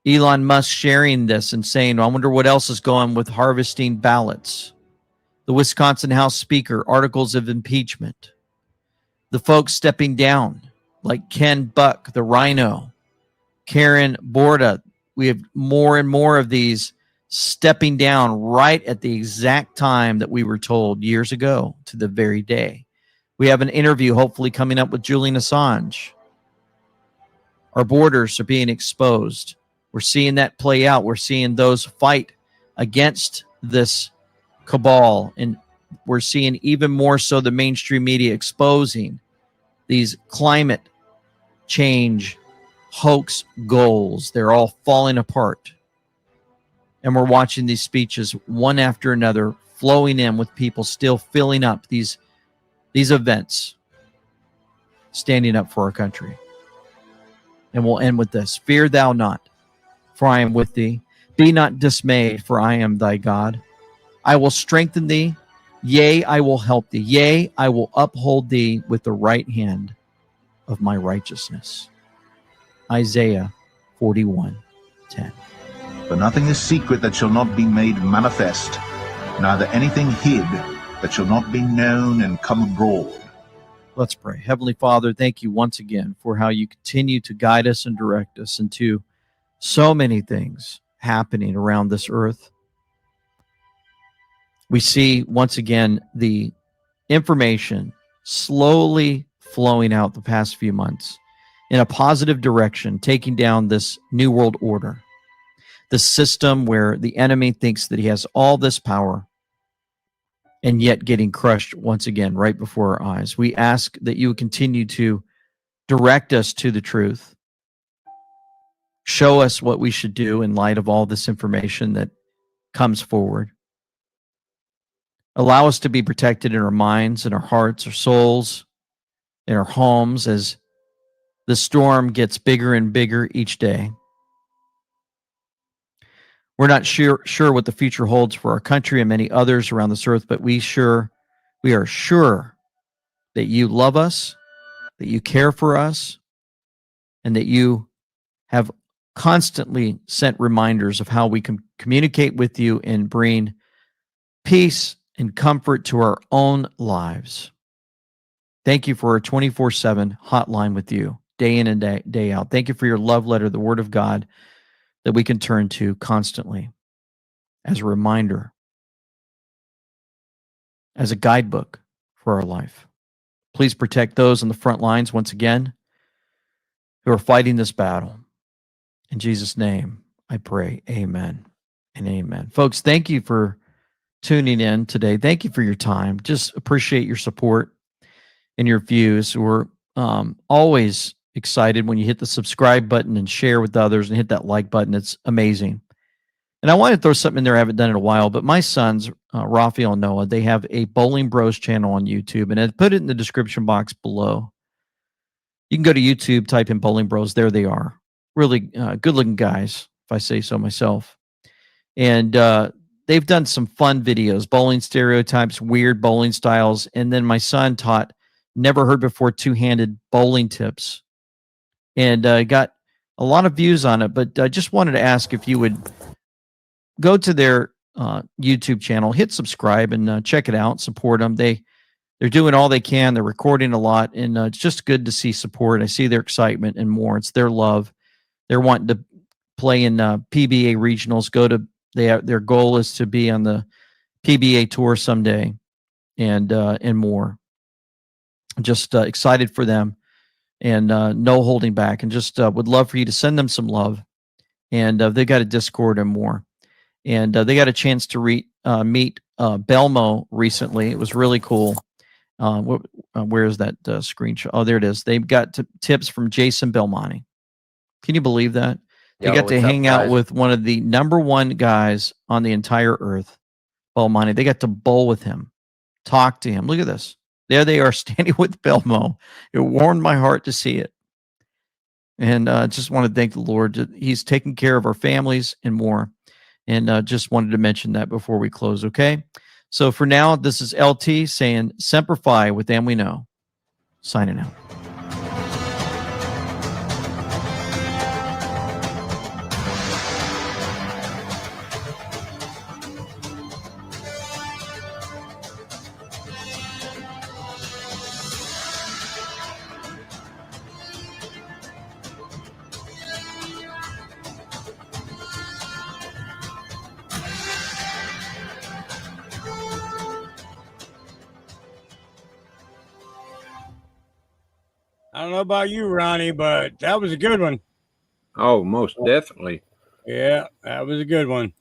Elon Musk sharing this and saying, I wonder what else is going with harvesting ballots. The Wisconsin House Speaker, articles of impeachment. The folks stepping down, like Ken Buck, the Rhino, Karen Borda. We have more and more of these stepping down right at the exact time that we were told years ago, to the very day. We have an interview hopefully coming up with Julian Assange. Our borders are being exposed. We're seeing that play out. We're seeing those fight against this cabal. And we're seeing even more so the mainstream media exposing these climate change hoax goals. They're all falling apart. And we're watching these speeches one after another flowing in with people still filling up these events, standing up for our country. And we'll end with this. Fear thou not, for I am with thee. Be not dismayed, for I am thy God. I will strengthen thee. Yea, I will help thee. Yea, I will uphold thee with the right hand of my righteousness. Isaiah 41:10. For nothing is secret that shall not be made manifest, neither anything hid that shall not be known and come abroad. Let's pray. Heavenly Father, thank you once again for how you continue to guide us and direct us into so many things happening around this earth. We see once again the information slowly flowing out the past few months in a positive direction, taking down this New World Order, the system where the enemy thinks that he has all this power and yet getting crushed once again right before our eyes. We ask that you would continue to direct us to the truth, show us what we should do in light of all this information that comes forward. Allow us to be protected in our minds, in our hearts, our souls, in our homes as the storm gets bigger and bigger each day. We're not sure what the future holds for our country and many others around this earth, but we are sure that you love us, that you care for us, and that you have constantly sent reminders of how we can communicate with you and bring peace and comfort to our own lives. Thank you for our 24/7 hotline with you, day in and day out. Thank you for your love letter, the Word of God, that we can turn to constantly as a reminder, as a guidebook for our life. Please protect those on the front lines once again who are fighting this battle. In Jesus' name, I pray. Amen and amen. Folks, thank you for tuning in today. Thank you for your time. Just appreciate your support and your views. We're always excited when you hit the subscribe button and share with others and hit that like button. It's amazing. And I want to throw something in there I haven't done in a while, but my sons, Raphael and Noah, they have a Bowling Bros channel on YouTube, and I put it in the description box below. You can go to YouTube, type in Bowling Bros. There they are. Really good-looking guys, if I say so myself. And they've done some fun videos, bowling stereotypes, weird bowling styles, and then my son taught never heard before two-handed bowling tips, and got a lot of views on it. But I just wanted to ask if you would go to their YouTube channel, hit subscribe, and check it out. Support them. They're doing all they can. They're recording a lot, and it's just good to see support. I see their excitement and more. It's their love. They're wanting to play in PBA regionals. Their goal is to be on the PBA tour someday, and more. Just excited for them, and no holding back. And just would love for you to send them some love. And they got a Discord and more. And they got a chance to meet Belmo recently. It was really cool. Where is that screenshot? Oh, there it is. They've got tips from Jason Belmonte. Can you believe that? They got to hang out with one of the #1 guys on the entire earth, Belmonte. They got to bowl with him, talk to him. Look at this. There they are standing with Belmo. It warmed my heart to see it. And I just want to thank the Lord that He's taking care of our families and more. And just wanted to mention that before we close, okay? So for now, this is LT saying Semper Fi with Them We Know. Signing out. I don't know about you, Ronnie, but that was a good one. Oh, most definitely. Yeah, that was a good one.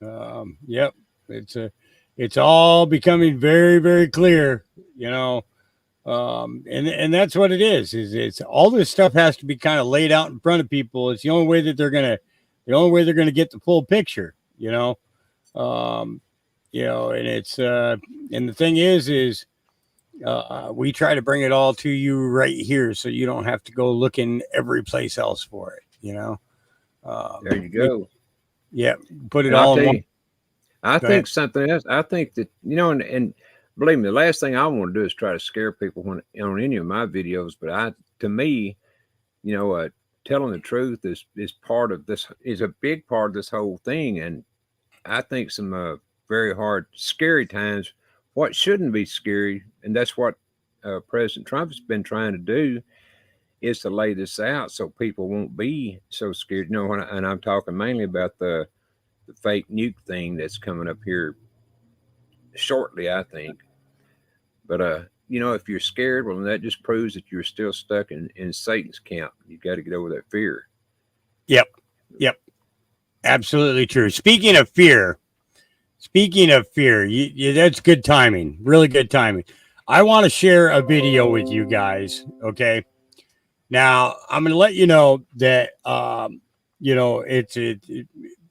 Yep, it's all becoming very, very clear, and that's what it is. It's all this stuff has to be kind of laid out in front of people. It's the only way that they're gonna get the full picture, and it's and the thing is. We try to bring it all to you right here, so you don't have to go looking every place else for it. There you go. Put it all in one. I think something else. I think that and believe me, the last thing I want to do is try to scare people on any of my videos. But to me, telling the truth is part of this. Is a big part of this whole thing, and I think some very hard, scary times. What shouldn't be scary, and that's what President Trump has been trying to do, is to lay this out so people won't be so scared. And I'm talking mainly about the fake nuke thing that's coming up here shortly, I think. But if you're scared, well, that just proves that you're still stuck in Satan's camp. You got to get over that fear. Yep, absolutely true. Speaking of fear, that's good timing. Really good timing. I want to share a video with you guys. Okay. Now I'm going to let you know that,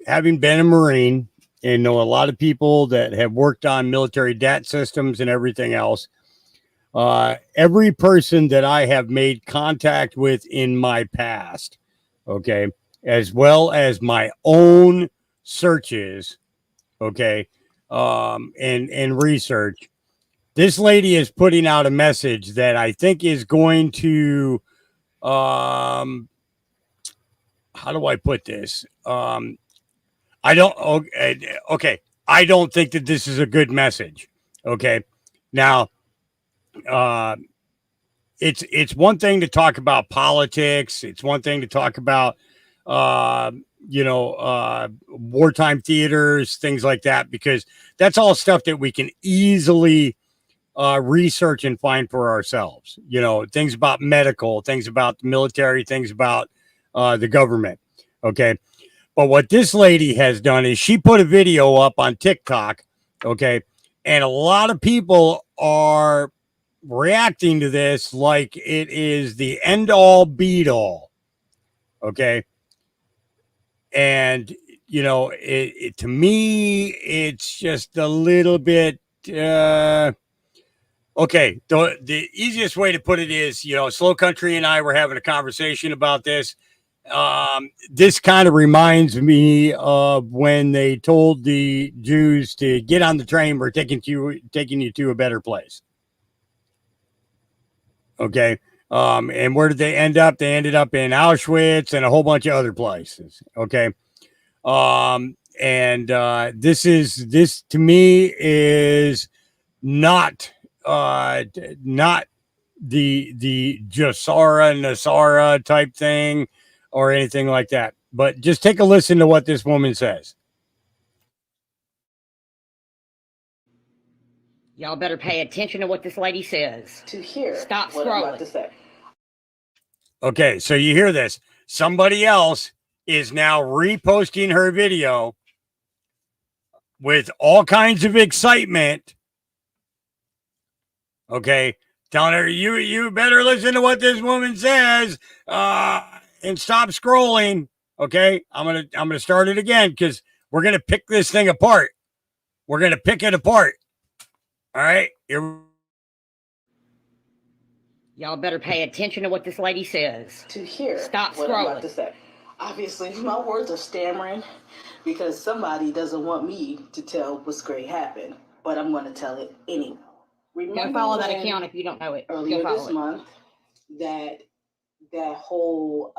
having been a Marine and know a lot of people that have worked on military DAT systems and everything else. Every person that I have made contact with in my past, okay, as well as my own searches, okay, and research, this lady is putting out a message that I think is going to, how do I put this? I don't, okay. I don't think that this is a good message. Okay. Now, it's one thing to talk about politics. It's one thing to talk about, wartime theaters, things like that, because that's all stuff that we can easily research and find for ourselves. Things about medical, things about the military, things about the government. Okay. But what this lady has done is she put a video up on TikTok. Okay. And a lot of people are reacting to this like it is the end all beat all. Okay. And, to me, it's just a little bit, okay. The easiest way to put it is, Slow Country and I were having a conversation about this. This kind of reminds me of when they told the Jews to get on the train. We're taking you to a better place. Okay. And where did they end up? They ended up in Auschwitz and a whole bunch of other places. Okay. This to me is not the Jasara Nasara type thing or anything like that. But just take a listen to what this woman says. Y'all better pay attention to what this lady says. To hear Stop what I'm about scrolling. to say. Okay, so you hear this. Somebody else is now reposting her video with all kinds of excitement. Okay, telling her you better listen to what this woman says and stop scrolling. Okay, I'm gonna start it again because we're gonna pick this thing apart. We're gonna pick it apart. All right. Y'all better pay attention to what this lady says. To hear Stop what I'm about scrolling. to say. Obviously, my words are stammering because somebody doesn't want me to tell what's going to happen, but I'm going to tell it anyway. Go follow that account if you don't know it. Earlier Go follow this it. month, that whole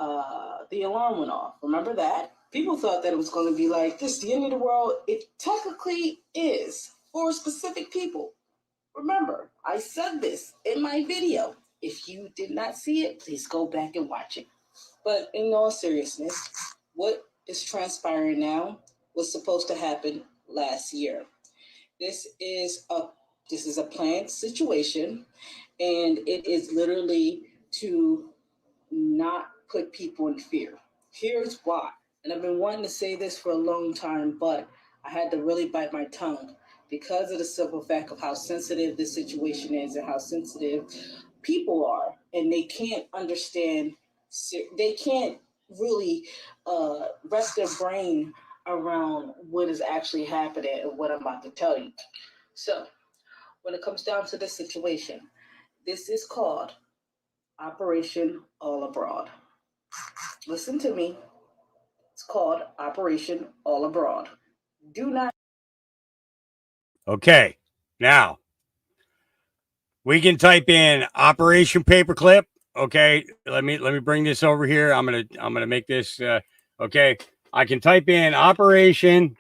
the alarm went off. Remember that? People thought that it was going to be like this, the end of the world. It technically is for specific people. Remember, I said this in my video. If you did not see it, please go back and watch it. But in all seriousness, what is transpiring now was supposed to happen last year. This is a planned situation, and it is literally to not put people in fear. Here's why. And I've been wanting to say this for a long time, but I had to really bite my tongue because of the simple fact of how sensitive this situation is and how sensitive people are. And they can't understand, they can't really rest their brain around what is actually happening and what I'm about to tell you. So when it comes down to this situation, this is called Operation All Abroad. Listen to me. It's called Operation All Abroad. Do not. Okay, now we can type in Operation Paperclip. Okay, let me bring this over here. I'm gonna make this. Okay, I can type in Operation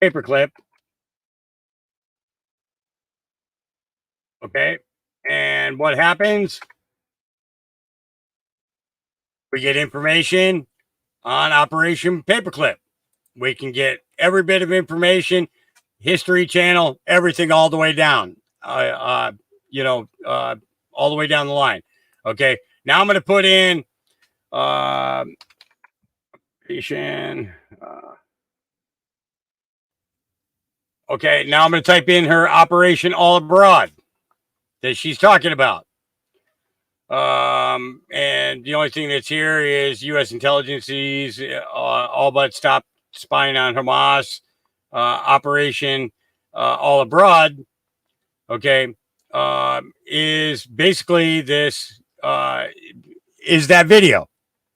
Paperclip. Okay, and what happens? We get information on Operation Paperclip. We can get every bit of information, History Channel, everything all the way down, all the way down the line. Okay. Now I'm going to put in Operation. Okay. Now I'm going to type in her Operation All Abroad that she's talking about. And the only thing that's here is U.S. intelligences all but stopped spying on Hamas. Operation All Abroad, okay, is basically this, is that video,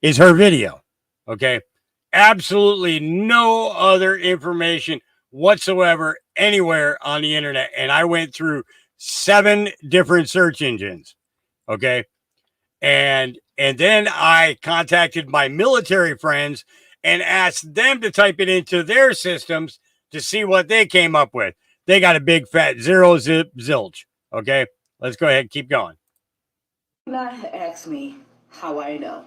is her video, okay? Absolutely no other information whatsoever anywhere on the internet, and I went through 7 different search engines. Okay. And then I contacted my military friends and asked them to type it into their systems to see what they came up with. They got a big fat zero zip zilch. Okay. Let's go ahead. Keep going. Do not ask me how I know.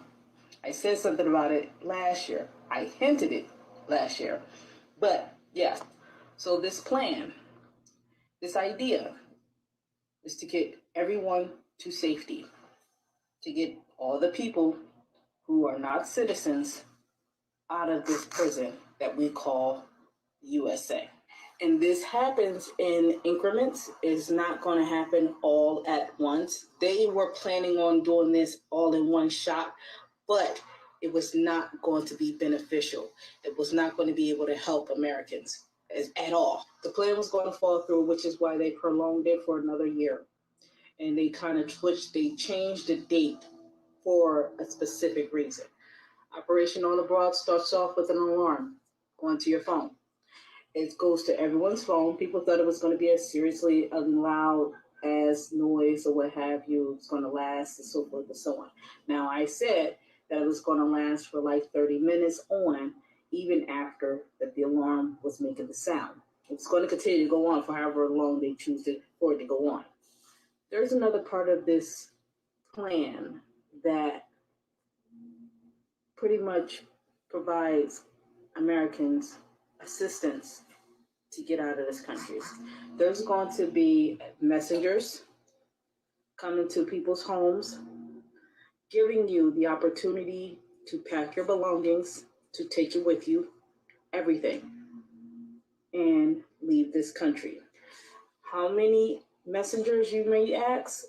I said something about it last year. I hinted it last year. But yeah, so this plan, this idea is to get everyone to safety, to get all the people who are not citizens out of this prison that we call USA. And this happens in increments. It's not going to happen all at once. They were planning on doing this all in one shot, but it was not going to be beneficial. It was not going to be able to help Americans at all. The plan was going to fall through, which is why they prolonged it for another year. And they kind of changed the date for a specific reason. Operation On Abroad starts off with an alarm going to your phone. It goes to everyone's phone. People thought it was going to be as seriously loud as noise or what have you. It's going to last and so forth and so on. Now, I said that it was going to last for like 30 minutes on, even after that the alarm was making the sound. It's going to continue to go on for however long they choose for it to go on. There's another part of this plan that pretty much provides Americans assistance to get out of this country. There's going to be messengers coming to people's homes, giving you the opportunity to pack your belongings, to take it with you, everything, and leave this country. How many messengers, you may ask?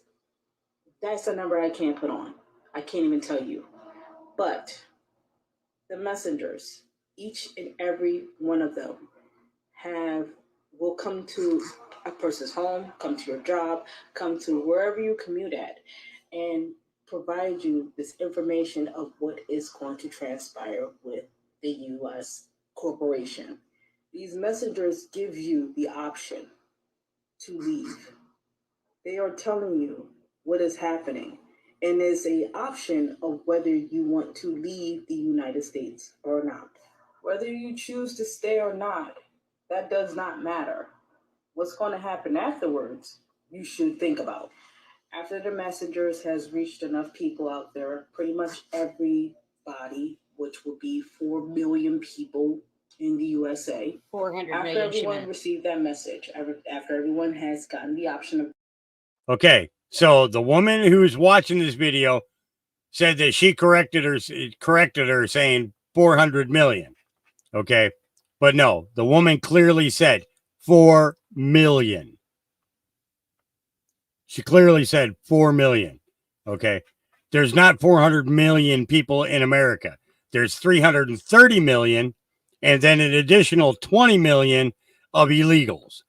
That's a number I can't put on. I can't even tell you. But the messengers, each and every one of them, will come to a person's home, come to your job, come to wherever you commute at, and provide you this information of what is going to transpire with the U.S. corporation. These messengers give you the option to leave. They are telling you what is happening, and there's an option of whether you want to leave the United States or not. Whether you choose to stay or not, that does not matter. What's going to happen afterwards, you should think about. After the messengers has reached enough people out there, pretty much everybody, which will be 4 million people in the USA. 400 after million, she everyone meant. received that message, after everyone has gotten the option of Okay. So the woman who's watching this video said that she corrected her saying 400 million. Okay. But no, the woman clearly said 4 million. She clearly said 4 million. Okay. There's not 400 million people in America. There's 330 million and then an additional 20 million of illegals.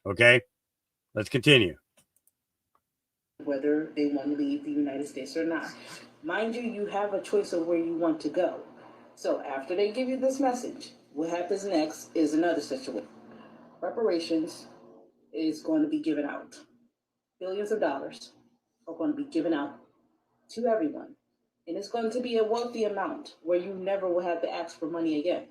Okay. Let's continue. whether they want to leave the United States or not. Mind you, you have a choice of where you want to go. So after they give you this message, what happens next is another situation. Reparations is going to be given out. Billions of dollars are going to be given out to everyone. And it's going to be a wealthy amount where you never will have to ask for money again.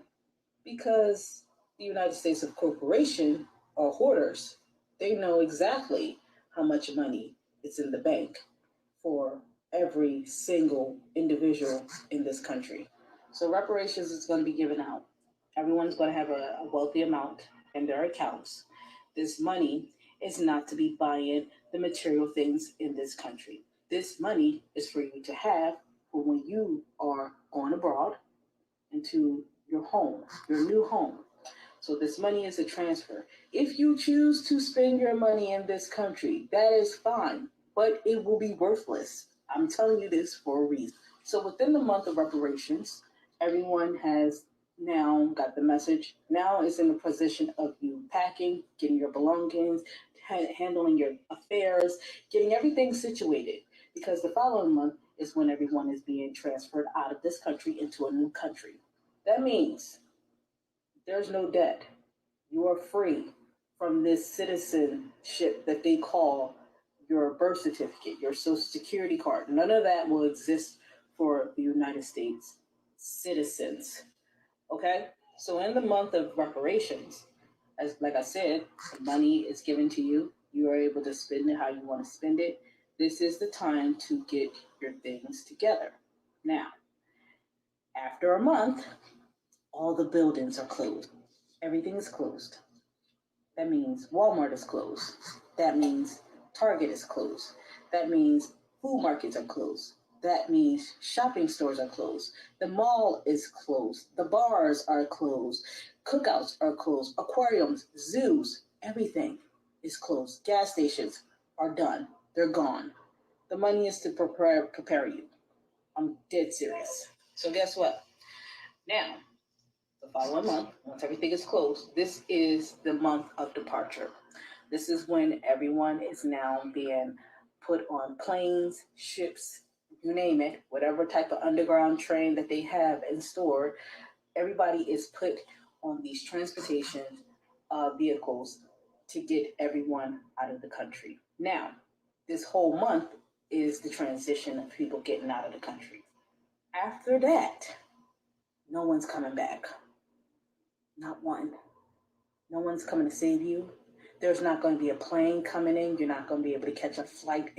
Because the United States of corporation are hoarders. They know exactly how much money is in the bank for every single individual in this country. So reparations is going to be given out. Everyone's going to have a wealthy amount in their accounts. This money is not to be buying the material things in this country. This money is for you to have for when you are going abroad into your home, your new home. So this money is a transfer. If you choose to spend your money in this country, that is fine, but it will be worthless. I'm telling you this for a reason. So within the month of reparations, everyone has now got the message. Now is in the position of you packing, getting your belongings, handling your affairs, getting everything situated, because the following month is when everyone is being transferred out of this country into a new country. That means there's no debt. You are free from this citizenship that they call your birth certificate, your social security card. None of that will exist for the United States citizens. Okay? So in the month of reparations, as like I said, the money is given to you. You are able to spend it how you want to spend it. This is the time to get your things together. Now, after a month, all the buildings are closed. Everything is closed. That means Walmart is closed. That means Target is closed. That means food markets are closed. That means shopping stores are closed. The mall is closed. The bars are closed. Cookouts are closed. Aquariums, zoos, everything is closed. Gas stations are done. They're gone. The money is to prepare you. I'm dead serious. So guess what? Now, the following month, once everything is closed, this is the month of departure. This is when everyone is now being put on planes, ships, you name it, whatever type of underground train that they have in store. Everybody is put on these transportation vehicles to get everyone out of the country. Now, this whole month is the transition of people getting out of the country. After that, no one's coming back. Not one. No one's coming to save you. There's not going to be a plane coming in. You're not going to be able to catch a flight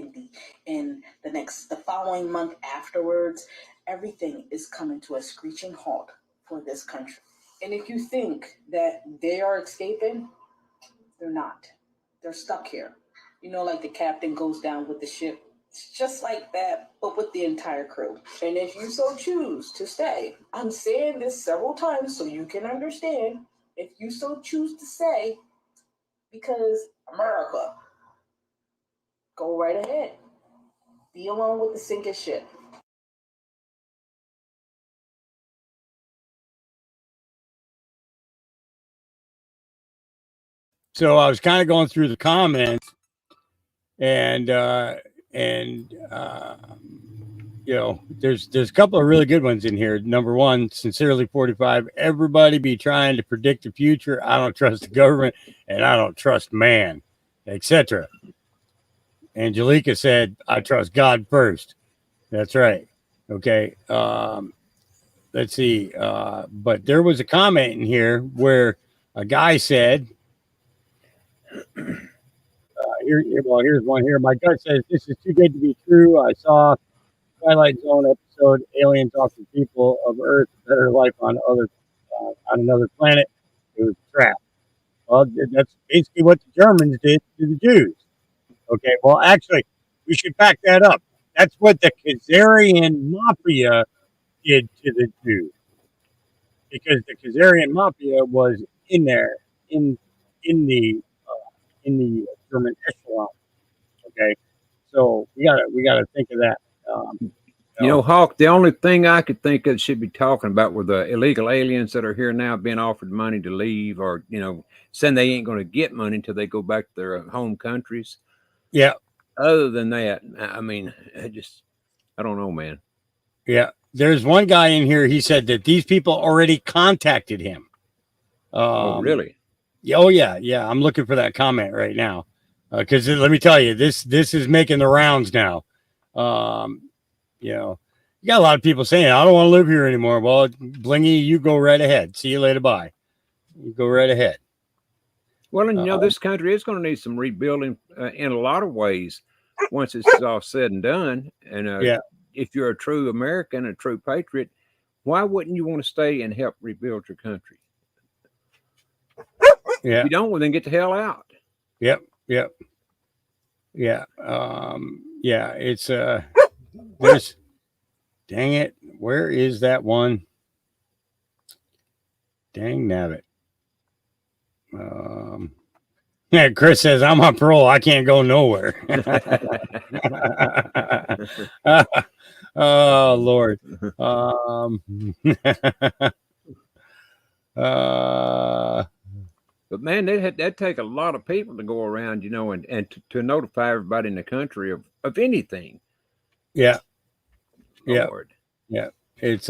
in the following month afterwards. Everything is coming to a screeching halt for this country. And if you think that they are escaping, they're not. They're stuck here. You know, like the captain goes down with the ship. It's just like that, but with the entire crew. And if you so choose to stay, I'm saying this several times so you can understand. If you so choose to stay, because America, go right ahead. Be along with the sinking ship. So I was kind of going through the comments, and you know, there's a couple of really good ones in here. Number one, sincerely 45. Everybody be trying to predict the future. I don't trust the government, and I don't trust man, etc. Angelica said, "I trust God first." That's right. Okay. Let's see. But there was a comment in here where a guy said, here's one here. My gut says this is too good to be true. I saw Twilight Zone episode, aliens offer people of Earth better life on another planet. It was a trap. Well, that's basically what the Germans did to the Jews. Okay, well, actually, we should back that up. That's what the Khazarian Mafia did to the Jews, because the Khazarian Mafia was in there in the German echelon. Okay, so we gotta think of that. You know, Hawk, the only thing I could think of should be talking about were the illegal aliens that are here now being offered money to leave, or, you know, saying they ain't going to get money until they go back to their home countries. Yeah. Other than that, I mean, I don't know, man. Yeah. There's one guy in here. He said that these people already contacted him. Oh, really? Oh, yeah. Yeah. I'm looking for that comment right now. Because let me tell you, this is making the rounds now. You know, you got a lot of people saying, I don't want to live here anymore. Well, Blingy, you go right ahead. See you later. Bye. You go right ahead. Well, and you know, this country is going to need some rebuilding in a lot of ways once this is all said and done. And yeah, if you're a true American, a true patriot, why wouldn't you want to stay and help rebuild your country? Yeah. If you don't, well, then get the hell out. Yep. Yeah. Yeah. It's there's, dang it. Where is that one? Dang nabbit. Yeah, Chris says, I'm on parole. I can't go nowhere. Oh, Lord. But man, that'd take a lot of people to go around, you know, and to notify everybody in the country of anything. Yeah. Lord. Yeah. It's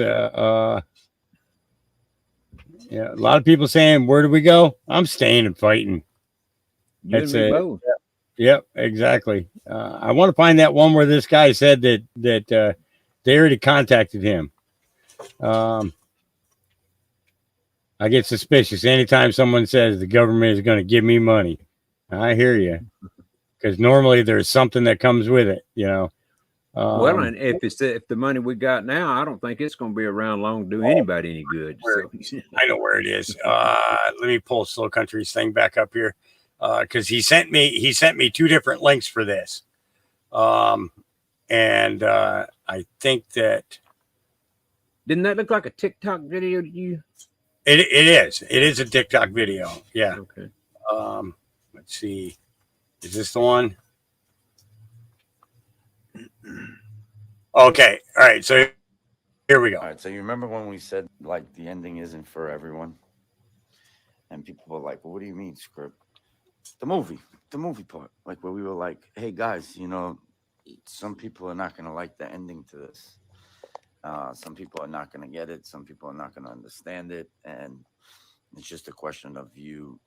Yeah, a lot of people saying, "Where do we go?" I'm staying and fighting. You That's and me it. both. Yep, exactly. I want to find that one where this guy said that they already contacted him. I get suspicious anytime someone says the government is going to give me money. I hear you, because normally there's something that comes with it, you know. Well, and if the money we got now, I don't think it's going to be around long to do anybody any good. So, I know where it is. Let me pull Slow Country's thing back up here, because he sent me two different links for this, and I think that didn't that look like a TikTok video to you? it is a TikTok video. Yeah. Okay. Let's see, is this the one? Okay. All right. So here we go. All right. So you remember when we said like the ending isn't for everyone, and people were like, "Well, what do you mean script?" The movie part, like where we were like, "Hey guys, you know, some people are not gonna like the ending to this. Some people are not gonna get it. Some people are not gonna understand it, and it's just a question of you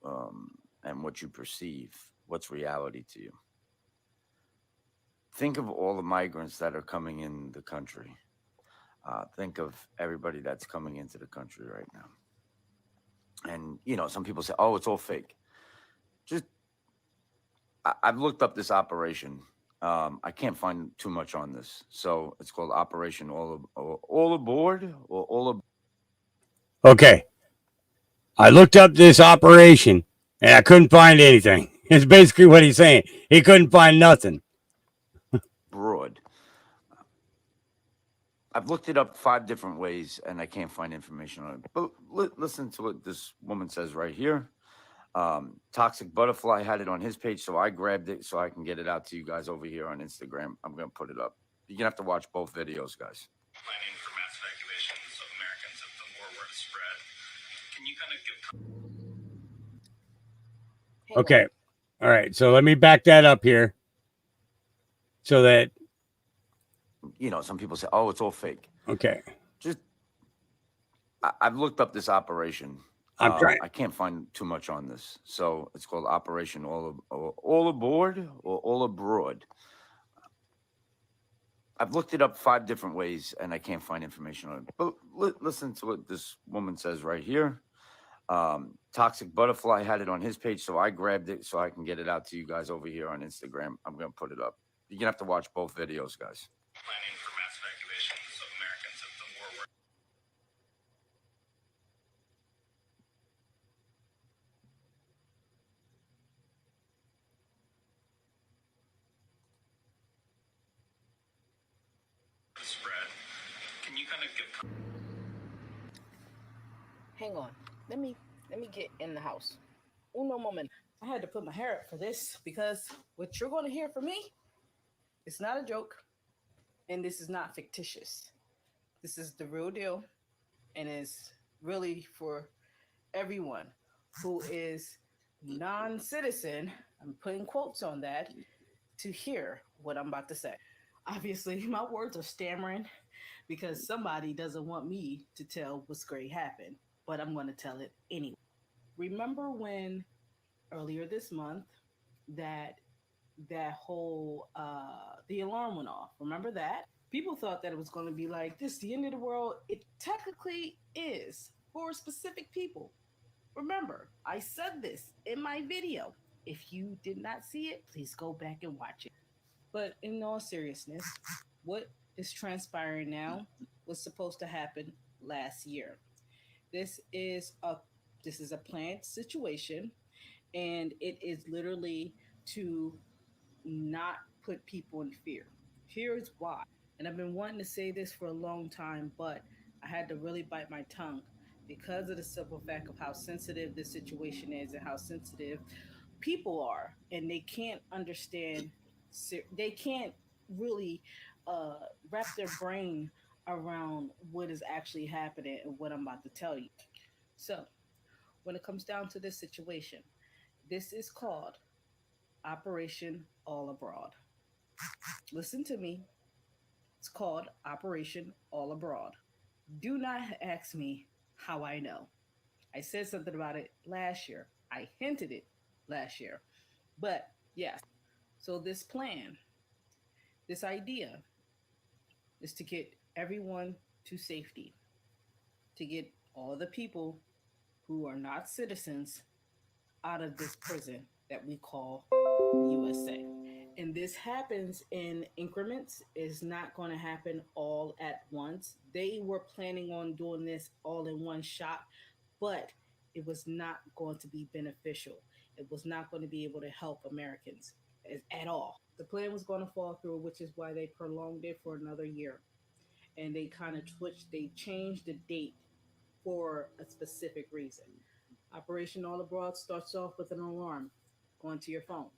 and what you perceive. What's reality to you? Think of all the migrants that are coming in the country. Think of everybody that's coming into the country right now. And, you know, some people say, oh, it's all fake. I've looked up this operation. I can't find too much on this. So it's called Operation All Aboard or All Okay. I looked up this operation and I couldn't find anything. It's basically what he's saying. He couldn't find nothing. Broad. I've looked it up 5 different ways and I can't find information on it. But listen to what this woman says right here. Toxic Butterfly had it on his page, so I grabbed it so I can get it out to you guys over here on Instagram. I'm going to put it up. You're going to have to watch both videos, guys. Planning for mass evacuations of Americans if the war were to spread. Can you kind of give... Okay. All right. So let me back that up here so that, you know, some people say, oh, it's all fake. Okay. I've looked up this operation. I'm trying. I can't find too much on this. So it's called Operation All Aboard or All Abroad. I've looked it up 5 different ways and I can't find information on it. But listen to what this woman says right here. Toxic Butterfly had it on his page, so I grabbed it so I can get it out to you guys over here on Instagram. I'm going to put it up. You're going to have to watch both videos, guys. Planning for mass evacuations of Americans if the war were... spread. Can you kind of give... Hang on. Let me get in the house. Uno moment. I had to put my hair up for this because what you're going to hear from me, it's not a joke, and this is not fictitious. This is the real deal, and it's really for everyone who is non-citizen. I'm putting quotes on that to hear what I'm about to say. Obviously, my words are stammering because somebody doesn't want me to tell what's going to happen, but I'm going to tell it anyway. Remember when earlier this month that whole the alarm went off? Remember that? People thought that it was going to be like this, the end of the world. It technically is for specific people. Remember, I said this in my video. If you did not see it, please go back and watch it. But in all seriousness, what is transpiring now was supposed to happen last year. This is a planned situation, and it is literally to not put people in fear. Here's why. And I've been wanting to say this for a long time, but I had to really bite my tongue because of the simple fact of how sensitive this situation is and how sensitive people are, and they can't understand. They can't really wrap their brain around what is actually happening and what I'm about to tell you. So, when it comes down to this situation, this is called Operation All Abroad. Listen to me. It's called Operation All Abroad. Do not ask me how I know. I said something about it last year. I hinted it last year. But yes, so this plan, this idea is to get everyone to safety, to get all the people who are not citizens out of this prison that we call USA. And this happens in increments. It's not going to happen all at once. They were planning on doing this all in one shot, but it was not going to be beneficial. It was not going to be able to help Americans at all. The plan was going to fall through, which is why they prolonged it for another year. And they kind of they changed the date for a specific reason. Operation All Abroad starts off with an alarm going to your phone.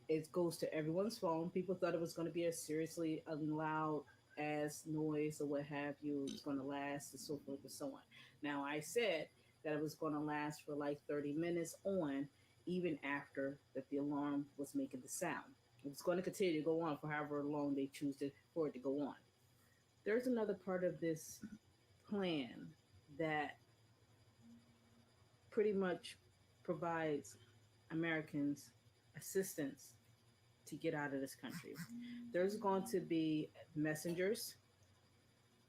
It goes to everyone's phone. People thought it was going to be a seriously loud ass noise or what have you. It was going to last and so forth and so on. Now, I said that it was going to last for like 30 minutes on, even after that the alarm was making the sound. It was going to continue to go on for however long they choose for it to go on. There's another part of this plan that pretty much provides Americans assistance to get out of this country. There's going to be messengers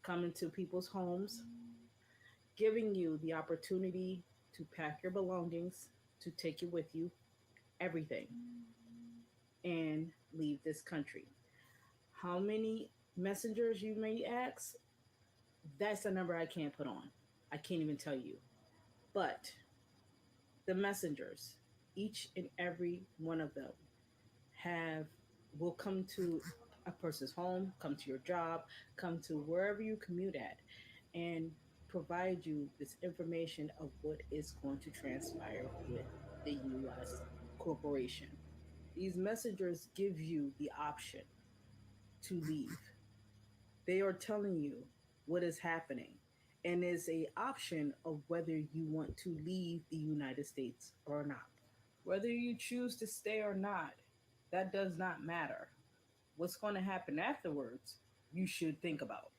coming to people's homes, giving you the opportunity to pack your belongings, to take it with you, everything, and leave this country. How many messengers, you may ask? That's a number I can't put on. I can't even tell you. But the messengers, each and every one of them, will come to a person's home, come to your job, come to wherever you commute at, and provide you this information of what is going to transpire with the U.S. corporation. These messengers give you the option to leave. They are telling you what is happening, and is an option of whether you want to leave the United States or not. Whether you choose to stay or not, that does not matter. What's going to happen afterwards, you should think about.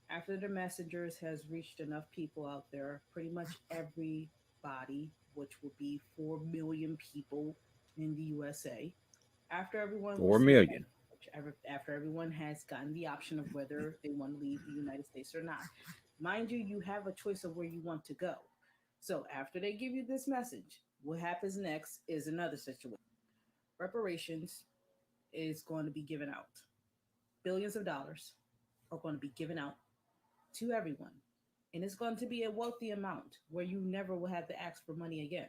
After the messengers has reached enough people out there, pretty much everybody, which will be 4 million people in the USA, after everyone 4 million. After everyone has gotten the option of whether they want to leave the United States or not. Mind you, you have a choice of where you want to go. So after they give you this message, what happens next is another situation. Reparations is going to be given out. Billions of dollars are going to be given out to everyone. And it's going to be a wealthy amount where you never will have to ask for money again.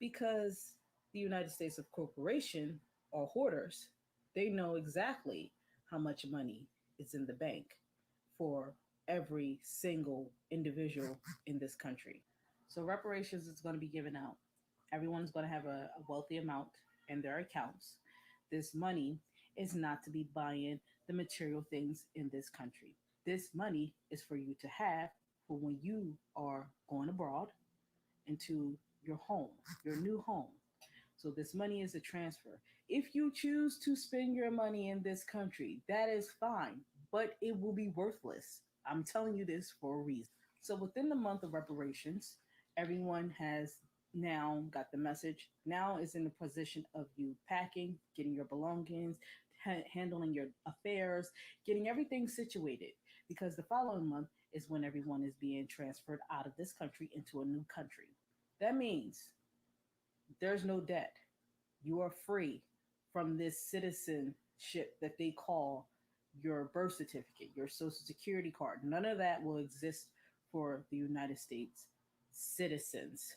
Because the United States of corporation are hoarders, they know exactly how much money is in the bank for every single individual in this country. So reparations is going to be given out. Everyone's going to have a wealthy amount in their accounts. This money is not to be buying the material things in this country. This money is for you to have for when you are going abroad into your home, your new home. So this money is a transfer. If you choose to spend your money in this country, that is fine, but it will be worthless. I'm telling you this for a reason. So within the month of reparations, everyone has now got the message. Now is in the position of you packing, getting your belongings, handling your affairs, getting everything situated, because the following month is when everyone is being transferred out of this country into a new country. That means there's no debt. You are free from this citizenship that they call your birth certificate, your social security card. None of that will exist for the United States citizens.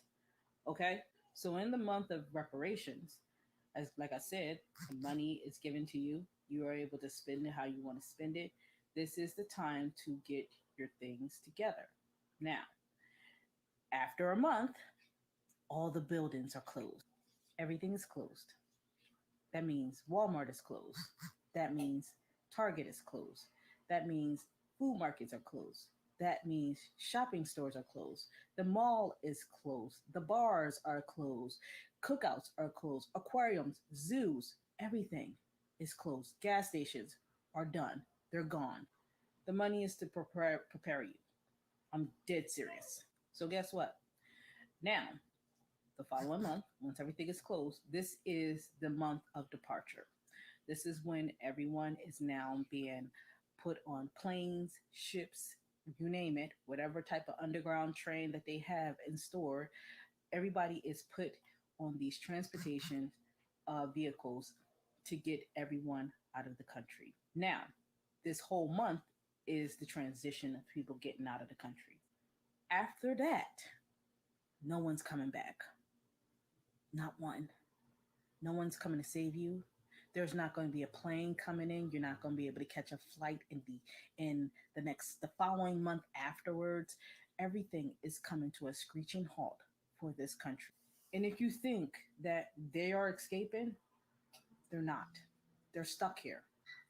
Okay? So in the month of reparations, as like I said, the money is given to you. You are able to spend it how you want to spend it. This is the time to get your things together. Now, after a month, all the buildings are closed. Everything is closed. That means Walmart is closed. That means Target is closed. That means food markets are closed. That means shopping stores are closed. The mall is closed. The bars are closed. Cookouts are closed. Aquariums, zoos, everything is closed. Gas stations are done. They're gone. The money is to prepare you. I'm dead serious. So guess what? Now, the following month, once everything is closed, this is the month of departure. This is when everyone is now being put on planes, ships, you name it, whatever type of underground train that they have in store. Everybody is put on these transportation vehicles to get everyone out of the country. Now, this whole month is the transition of people getting out of the country. After that, no one's coming back. Not one. No one's coming to save you. There's not going to be a plane coming in. You're not going to be able to catch a flight in the following month afterwards. Everything is coming to a screeching halt for this country. And if you think that they are escaping, they're not. They're stuck here.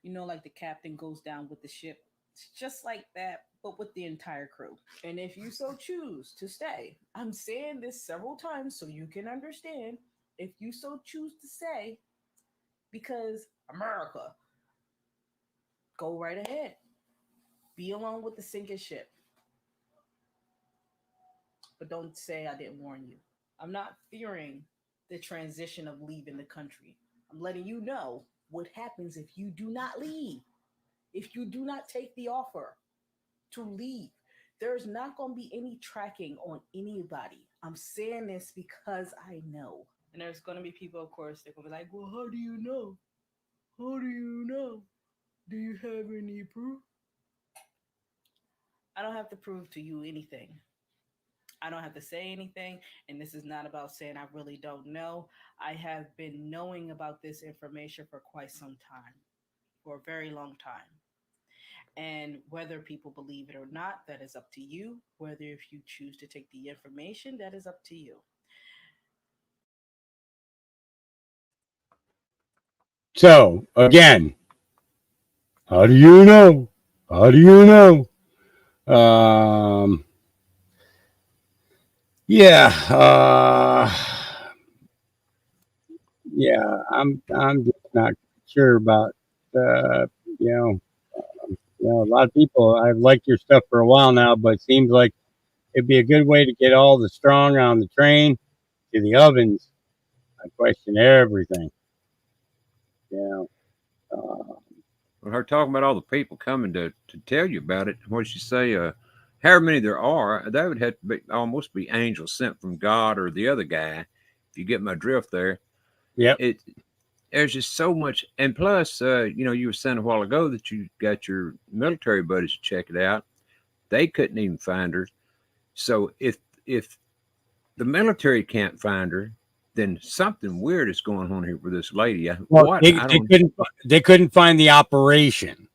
You know, like the captain goes down with the ship. It's just like that, but with the entire crew. And if you so choose to stay, I'm saying this several times so you can understand. If you so choose to stay, because America, go right ahead. Be along with the sinking ship. But don't say I didn't warn you. I'm not fearing the transition of leaving the country. I'm letting you know what happens if you do not leave. If you do not take the offer to leave, there's not going to be any tracking on anybody. I'm saying this because I know. And there's going to be people, of course, they're going to be like, well, how do you know? How do you know? Do you have any proof? I don't have to prove to you anything. I don't have to say anything. And this is not about saying I really don't know. I have been knowing about this information for quite some time, for a very long time. And whether people believe it or not, that is up to you. Whether if you choose to take the information, that is up to you. So again, how do you know? How do you know? I'm just not sure about a lot of people. I've liked your stuff for a while now, but it seems like it'd be a good way to get all the strong on the train to the ovens. I question everything. Well, her talking about all the people coming to tell you about it. What did she say? However many there are, that would have to be almost be angels sent from God or the other guy. If you get my drift there. Yep. There's just so much, and plus, you were saying a while ago that you got your military buddies to check it out. They couldn't even find her. So if the military can't find her, then something weird is going on here with this lady. Well, they couldn't find the operation.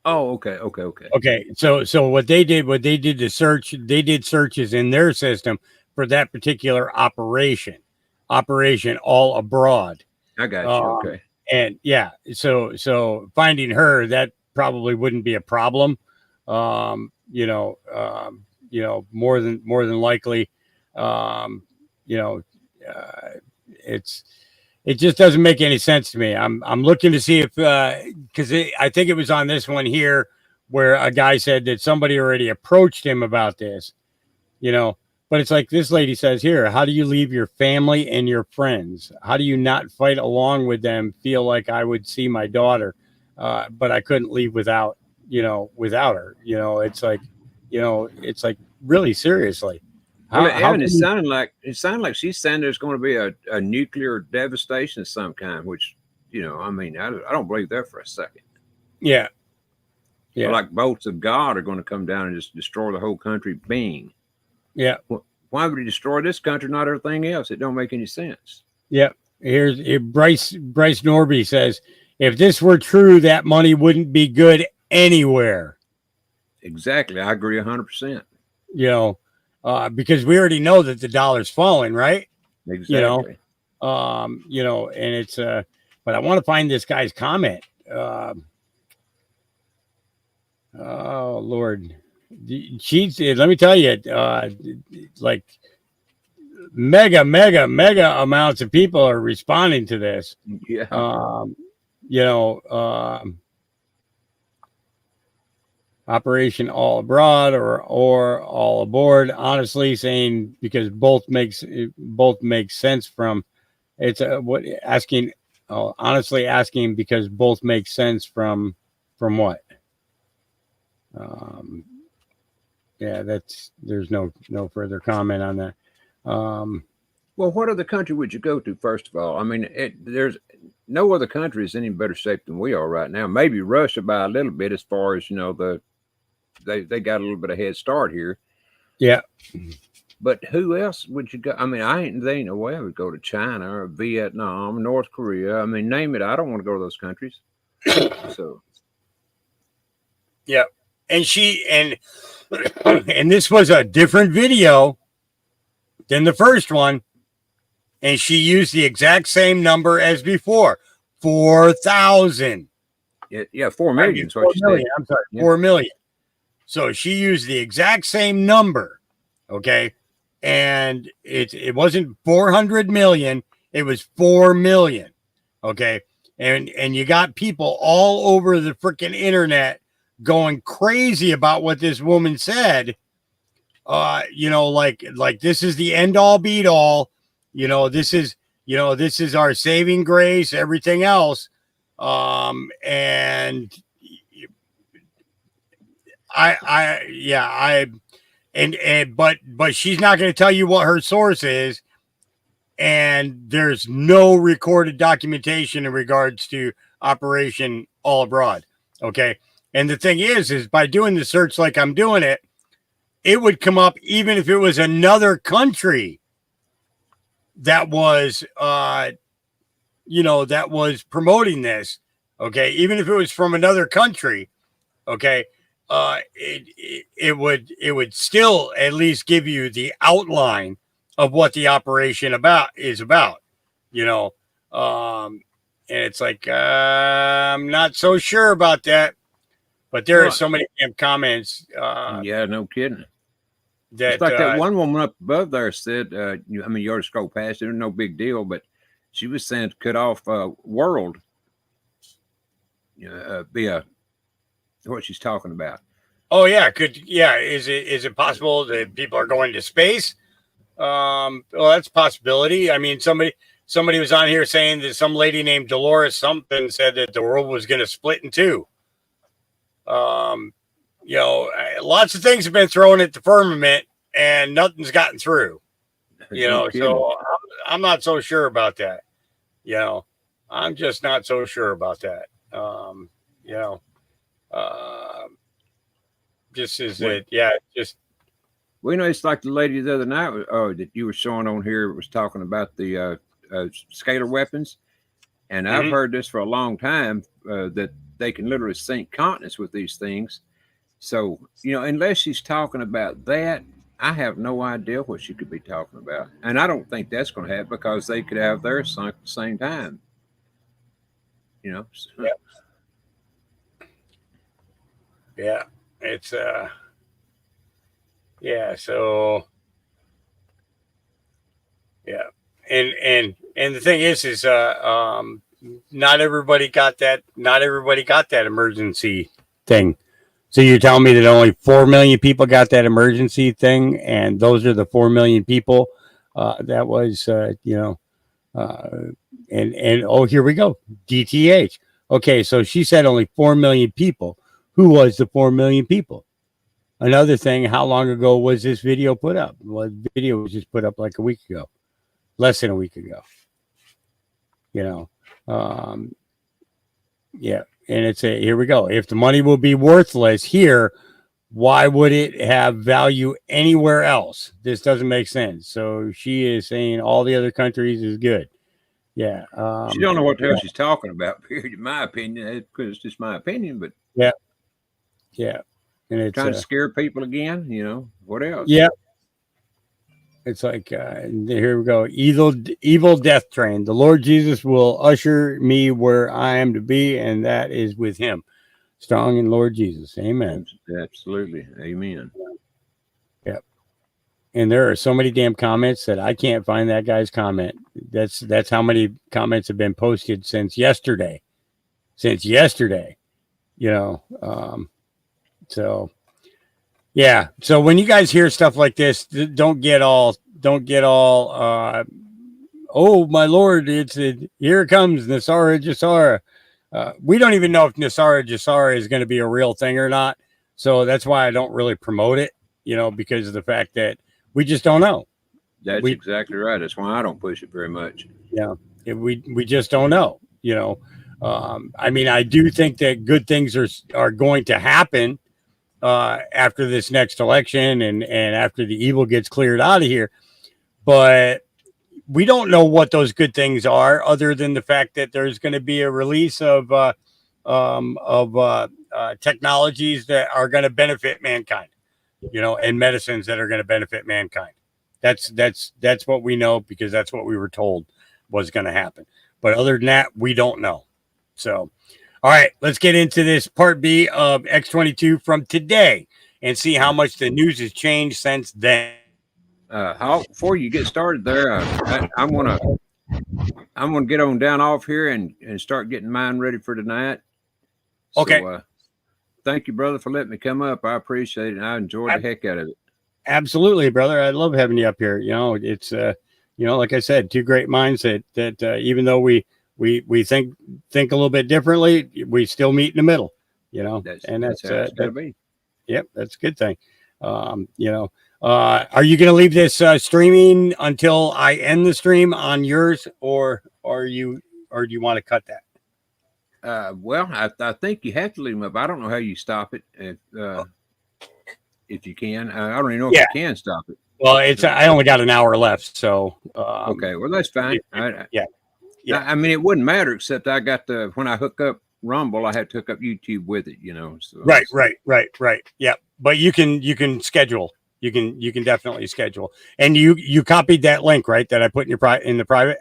Oh, okay. Okay. So what they did to search, they did searches in their system for that particular operation all abroad. I got you. Okay. And yeah, so finding her, that probably wouldn't be a problem. More than likely, it just doesn't make any sense to me. I'm looking to see if because I think it was on this one here where a guy said that somebody already approached him about this, but it's like this lady says here, how do you leave your family and your friends? How do you not fight along with them? Feel like I would see my daughter, but I couldn't leave without her. It's like really seriously. Evan, it sounded like she's saying there's going to be a nuclear devastation of some kind, which, I don't believe that for a second. Yeah. Like bolts of God are going to come down and just destroy the whole country. Bing. Yeah. Why would he destroy this country, not everything else? It don't make any sense. Yeah. Here's Bryce Norby says, if this were true, that money wouldn't be good anywhere. Exactly. I agree 100%. Because we already know that the dollar's falling, right? Exactly. And it's but I want to find this guy's comment. Oh Lord, let me tell you, like mega amounts of people are responding to this. Yeah. Operation All Abroad or All Aboard. Honestly, saying because both makes sense from it's what asking. Oh, honestly, asking because both make sense from what? Yeah, there's no further comment on that. Well, what other country would you go to, first of all? I mean, there's no other country is in any better shape than we are right now. Maybe Russia by a little bit, as far as, they got a little bit of head start here. Yeah. But who else would you go? I mean, there ain't no way I would go to China or Vietnam, North Korea. I mean, name it. I don't want to go to those countries. So. Yeah. And and this was a different video than the first one. And she used the exact same number as before, 4,000. Yeah, 4 million. 4 million. I'm sorry, Yeah. 4 million. So she used the exact same number, okay? And it wasn't 400 million, it was 4 million, okay? And you got people all over the freaking internet going crazy about what this woman said. Like this is the end all beat all. This is our saving grace, everything else. And but she's not going to tell you what her source is. And there's no recorded documentation in regards to Operation All Abroad. Okay. And the thing is by doing the search like I'm doing it, it would come up even if it was another country that was, that was promoting this. Okay. Even if it was from another country. Okay. It would still at least give you the outline of what the operation is about. And it's like, I'm not so sure about that. But there are so many damn comments. Yeah, no kidding. That, it's like that one woman up above there said, you ought to scroll past it, no big deal, but she was saying to cut off world via what she's talking about. Oh yeah, is it possible that people are going to space? Well, that's a possibility. I mean, somebody was on here saying that some lady named Dolores something said that the world was going to split in two. Lots of things have been thrown at the firmament and nothing's gotten through. So I'm not so sure about that. I'm just not so sure about that. Just is it? Yeah, just. Well, it's like the lady the other night that you were showing on here was talking about the scalar weapons, and I've heard this for a long time that they can literally sink continents with these things. So unless she's talking about that, I have no idea what she could be talking about, and I don't think that's going to happen because they could have theirs sunk at the same time. Yeah. Yeah, it's yeah, so yeah. And the thing is not everybody got that emergency thing. So you're telling me that only 4 million people got that emergency thing, and those are the 4 million people that was and oh, here we go. DTH. Okay, so she said only 4 million people. Who was the 4 million people? Another thing, how long ago was this video put up? Well, the video was just put up like a week ago, less than a week ago. Yeah, and it's here we go. If the money will be worthless here, why would it have value anywhere else? This doesn't make sense. So she is saying all the other countries is good. Yeah. She don't know what the hell she's talking about, period, in my opinion. Because it's just my opinion, but yeah. Yeah. And it's trying to scare people again, what else? Yeah. It's like here we go. Evil death train. The Lord Jesus will usher me where I am to be, and that is with him. Strong in Lord Jesus. Amen. Absolutely. Amen. Yep. And there are so many damn comments that I can't find that guy's comment. That's how many comments have been posted since yesterday. So, yeah. So when you guys hear stuff like this, don't get all, oh my Lord, here it comes Nasara Jassara. We don't even know if Nasara Jassara is going to be a real thing or not. So that's why I don't really promote it, because of the fact that we just don't know. That's exactly right. That's why I don't push it very much. Yeah. We just don't know, I mean, I do think that good things are going to happen after this next election and after the evil gets cleared out of here. But we don't know what those good things are, other than the fact that there's going to be a release of technologies that are going to benefit mankind, and medicines that are going to benefit mankind. That's what we know, because that's what we were told was going to happen. But other than that, we don't know. So, all right, let's get into this part B of X22 from today and see how much the news has changed since then. Before you get started there, I'm gonna get on down off here and start getting mine ready for tonight. Okay. So, thank you, brother, for letting me come up. I appreciate it. And I enjoyed the heck out of it. Absolutely, brother. I love having you up here. It's like I said, two great minds that even though we think a little bit differently, we still meet in the middle. That's how it's gotta be. Yep, that's a good thing. Are you going to leave this streaming until I end the stream on yours, or do you want to cut that? Well, I think you have to leave them up. I don't know how you stop it. If you can, I don't even know if you can stop it. Well, I only got an hour left, so okay. Well, that's fine. Yeah. I mean, it wouldn't matter, except I got when I hook up Rumble, I have to hook up YouTube with it. So right. Yeah, but you can schedule. You can definitely schedule. And you copied that link, right? That I put in the private.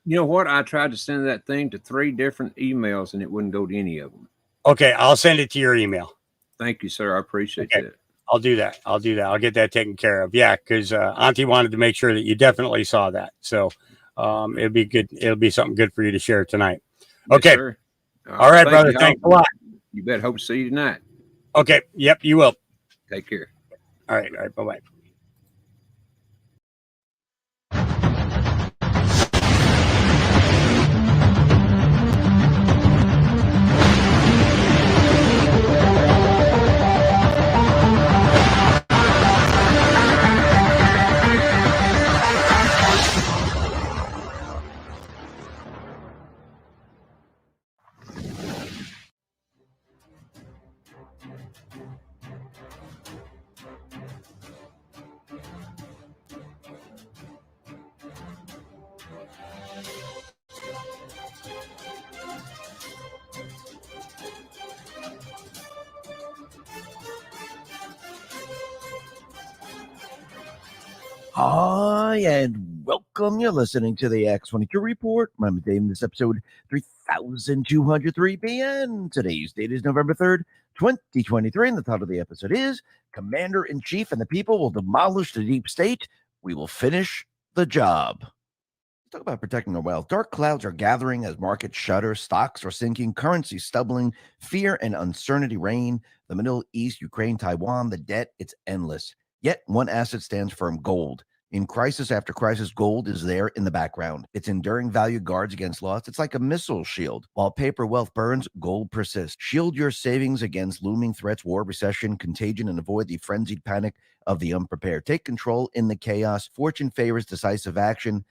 You know what? I tried to send that thing to 3 different emails, and it wouldn't go to any of them. Okay, I'll send it to your email. Thank you, sir. I appreciate that. I'll do that. I'll get that taken care of. Yeah, because Auntie wanted to make sure that you definitely saw that. So it'll be good. It'll be something good for you to share tonight. Okay. Yes, sir. All right, brother. Thanks a lot. You bet. Hope to see you tonight. Okay. Yep, you will. Take care. All right. Bye-bye. Hi, and welcome. You're listening to the X22 Report. I'm Dave. This episode 3203 BN. Today's date is November 3rd, 2023, and the title of the episode is Commander-in-Chief and the People Will Demolish the Deep State. We will finish the job. Let's talk about protecting our wealth. Dark clouds are gathering as markets shudder, stocks are sinking, currency stumbling, fear and uncertainty reign. The Middle East, Ukraine, Taiwan, the debt, it's endless. Yet one asset stands firm: gold. In crisis after crisis, gold is there in the background. Its enduring value guards against loss. It's like a missile shield. While paper wealth burns, gold persists. Shield your savings against looming threats, war, recession, contagion, and avoid the frenzied panic of the unprepared. Take control in the chaos. Fortune favors decisive action.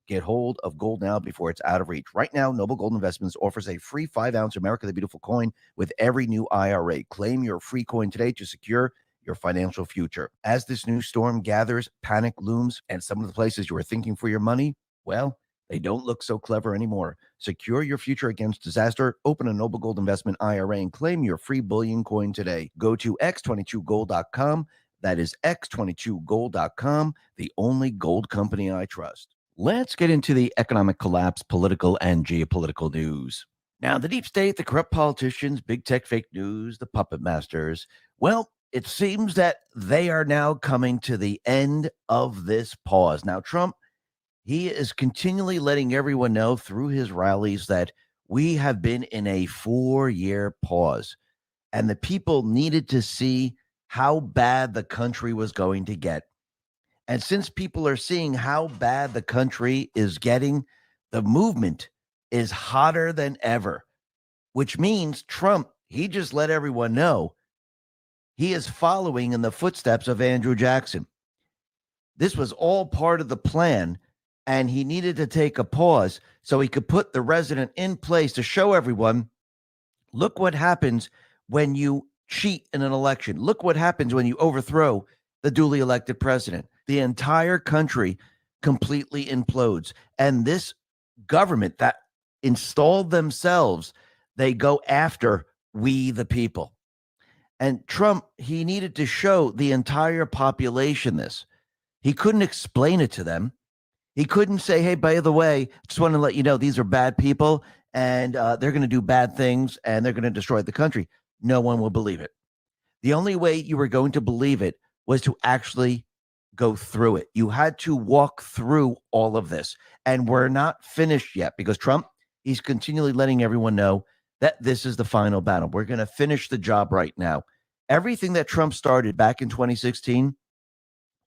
Get hold of gold now before it's out of reach. Right now, Noble Gold Investments offers a free 5-ounce America the Beautiful coin with every new IRA. Claim your free coin today to secure your financial future. As this new storm gathers, panic looms, and some of the places you are thinking for your money, well, they don't look so clever anymore. Secure your future against disaster. Open a Noble Gold Investment IRA and claim your free bullion coin today. Go to x22gold.com. That is x22gold.com, the only gold company I trust. Let's get into the economic collapse, political and geopolitical news. Now, the deep state, the corrupt politicians, big tech fake news, the puppet masters, well, it seems that they are now coming to the end of this pause. Now, Trump, he is continually letting everyone know through his rallies that we have been in a 4-year pause. And the people needed to see how bad the country was going to get. And since people are seeing how bad the country is getting, the movement is hotter than ever, which means Trump, he just let everyone know he is following in the footsteps of Andrew Jackson. This was all part of the plan, and he needed to take a pause so he could put the resident in place to show everyone, look what happens when you cheat in an election. Look what happens when you overthrow the duly elected president. The entire country completely implodes. And this government that installed themselves, they go after we the people. And Trump, he needed to show the entire population this. He couldn't explain it to them. He couldn't say, hey, by the way, just want to let you know these are bad people and they're going to do bad things and they're going to destroy the country. No one will believe it. The only way you were going to believe it was to actually go through it. You had to walk through all of this. And we're not finished yet because Trump, he's continually letting everyone know that this is the final battle. We're going to finish the job right now. Everything that Trump started back in 2016,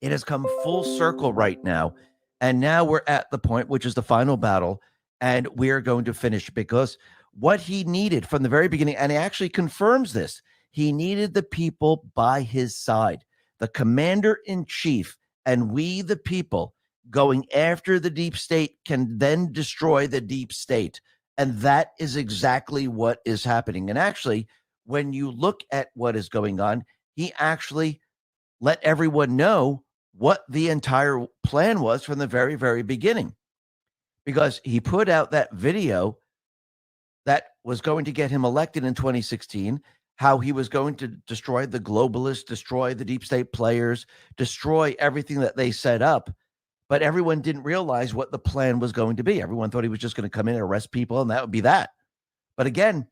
it has come full circle right now. And now we're at the point, which is the final battle. And we are going to finish because what he needed from the very beginning, and he actually confirms this, he needed the people by his side, the commander in chief, and we, the people, going after the deep state can then destroy the deep state. And that is exactly what is happening. And actually, when you look at what is going on, he actually let everyone know what the entire plan was from the very, very beginning, because he put out that video that was going to get him elected in 2016, how he was going to destroy the globalists, destroy the deep state players, destroy everything that they set up. But everyone didn't realize what the plan was going to be. Everyone thought he was just going to come in and arrest people, and that would be that. But again,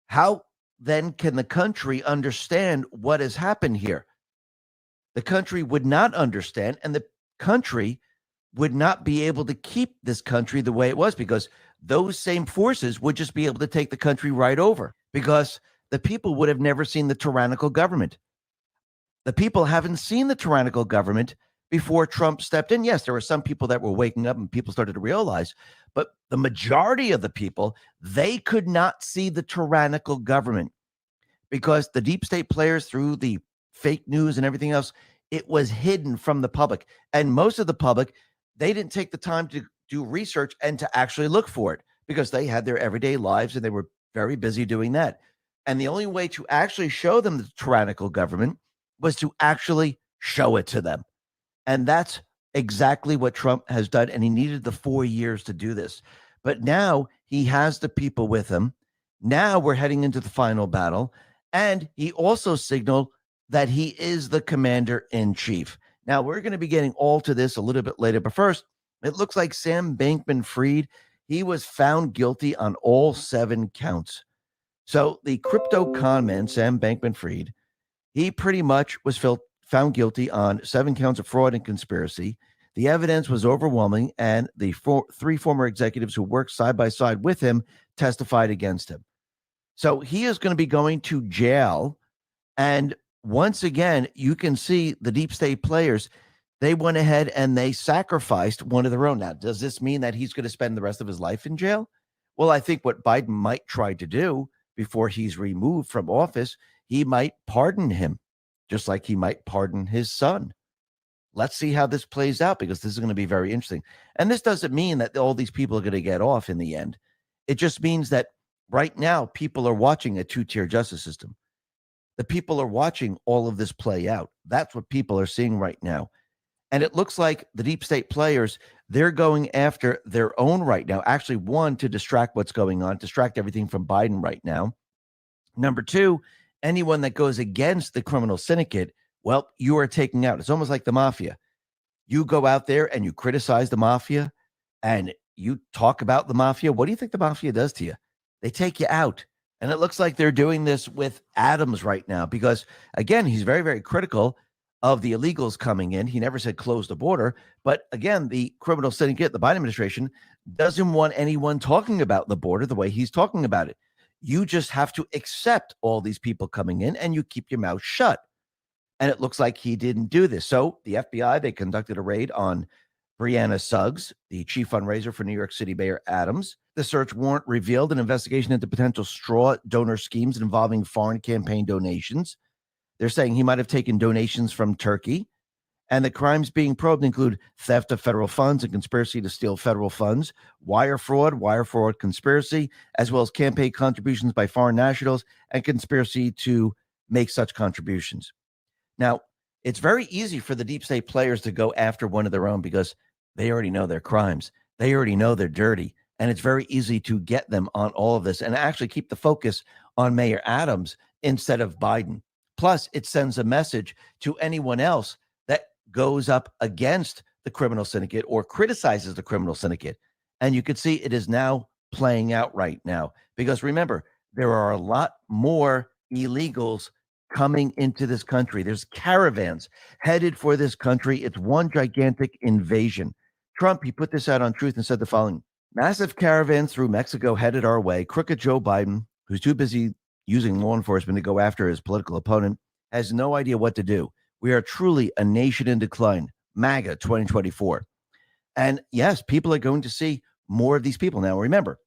how then can the country understand what has happened here? The country would not understand, and the country would not be able to keep this country the way it was, because those same forces would just be able to take the country right over, because the people would have never seen the tyrannical government. The people haven't seen the tyrannical government before Trump stepped in. Yes, there were some people that were waking up and people started to realize, but the majority of the people, they could not see the tyrannical government because the deep state players, through the fake news and everything else, it was hidden from the public. And most of the public, they didn't take the time to do research and to actually look for it because they had their everyday lives and they were very busy doing that. And the only way to actually show them the tyrannical government was to actually show it to them. And that's exactly what Trump has done. And he needed the 4 years to do this. But now he has the people with him. Now we're heading into the final battle. And he also signaled that he is the commander in chief. Now we're going to be getting all to this a little bit later. But first, it looks like Sam Bankman-Fried, he was found guilty on all 7 counts. So the crypto con man, Sam Bankman-Fried, he pretty much was found guilty on 7 counts of fraud and conspiracy. The evidence was overwhelming, and the 3 former executives who worked side by side with him testified against him. So he is going to be going to jail. And once again, you can see the deep state players, they went ahead and they sacrificed one of their own. Now, does this mean that he's going to spend the rest of his life in jail? Well, I think what Biden might try to do before he's removed from office, he might pardon him, just like he might pardon his son. Let's see how this plays out, because this is going to be very interesting. And this doesn't mean that all these people are going to get off in the end. It just means that right now people are watching a 2-tier justice system. The people are watching all of this play out. That's what people are seeing right now. And it looks like the deep state players, they're going after their own right now. Actually, 1, to distract what's going on, distract everything from Biden right now. Number 2, anyone that goes against the criminal syndicate, well, you are taking out. It's almost like the mafia. You go out there and you criticize the mafia and you talk about the mafia. What do you think the mafia does to you? They take you out. And it looks like they're doing this with Adams right now because, again, he's very, very critical of the illegals coming in. He never said close the border. But again, the criminal syndicate, the Biden administration, doesn't want anyone talking about the border the way he's talking about it. You just have to accept all these people coming in and you keep your mouth shut. And it looks like he didn't do this. So the FBI, they conducted a raid on Brianna Suggs, the chief fundraiser for New York City Mayor Adams. The search warrant revealed an investigation into potential straw donor schemes involving foreign campaign donations. They're saying he might have taken donations from Turkey. And the crimes being probed include theft of federal funds and conspiracy to steal federal funds, wire fraud conspiracy, as well as campaign contributions by foreign nationals and conspiracy to make such contributions. Now, it's very easy for the deep state players to go after one of their own because they already know their crimes. They already know they're dirty. And it's very easy to get them on all of this and actually keep the focus on Mayor Adams instead of Biden. Plus, it sends a message to anyone else that goes up against the criminal syndicate or criticizes the criminal syndicate. And you can see it is now playing out right now. Because remember, there are a lot more illegals coming into this country. There's caravans headed for this country. It's one gigantic invasion. Trump, he put this out on Truth and said the following: massive caravans through Mexico headed our way. Crooked Joe Biden, who's too busy using law enforcement to go after his political opponent, has no idea what to do. We are truly a nation in decline. MAGA 2024. And yes, people are going to see more of these people. Now, remember,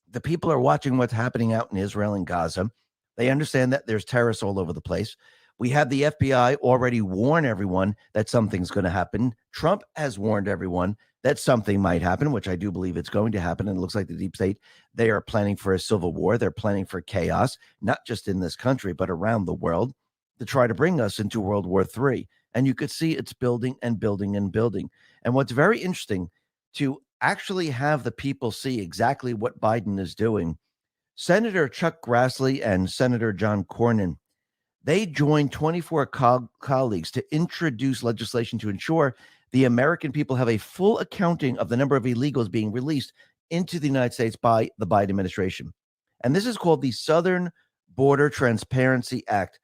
the people are watching what's happening out in Israel and Gaza. They understand that there's terrorists all over the place. We had the FBI already warn everyone that something's going to happen. Trump has warned everyone that something might happen, which I do believe it's going to happen. And it looks like the deep state, they are planning for a civil war. They're planning for chaos, not just in this country, but around the world, to try to bring us into World War III. And you could see it's building and building and building. And what's very interesting, to actually have the people see exactly what Biden is doing, Senator Chuck Grassley and Senator John Cornyn, they joined 24 colleagues to introduce legislation to ensure the American people have a full accounting of the number of illegals being released into the United States by the Biden administration. And this is called the Southern Border Transparency Act,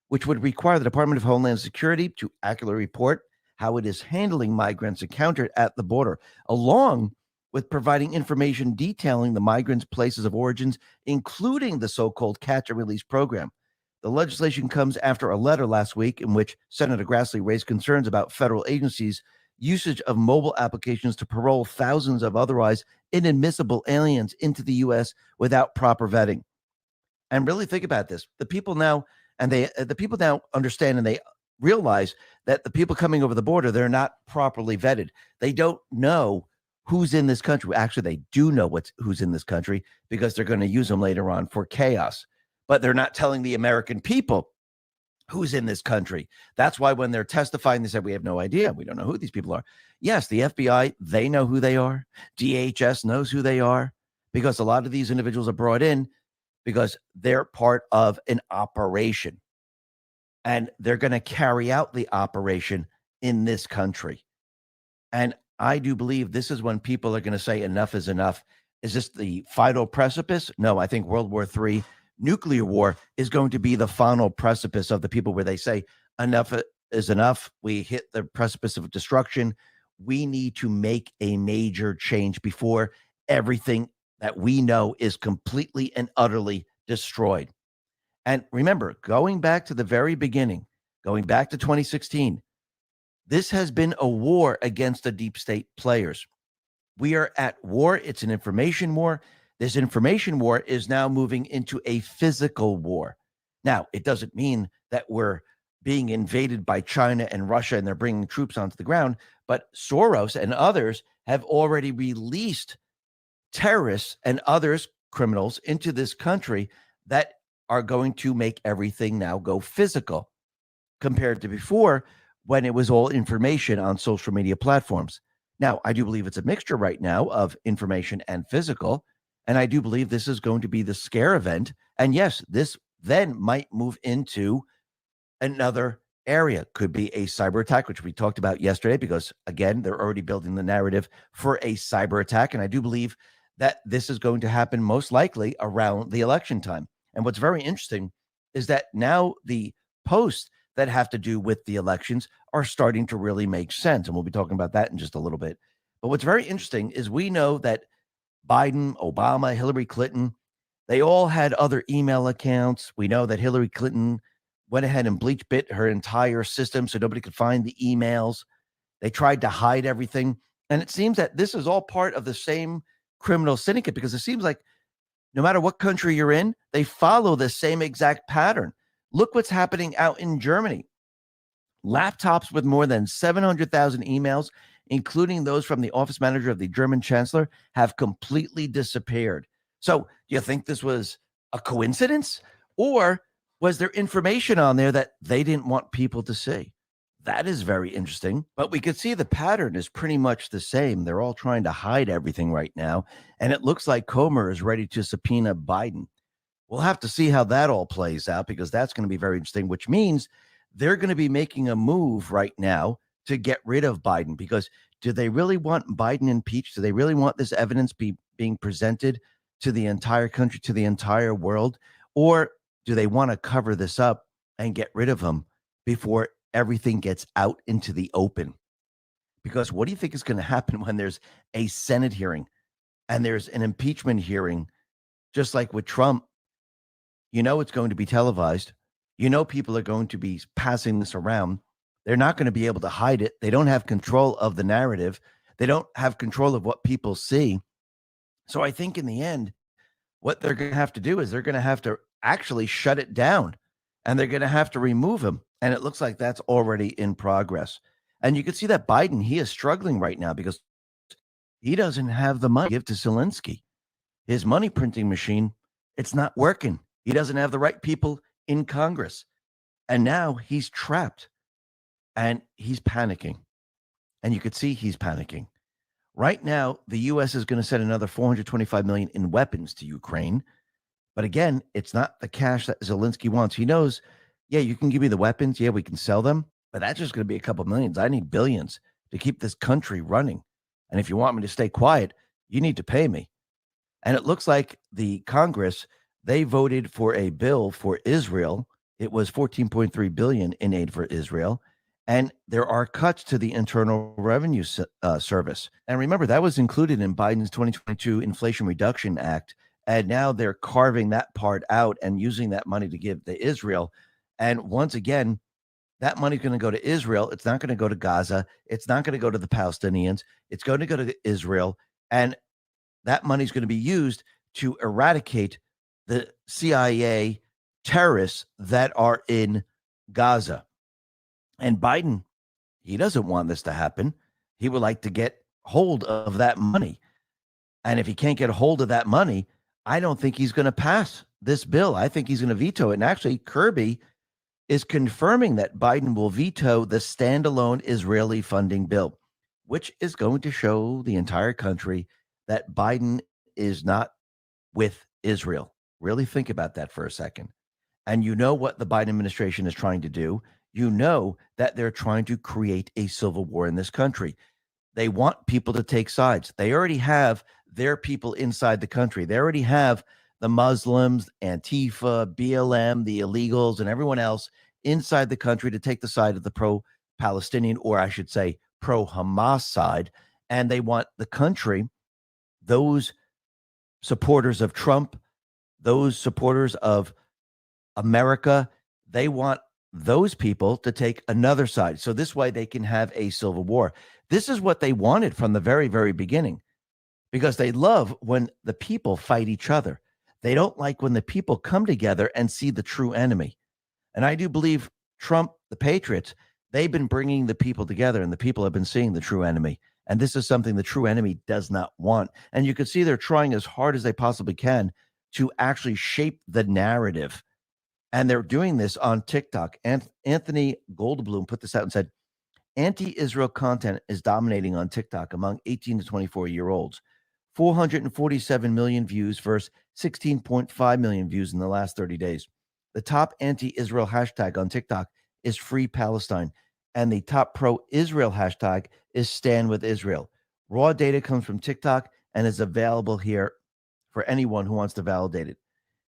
which would require the Department of Homeland Security to accurately report how it is handling migrants encountered at the border, along with providing information detailing the migrants' places of origins, including the so-called catch and release program. The legislation comes after a letter last week in which Senator Grassley raised concerns about federal agencies' usage of mobile applications to parole thousands of otherwise inadmissible aliens into the U.S. without proper vetting. And really think about this. The people now understand and they realize that the people coming over the border, they're not properly vetted. They don't know who's in this country. Actually, they do know who's in this country because they're going to use them later on for chaos. But they're not telling the American people who's in this country. That's why when they're testifying, they said, we have no idea. We don't know who these people are. Yes, the FBI, they know who they are. DHS knows who they are because a lot of these individuals are brought in because they're part of an operation. And they're going to carry out the operation in this country. And I do believe this is when people are going to say enough is enough. Is this the final precipice? No, I think World War III, nuclear war, is going to be the final precipice of the people where they say enough is enough. We hit the precipice of destruction. We need to make a major change before everything that we know is completely and utterly destroyed. And remember, going back to the very beginning, going back to 2016, this has been a war against the deep state players. We are at war. It's an information war. This information war is now moving into a physical war. Now, it doesn't mean that we're being invaded by China and Russia and they're bringing troops onto the ground, but Soros and others have already released terrorists and others, criminals, into this country that are going to make everything now go physical compared to before when it was all information on social media platforms. Now, I do believe it's a mixture right now of information and physical, and I do believe this is going to be the scare event. And yes, this then might move into another area. Could be a cyber attack, which we talked about yesterday, because again, they're already building the narrative for a cyber attack. And I do believe that this is going to happen most likely around the election time. And what's very interesting is that now the posts that have to do with the elections are starting to really make sense. And we'll be talking about that in just a little bit. But what's very interesting is we know that Biden, Obama, Hillary Clinton, They all had other email accounts. We know that Hillary Clinton went ahead and bleach bit her entire system so nobody could find the emails. They tried to hide everything. And it seems that this is all part of the same criminal syndicate, because it seems like no matter what country you're in, they follow the same exact pattern. Look what's happening out in Germany. Laptops with more than 700,000 emails, including those from the office manager of the German chancellor, have completely disappeared. So do you think this was a coincidence, or was there information on there that they didn't want people to see? That is very interesting. But we could see the pattern is pretty much the same. They're all trying to hide everything right now. And it looks like Comer is ready to subpoena Biden. We'll have to see how that all plays out, because that's going to be very interesting, which means they're going to be making a move right now to get rid of Biden. Because do they really want Biden impeached? Do they really want this evidence being presented to the entire country, to the entire world? Or do they want to cover this up and get rid of him before everything gets out into the open? Because what do you think is going to happen when there's a Senate hearing and there's an impeachment hearing? Just like with Trump, you know it's going to be televised. You know people are going to be passing this around. They're not going to be able to hide it. They don't have control of the narrative. They don't have control of what people see. So I think in the end, what they're going to have to do is they're going to have to actually shut it down, and they're going to have to remove him. And it looks like that's already in progress. And you can see that Biden, he is struggling right now because he doesn't have the money to give to Zelensky. His money printing machine, it's not working. He doesn't have the right people in Congress. And now he's trapped and he's panicking. And you could see he's panicking. Right now, the U.S. is going to send another $425 million in weapons to Ukraine. But again, it's not the cash that Zelensky wants. He knows, yeah, you can give me the weapons. Yeah, we can sell them. But that's just going to be a couple millions. I need billions to keep this country running. And if you want me to stay quiet, you need to pay me. And it looks like the Congress, they voted for a bill for Israel. It was $14.3 billion in aid for Israel. And there are cuts to the Internal Revenue Service. And remember, that was included in Biden's 2022 Inflation Reduction Act. And now they're carving that part out and using that money to give to Israel. And once again, that money's going to go to Israel. It's not going to go to Gaza. It's not going to go to the Palestinians. It's going to go to Israel. And that money's going to be used to eradicate the CIA terrorists that are in Gaza. And Biden, he doesn't want this to happen. He would like to get hold of that money. And if he can't get a hold of that money, I don't think he's going to pass this bill. I think he's going to veto it. And actually, Kirby is confirming that Biden will veto the standalone Israeli funding bill, which is going to show the entire country that Biden is not with Israel. Really think about that for a second. And you know what the Biden administration is trying to do. You know that they're trying to create a civil war in this country. They want people to take sides. They already have their people inside the country. They already have the Muslims, Antifa, BLM, the illegals, and everyone else inside the country to take the side of the pro-Palestinian, or I should say pro-Hamas side. And they want the country, those supporters of Trump, those supporters of America, they want those people to take another side. So this way they can have a civil war. This is what they wanted from the very, very beginning, because they love when the people fight each other. They don't like when the people come together and see the true enemy. And I do believe Trump, the Patriots, they've been bringing the people together, and the people have been seeing the true enemy. And this is something the true enemy does not want. And you can see they're trying as hard as they possibly can to actually shape the narrative. And they're doing this on TikTok. And Anthony Goldblum put this out and said, anti-Israel content is dominating on TikTok among 18 to 24-year-olds. 447 million views versus 16.5 million views in the last 30 days. The top anti-Israel hashtag on TikTok is Free Palestine. And the top pro-Israel hashtag is Stand With Israel. Raw data comes from TikTok and is available here for anyone who wants to validate it.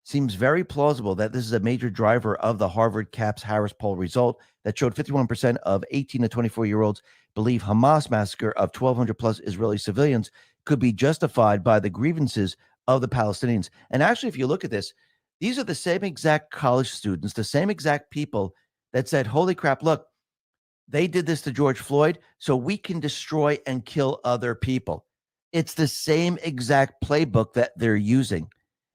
Seems very plausible that this is a major driver of the Harvard Caps Harris poll result that showed 51% of 18 to 24-year-olds believe Hamas massacre of 1,200 plus Israeli civilians could be justified by the grievances of the Palestinians. And actually, if you look at this, these are the same exact college students, the same exact people that said, holy crap, look, they did this to George Floyd, so we can destroy and kill other people. It's the same exact playbook that they're using.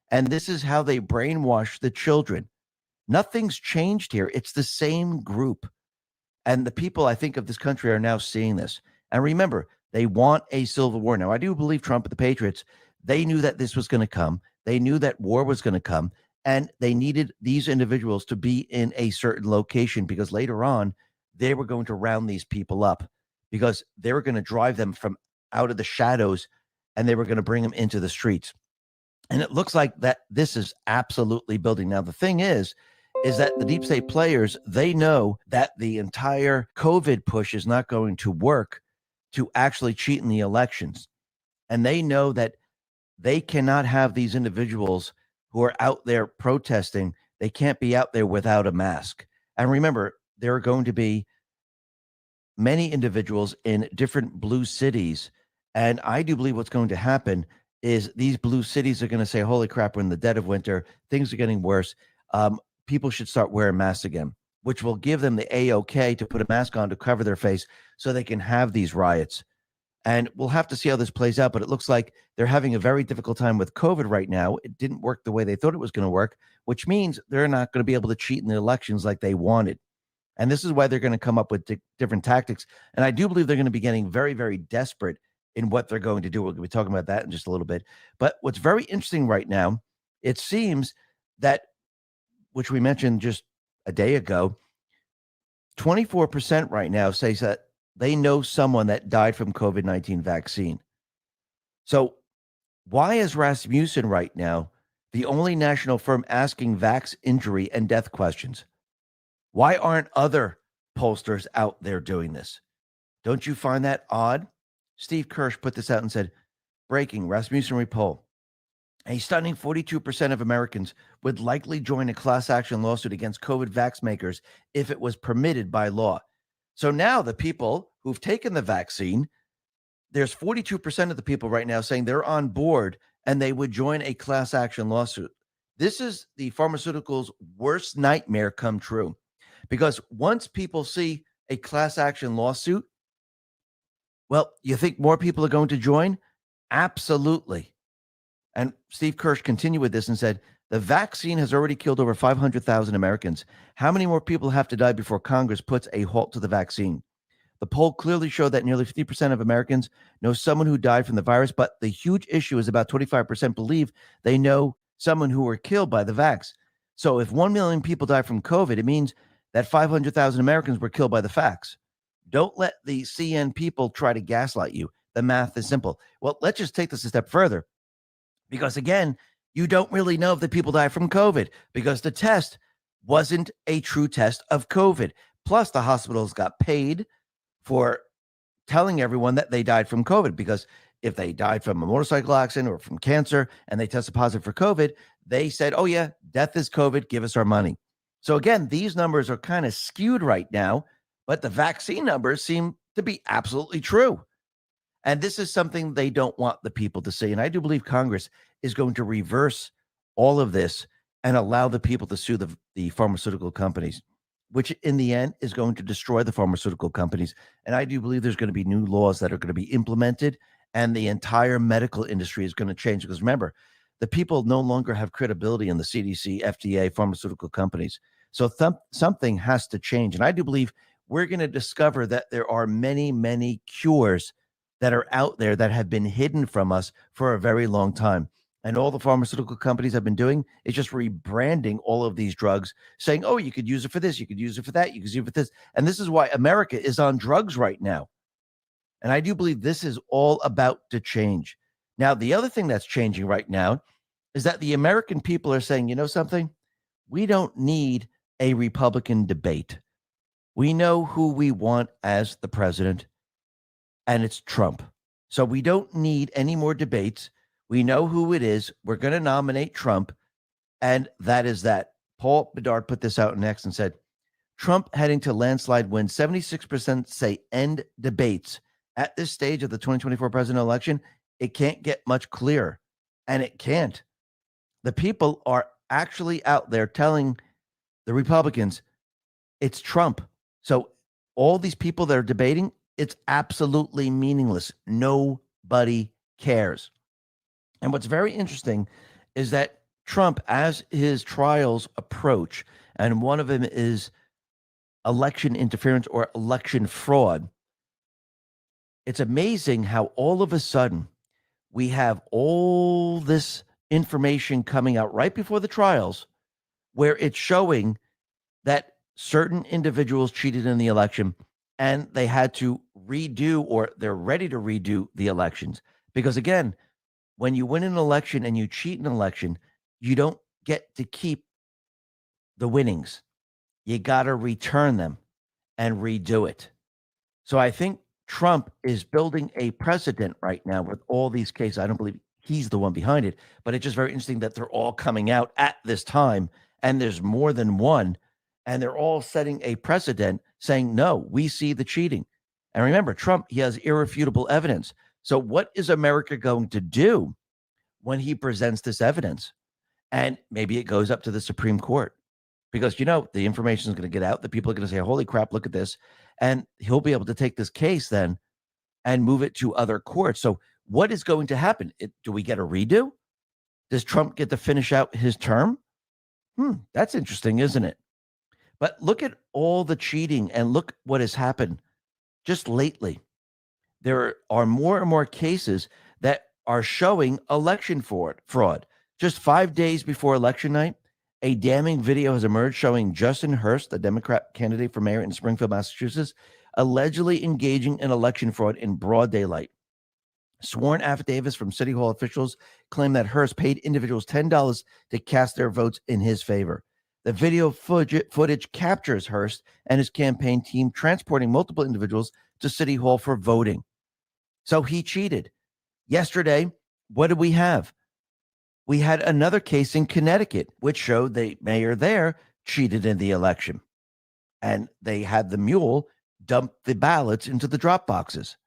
And this is how they brainwash the children. Nothing's changed here. It's the same group. And the people, I think, of this country are now seeing this. And remember, they want a civil war. Now, I do believe Trump and the Patriots, they knew that this was going to come. They knew that war was going to come. And they needed these individuals to be in a certain location because later on, they were going to round these people up because they were going to drive them from out of the shadows and they were going to bring them into the streets. And it looks like that this is absolutely building. Now, the thing is that the deep state players, they know that the entire COVID push is not going to work to actually cheat in the elections. And they know that they cannot have these individuals who are out there protesting. They can't be out there without a mask. And remember, there are going to be many individuals in different blue cities. And I do believe what's going to happen is these blue cities are going to say, holy crap, we're in the dead of winter. Things are getting worse. People should start wearing masks again, which will give them the A-OK to put a mask on to cover their face so they can have these riots. And we'll have to see how this plays out. But it looks like they're having a very difficult time with COVID right now. It didn't work the way they thought it was going to work, which means they're not going to be able to cheat in the elections like they wanted. And this is why they're going to come up with different tactics. And I do believe they're going to be getting very, very desperate in what they're going to do. We'll be talking about that in just a little bit. But what's very interesting right now, it seems that, which we mentioned just a day ago, 24% right now says that they know someone that died from COVID-19 vaccine. So why is Rasmussen right now the only national firm asking vax injury and death questions? Why aren't other pollsters out there doing this? Don't you find that odd? Steve Kirsch put this out and said, breaking, Rasmussen repoll. A stunning 42% of Americans would likely join a class action lawsuit against COVID vax makers if it was permitted by law. So now the people who've taken the vaccine, there's 42% of the people right now saying they're on board and they would join a class action lawsuit. This is the pharmaceuticals' worst nightmare come true. Because once people see a class action lawsuit, well, you think more people are going to join? Absolutely. And Steve Kirsch continued with this and said, the vaccine has already killed over 500,000 Americans. How many more people have to die before Congress puts a halt to the vaccine? The poll clearly showed that nearly 50% of Americans know someone who died from the virus, but the huge issue is about 25% believe they know someone who were killed by the vax. So if 1 million people die from COVID, it means that 500,000 Americans were killed by the facts. Don't let the CN people try to gaslight you. The math is simple. Well, let's just take this a step further. Because again, you don't really know if the people die from COVID because the test wasn't a true test of COVID. Plus, the hospitals got paid for telling everyone that they died from COVID because if they died from a motorcycle accident or from cancer and they tested positive for COVID, they said, oh yeah, death is COVID, give us our money. So again, these numbers are kind of skewed right now, but the vaccine numbers seem to be absolutely true. And this is something they don't want the people to see. And I do believe Congress is going to reverse all of this and allow the people to sue the pharmaceutical companies, which in the end is going to destroy the pharmaceutical companies. And I do believe there's going to be new laws that are going to be implemented and the entire medical industry is going to change. Because remember, the people no longer have credibility in the CDC, FDA, pharmaceutical companies. So something has to change. And I do believe we're going to discover that there are many, many cures that are out there that have been hidden from us for a very long time. And all the pharmaceutical companies have been doing is just rebranding all of these drugs, saying, oh, you could use it for this, you could use it for that, you could use it for this. And this is why America is on drugs right now. And I do believe this is all about to change. Now, the other thing that's changing right now is that the American people are saying, you know something? We don't need a Republican debate. We know who we want as the president, and it's Trump. So we don't need any more debates. We know who it is. We're going to nominate Trump, and that is that. Paul Bedard put this out next and said, Trump heading to landslide win. 76% say end debates. At this stage of the 2024 presidential election, it can't get much clearer. And it can't. The people are actually out there telling the Republicans it's Trump. So all these people that are debating, it's absolutely meaningless. Nobody cares. And what's very interesting is that Trump, as his trials approach, and one of them is election interference or election fraud, it's amazing how all of a sudden we have all this information coming out right before the trials where it's showing that certain individuals cheated in the election and they had to redo, or they're ready to redo the elections. Because again, when you win an election and you cheat an election, you don't get to keep the winnings. You got to return them and redo it. So I think Trump is building a precedent right now with all these cases. I don't believe he's the one behind it, but it's just very interesting that they're all coming out at this time, and there's more than one, and they're all setting a precedent saying, no, we see the cheating. And remember, Trump, he has irrefutable evidence. So what is America going to do when he presents this evidence? And maybe it goes up to the Supreme Court, because, you know, the information is going to get out. The people are going to say, holy crap, look at this. And he'll be able to take this case then and move it to other courts. So what is going to happen? Do we get a redo? Does Trump get to finish out his term? That's interesting, isn't it? But look at all the cheating and look what has happened just lately. There are more and more cases that are showing election fraud. Just 5 days before election night, a damning video has emerged showing Justin Hurst, the Democrat candidate for mayor in Springfield, Massachusetts, allegedly engaging in election fraud in broad daylight. Sworn affidavits from City Hall officials claim that Hurst paid individuals $10 to cast their votes in his favor. The video footage captures Hurst and his campaign team transporting multiple individuals to City Hall for voting. So he cheated. Yesterday, what did we have? We had another case in Connecticut, which showed the mayor there cheated in the election. And they had the mule dump the ballots into the drop boxes.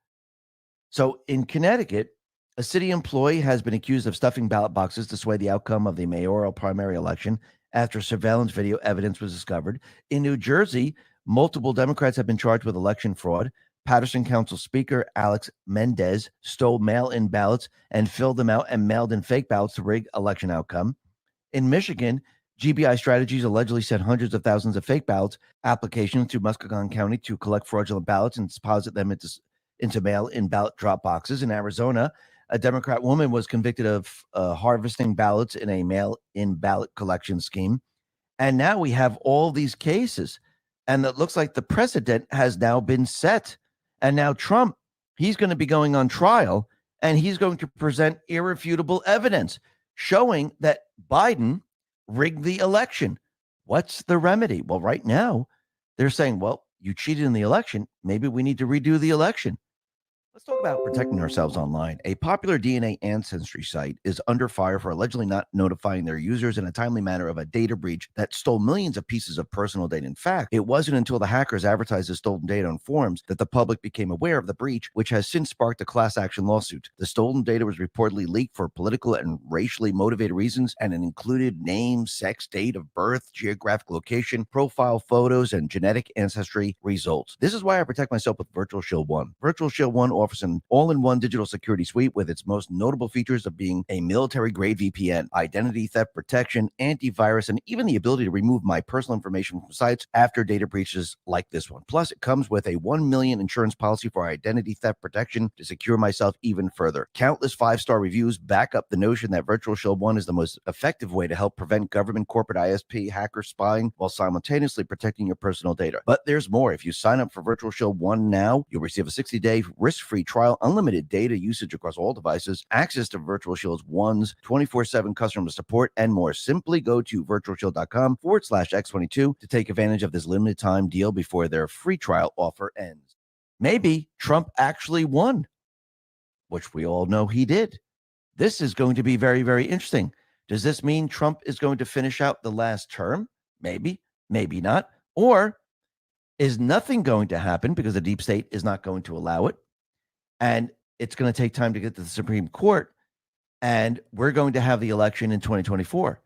So in Connecticut, a city employee has been accused of stuffing ballot boxes to sway the outcome of the mayoral primary election after surveillance video evidence was discovered. In New Jersey, multiple Democrats have been charged with election fraud. Patterson Council Speaker Alex Mendez stole mail-in ballots and filled them out and mailed in fake ballots to rig election outcome. In Michigan, GBI Strategies allegedly sent hundreds of thousands of fake ballots applications to Muskegon County to collect fraudulent ballots and deposit them into mail-in ballot drop boxes. In Arizona, a Democrat woman was convicted of harvesting ballots in a mail-in ballot collection scheme. And now we have all these cases, and it looks like the precedent has now been set. And now Trump, he's going to be going on trial, and he's going to present irrefutable evidence showing that Biden rigged the election. What's the remedy? Well, right now, they're saying, well, you cheated in the election. Maybe we need to redo the election. Let's talk about protecting ourselves online. A popular DNA ancestry site is under fire for allegedly not notifying their users in a timely manner of a data breach that stole millions of pieces of personal data. In fact, it wasn't until the hackers advertised the stolen data on forums that the public became aware of the breach, which has since sparked a class action lawsuit. The stolen data was reportedly leaked for political and racially motivated reasons, and it included name, sex, date of birth, geographic location, profile photos, and genetic ancestry results. This is why I protect myself with Virtual Shield One. Virtual Shield One offers an all-in-one digital security suite with its most notable features of being a military-grade VPN, identity theft protection, antivirus, and even the ability to remove my personal information from sites after data breaches like this one. Plus, it comes with a $1 million insurance policy for identity theft protection to secure myself even further. Countless 5-star reviews back up the notion that Virtual Shield One is the most effective way to help prevent government, corporate, ISP, hacker spying while simultaneously protecting your personal data. But there's more. If you sign up for Virtual Shield One now, you'll receive a 60-day risk-free trial, unlimited data usage across all devices, access to Virtual Shield One's 24/7 customer support, and more. Simply go to virtualshield.com/X22 to take advantage of this limited time deal before their free trial offer ends. Maybe Trump actually won, which we all know he did. This is going to be very, very interesting. Does this mean Trump is going to finish out the last term? Maybe, maybe not. Or is nothing going to happen because the deep state is not going to allow it? And it's going to take time to get to the Supreme Court. and we're going to have the election in 2024.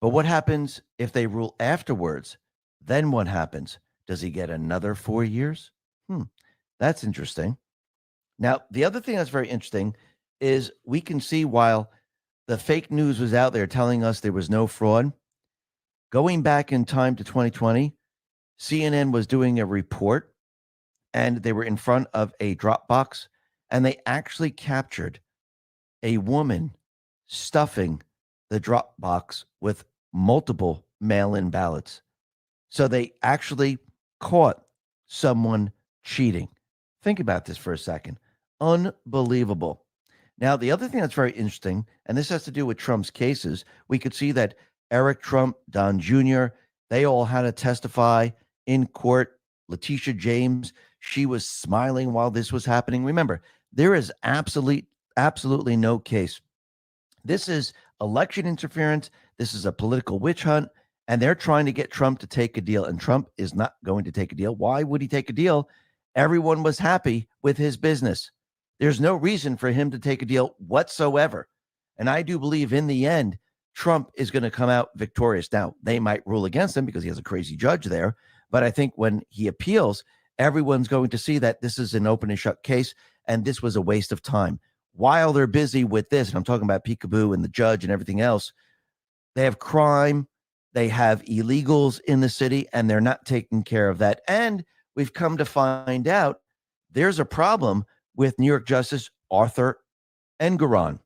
But what happens if they rule afterwards? Then what happens? Does he get another 4 years? That's interesting. Now, the other thing that's very interesting is we can see while the fake news was out there telling us there was no fraud, going back in time to 2020, CNN was doing a report and they were in front of a drop box and they actually captured a woman stuffing the drop box with multiple mail-in ballots. So they actually caught someone cheating. Think about this for a second. Unbelievable. Now, the other thing that's very interesting, and this has to do with Trump's cases, we could see that Eric Trump, Don Jr., they all had to testify in court. Letitia James, she was smiling while this was happening. Remember, there is absolutely no case. This is election interference. This is a political witch hunt, and they're trying to get Trump to take a deal, and Trump is not going to take a deal. Why would he take a deal? Everyone was happy with his business. There's no reason for him to take a deal whatsoever. And I do believe in the end, Trump is going to come out victorious. Now, they might rule against him because he has a crazy judge there. But I think when he appeals, everyone's going to see that this is an open and shut case, and this was a waste of time. While they're busy with this, and I'm talking about Peekaboo and the judge and everything else, they have crime, they have illegals in the city, and they're not taking care of that. And we've come to find out there's a problem with New York Justice Arthur Engoron.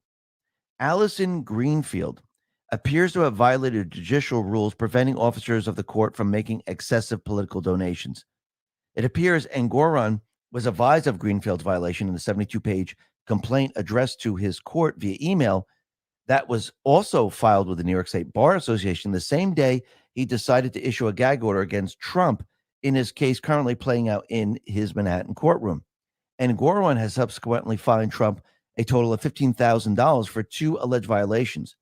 Allison Greenfield appears to have violated judicial rules preventing officers of the court from making excessive political donations. It appears Engoron was advised of Greenfield's violation in the 72-page complaint addressed to his court via email that was also filed with the New York State Bar Association the same day he decided to issue a gag order against Trump in his case currently playing out in his Manhattan courtroom. And Engoron has subsequently fined Trump a total of $15,000 for 2 alleged violations.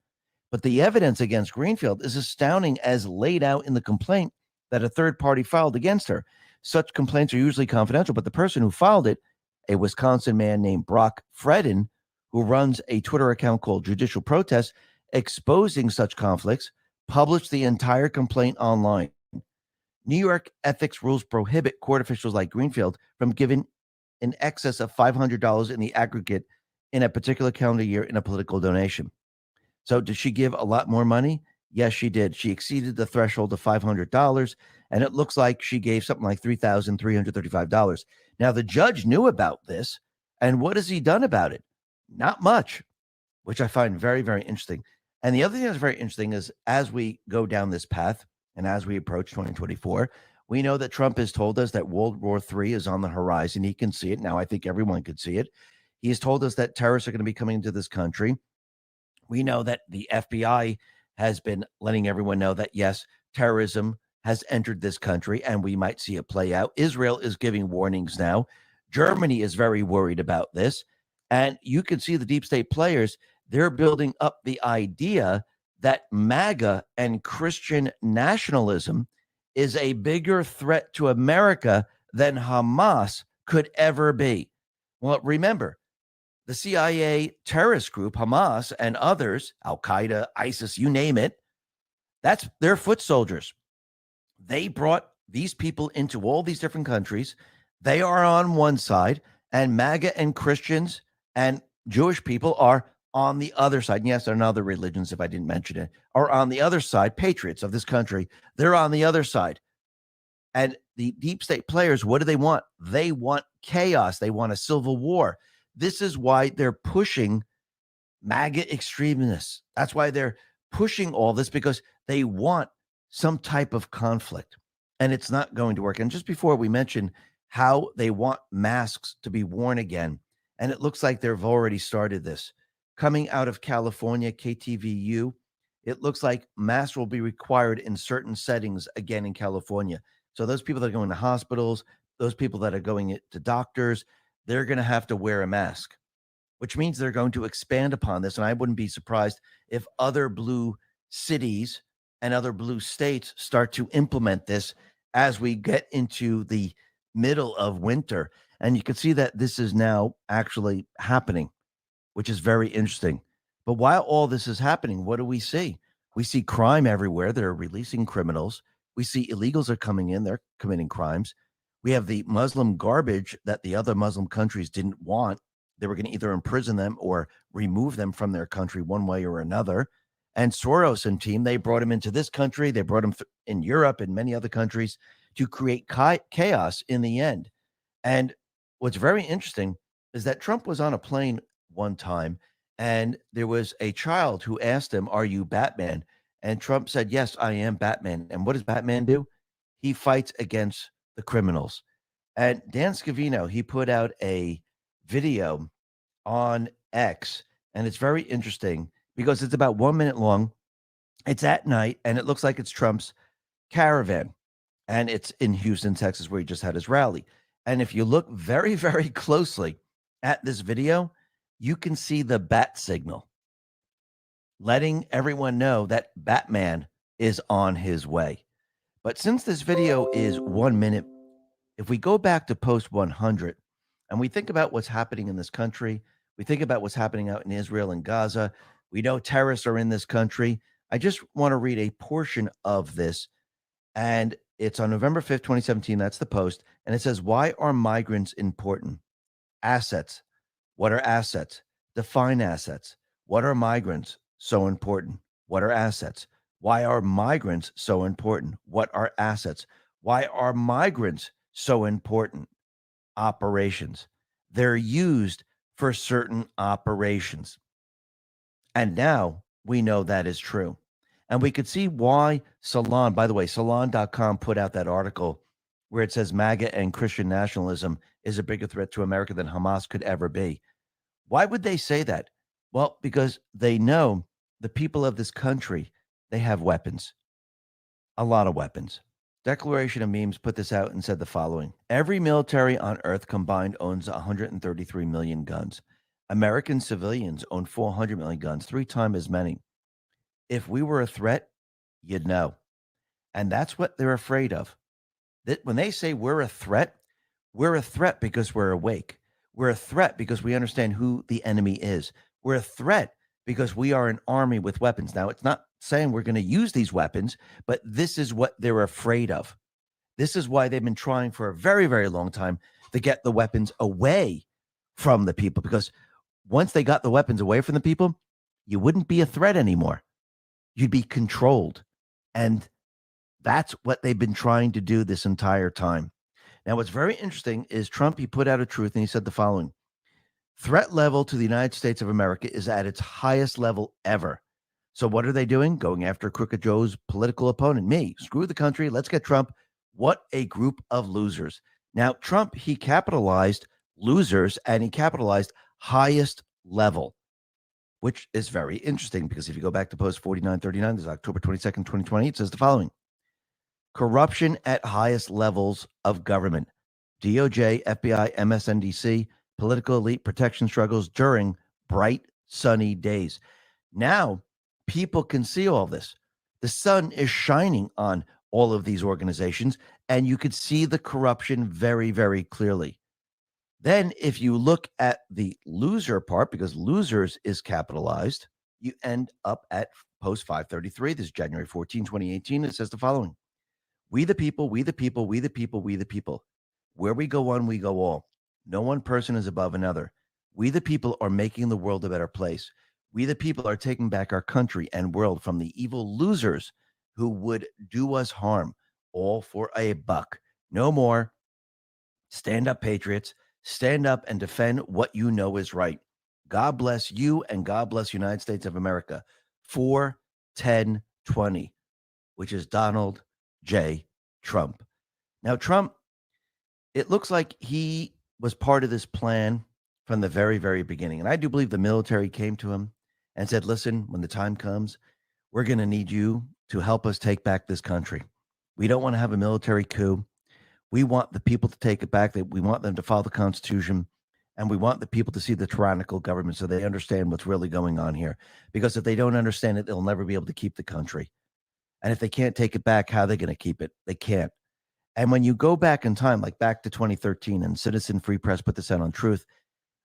But the evidence against Greenfield is astounding as laid out in the complaint that a third party filed against her. Such complaints are usually confidential, but the person who filed it, a Wisconsin man named Brock Fredden, who runs a Twitter account called Judicial Protest, exposing such conflicts, published the entire complaint online. New York ethics rules prohibit court officials like Greenfield from giving in excess of $500 in the aggregate in a particular calendar year in a political donation. So did she give a lot more money? Yes, she did. She exceeded the threshold of $500, and it looks like she gave something like $3,335. Now, the judge knew about this, and what has he done about it? Not much, which I find very, very interesting. And the other thing that's very interesting is as we go down this path and as we approach 2024, we know that Trump has told us that World War III is on the horizon. He can see it. Now, I think everyone could see it. He has told us that terrorists are going to be coming into this country. We know that the FBI has been letting everyone know that, yes, terrorism has entered this country and we might see it play out. Israel is giving warnings now. Germany is very worried about this. And you can see the deep state players, they're building up the idea that MAGA and Christian nationalism is a bigger threat to America than Hamas could ever be. Well, remember, the CIA terrorist group, Hamas and others, Al-Qaeda, ISIS, you name it, that's their foot soldiers. They brought these people into all these different countries. They are on one side, and MAGA and Christians and Jewish people are on the other side. And yes, there are other religions, if I didn't mention it, are on the other side. Patriots of this country, they're on the other side. And the deep state players, what do they want? They want chaos. They want a civil war. This is why they're pushing MAGA extremists. That's why they're pushing all this, because they want some type of conflict, and it's not going to work. And just before we mention how they want masks to be worn again, and it looks like they've already started this. Coming out of California, KTVU, it looks like masks will be required in certain settings again in California. So those people that are going to hospitals, those people that are going to doctors, they're going to have to wear a mask, which means they're going to expand upon this. And I wouldn't be surprised if other blue cities and other blue states start to implement this as we get into the middle of winter. And you can see that this is now actually happening, which is very interesting. But while all this is happening, what do we see? We see crime everywhere. They're releasing criminals. We see illegals are coming in. They're committing crimes. We have the Muslim garbage that the other Muslim countries didn't want. They were going to either imprison them or remove them from their country one way or another. And Soros and team, they brought him into this country. They brought him in Europe and many other countries to create chaos in the end. And what's very interesting is that Trump was on a plane one time, and there was a child who asked him, "Are you Batman?" And Trump said, "Yes, I am Batman." And what does Batman do? He fights against the criminals. And Dan Scavino, he put out a video on X, and it's very interesting because it's about 1 minute long. It's at night, and it looks like it's Trump's caravan. And it's in Houston, Texas, where he just had his rally. And if you look very, very closely at this video, you can see the bat signal, letting everyone know that Batman is on his way. But since this video is 1 minute, if we go back to post 100 and we think about what's happening in this country, we think about what's happening out in Israel and Gaza, we know terrorists are in this country. I just want to read a portion of this. And it's on November 5th, 2017. That's the post. And it says, why are migrants important? Assets. What are assets? Define assets. What are migrants so important? What are assets? Why are migrants so important? What are assets? Why are migrants so important? Operations. They're used for certain operations. And now we know that is true. And we could see why Salon, by the way, Salon.com put out that article where it says MAGA and Christian nationalism is a bigger threat to America than Hamas could ever be. Why would they say that? Well, because they know the people of this country, they have weapons, a lot of weapons. Declaration of Memes put this out and said the following. Every military on earth combined owns 133 million guns. American civilians own 400 million guns, 3 times as many. If we were a threat, you'd know. And that's what they're afraid of. That when they say we're a threat because we're awake. We're a threat because we understand who the enemy is. We're a threat because we are an army with weapons. Now, it's not saying we're going to use these weapons, but this is what they're afraid of. This is why they've been trying for a very, very long time to get the weapons away from the people, because once they got the weapons away from the people, you wouldn't be a threat anymore. You'd be controlled. And that's what they've been trying to do this entire time. Now, what's very interesting is Trump, he put out a truth and he said the following. Threat level to the United States of America is at its highest level ever. So what are they doing? Going after Crooked Joe's political opponent, me. Screw the country. Let's get Trump. What a group of losers. Now, Trump, he capitalized losers and he capitalized highest level, which is very interesting because if you go back to post 4939, this is October 22nd, 2020, it says the following. Corruption at highest levels of government. DOJ, FBI, MSNBC, political elite protection struggles during bright, sunny days. Now, people can see all this. The sun is shining on all of these organizations, and you could see the corruption very, very clearly. Then, if you look at the loser part, because losers is capitalized, you end up at post 533. This is January 14, 2018. It says the following. We the people, we the people, we the people, we the people. Where we go one, we go all. No one person is above another. We the people are making the world a better place. We the people are taking back our country and world from the evil losers who would do us harm, all for a buck. No more. Stand up, patriots. Stand up and defend what you know is right. God bless you and God bless United States of America. 4-10-20, which is Donald J. Trump. Now, Trump, it looks like he was part of this plan from the very, very beginning. And I do believe the military came to him and said, listen, when the time comes, we're going to need you to help us take back this country. We don't want to have a military coup. We want the people to take it back. We want them to follow the Constitution. And we want the people to see the tyrannical government so they understand what's really going on here. Because if they don't understand it, they'll never be able to keep the country. And if they can't take it back, how are they going to keep it? They can't. And when you go back in time, like back to 2013, and Citizen Free Press put this out on Truth,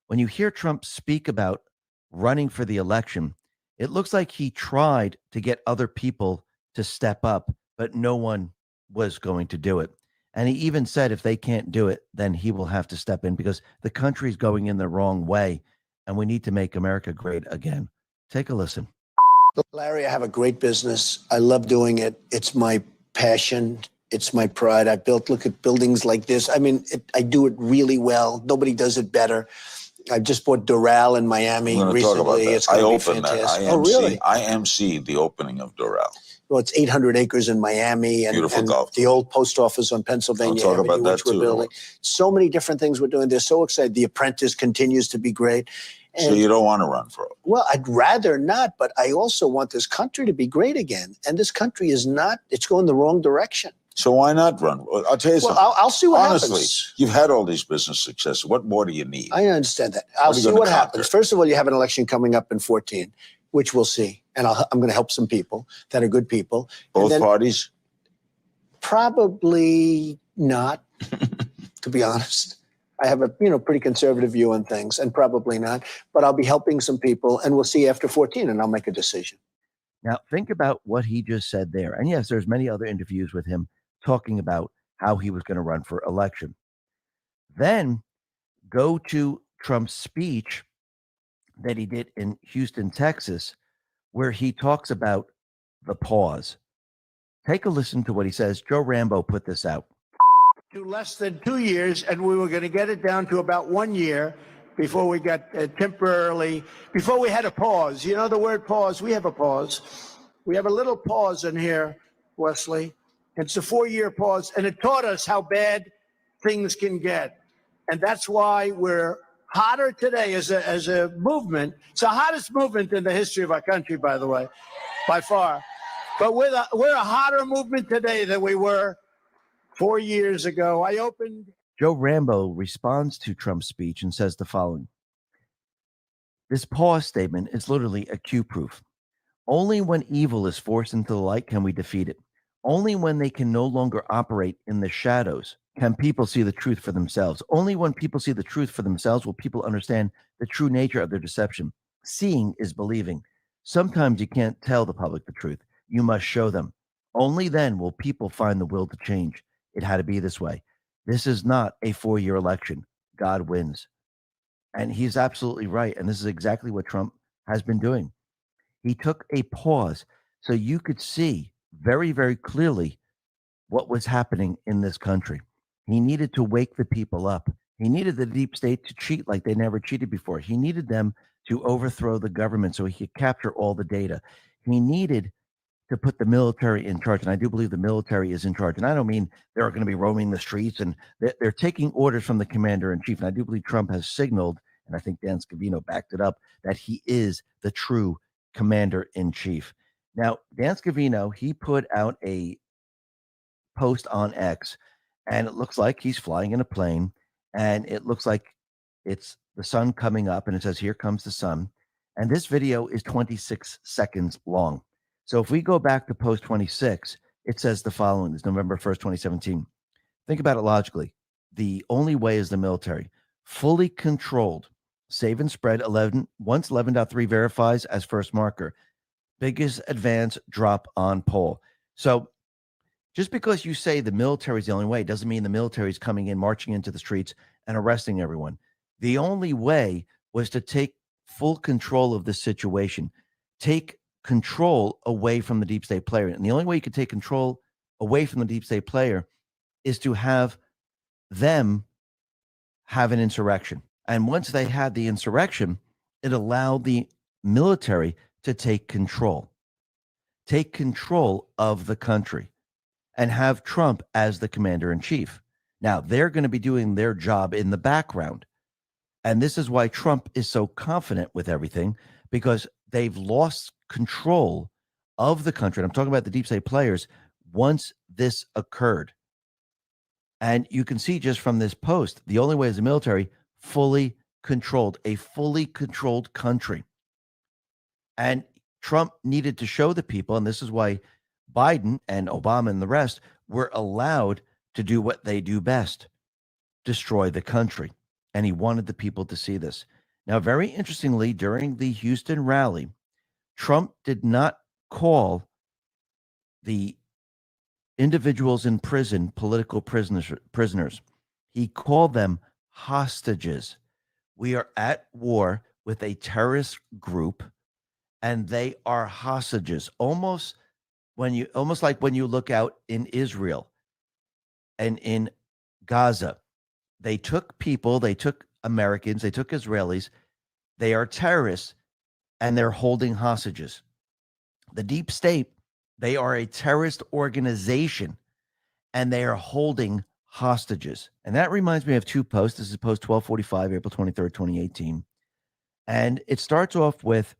when you hear Trump speak about running for the election, It looks like he tried to get other people to step up, but no one was going to do it. And he even said if they can't do it, then he will have to step in because the country's going in the wrong way and we need to make America great again. Take a listen. Larry, I have a great business. I love doing it. It's my passion. It's my pride. Look at buildings like this. I mean, I do it really well. Nobody does it better. I just bought Doral in Miami We're going to talk about recently. that. It's going I to be opened that. fantastic. Oh, really? I emceed the opening of Doral. Well, it's 800 acres in Miami and Beautiful golf the old post office on Pennsylvania I'll talk Avenue, about that which we're too. building. So many different things we're doing. They're so excited. The Apprentice continues to be great. So you don't want to run for it? Well, I'd rather not, but I also want this country to be great again. And this country is not, it's going the wrong direction. So why not run? I'll tell you something. I'll see what Honestly, happens. you've had all these business successes. What more do you need? I understand that. I'll are you see gonna what conquer? happens. First of all, you have an election coming up in 2014, which we'll see. And I'm going to help some people that are good people. Both parties? Probably not, to be honest. I have a pretty conservative view on things, and probably not. But I'll be helping some people, and we'll see after 14, and I'll make a decision. Now, think about what he just said there. And yes, there's many other interviews with him talking about how he was going to run for election. Then go to Trump's speech that he did in Houston, Texas, where he talks about the pause. Take a listen to what he says. Joe Rambo put this out. To less than 2 years, and we were going to get it down to about 1 year before we got before we had a pause. You know the word pause? We have a pause. We have a little pause in here, Wesley. It's a 4-year pause, and it taught us how bad things can get. And that's why we're hotter today as a movement. It's the hottest movement in the history of our country, by the way, by far. But we're a hotter movement today than we were 4 years ago. Joe Rambo responds to Trump's speech and says the following. This pause statement is literally a cue proof. Only when evil is forced into the light can we defeat it. Only when they can no longer operate in the shadows can people see the truth for themselves. Only when people see the truth for themselves will people understand the true nature of their deception. Seeing is believing. Sometimes you can't tell the public the truth. You must show them. Only then will people find the will to change. It had to be this way. This is not a 4-year election. God wins. And he's absolutely right. And this is exactly what Trump has been doing. He took a pause so you could see very, very clearly what was happening in this country. He needed to wake the people up. He needed the deep state to cheat like they never cheated before. He needed them to overthrow the government so he could capture all the data. He needed to put the military in charge. And I do believe the military is in charge. And I don't mean they're going to be roaming the streets and they're taking orders from the commander in chief. And I do believe Trump has signaled, and I think Dan Scavino backed it up, that he is the true commander in chief. Now, Dan Scavino, he put out a post on X, and it looks like he's flying in a plane, and it looks like it's the sun coming up, and it says, "Here comes the sun." And this video is 26 seconds long. So if we go back to post 26, it says the following. It's November 1st, 2017. Think about it logically. The only way is the military. Fully controlled. Save and spread 11. Once 11.3 verifies as first marker. Biggest advance drop on poll. So just because you say the military is the only way doesn't mean the military is coming in, marching into the streets and arresting everyone. The only way was to take full control of the situation. Take control away from the deep state player. And the only way you could take control away from the deep state player is to have them have an insurrection. And once they had the insurrection, it allowed the military to take control of the country and have Trump as the commander in chief. Now, they're going to be doing their job in the background. And this is why Trump is so confident with everything, because they've lost control of the country. And I'm talking about the deep state players once this occurred. And you can see just from this post, the only way is the military fully controlled, a fully controlled country. And Trump needed to show the people, and this is why Biden and Obama and the rest were allowed to do what they do best, destroy the country. And he wanted the people to see this. Now, very interestingly, during the Houston rally, Trump did not call the individuals in prison political prisoners. He called them hostages. We are at war with a terrorist group, and they are hostages. Almost like when you look out in Israel and in Gaza, they took people, they took Americans, they took Israelis. They are terrorists, and they're holding hostages. The deep state, they are a terrorist organization, and they are holding hostages. And that reminds me of two posts. This is post 1245, April 23rd, 2018. And it starts off with,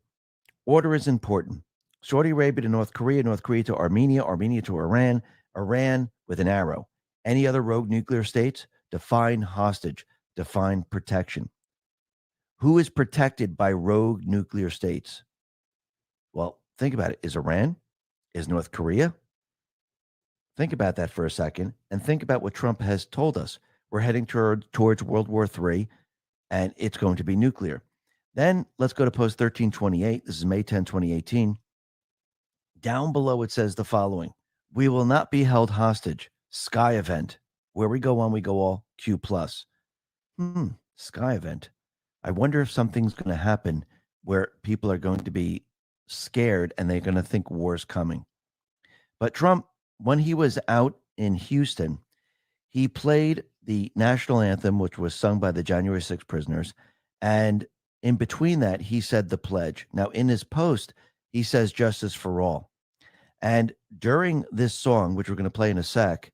order is important. Saudi Arabia to North Korea to Armenia, Armenia to Iran, Iran with an arrow. Any other rogue nuclear states? Define hostage, define protection. Who is protected by rogue nuclear states? Well, think about it. Is Iran? Is North Korea? Think about that for a second, and think about what Trump has told us. We're heading towards World War III, and it's going to be nuclear. Then let's go to post 1328. This is May 10, 2018. Down below it says the following: we will not be held hostage. Sky event. Where we go on, we go all. Q+. Sky event. I wonder if something's going to happen where people are going to be scared and they're going to think war's coming. But Trump, when he was out in Houston, he played the national anthem, which was sung by the January 6 prisoners. And in between that, he said the pledge. Now, in his post, he says justice for all. And during this song, which we're going to play in a sec,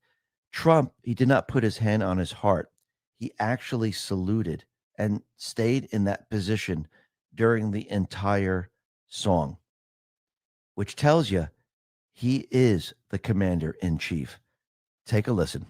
Trump, he did not put his hand on his heart. He actually saluted and stayed in that position during the entire song, which tells you he is the commander in chief. Take a listen.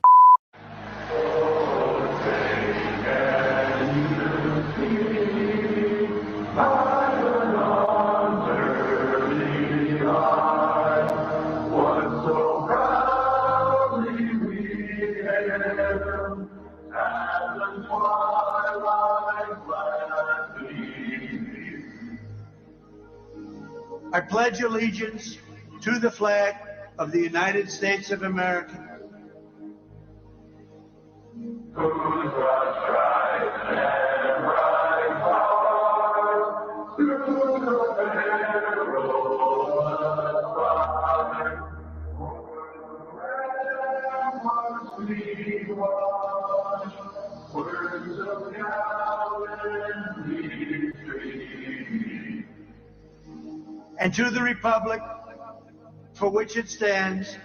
I pledge allegiance to the flag of the United States of America. And to the republic for which it stands,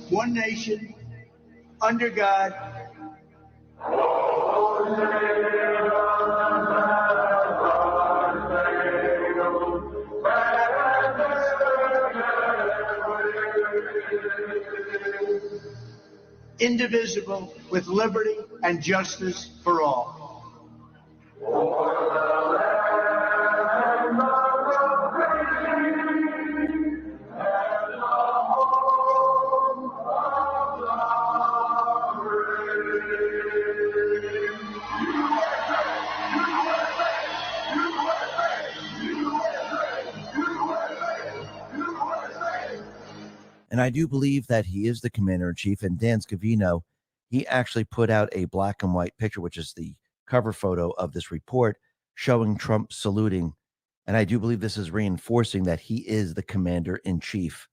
one nation, under God, indivisible, with liberty and justice for all. And I do believe that he is the commander-in-chief. And Dan Scavino, he actually put out a black and white picture, which is the cover photo of this report, showing Trump saluting. And I do believe this is reinforcing that he is the commander-in-chief.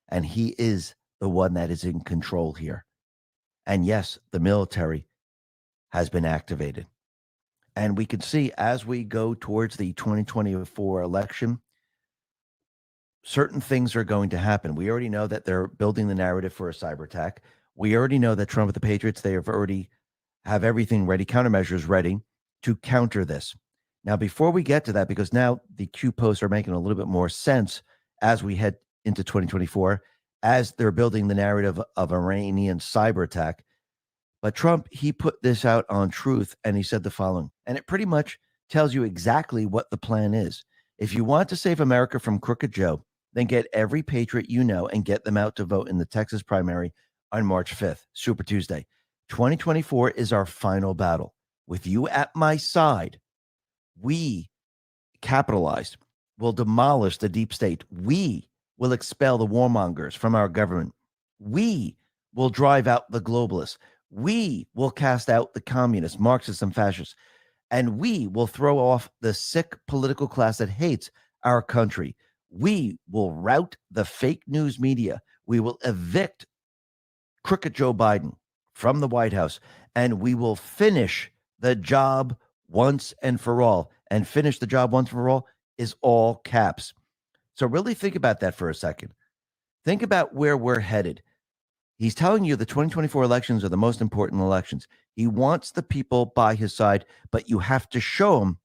And he is the one that is in control here. And yes, the military has been activated. And we can see as we go towards the 2024 election, certain things are going to happen. We already know that they're building the narrative for a cyber attack. We already know that Trump with the Patriots, they have already have everything ready, countermeasures ready to counter this. Now, before we get to that, because now the Q posts are making a little bit more sense as we head into 2024, as they're building the narrative of Iranian cyber attack, But Trump, he put this out on Truth, and he said the following, and it pretty much tells you exactly what the plan is. If you want to save America from Crooked Joe, then get every patriot you know and get them out to vote in the Texas primary on March 5th, Super Tuesday. 2024 is our final battle. With you at my side, we, capitalized, will demolish the deep state. We will expel the warmongers from our government. We will drive out the globalists. We will cast out the communists, Marxists, and fascists. And we will throw off the sick political class that hates our country. We will rout the fake news media. We will evict crooked Joe Biden from the White House, and we will finish the job once and for all. And finish the job once and for all is all caps. So really think about that for a second. Think about where we're headed. He's telling you the 2024 elections are the most important elections. He wants the people by his side, but you have to show him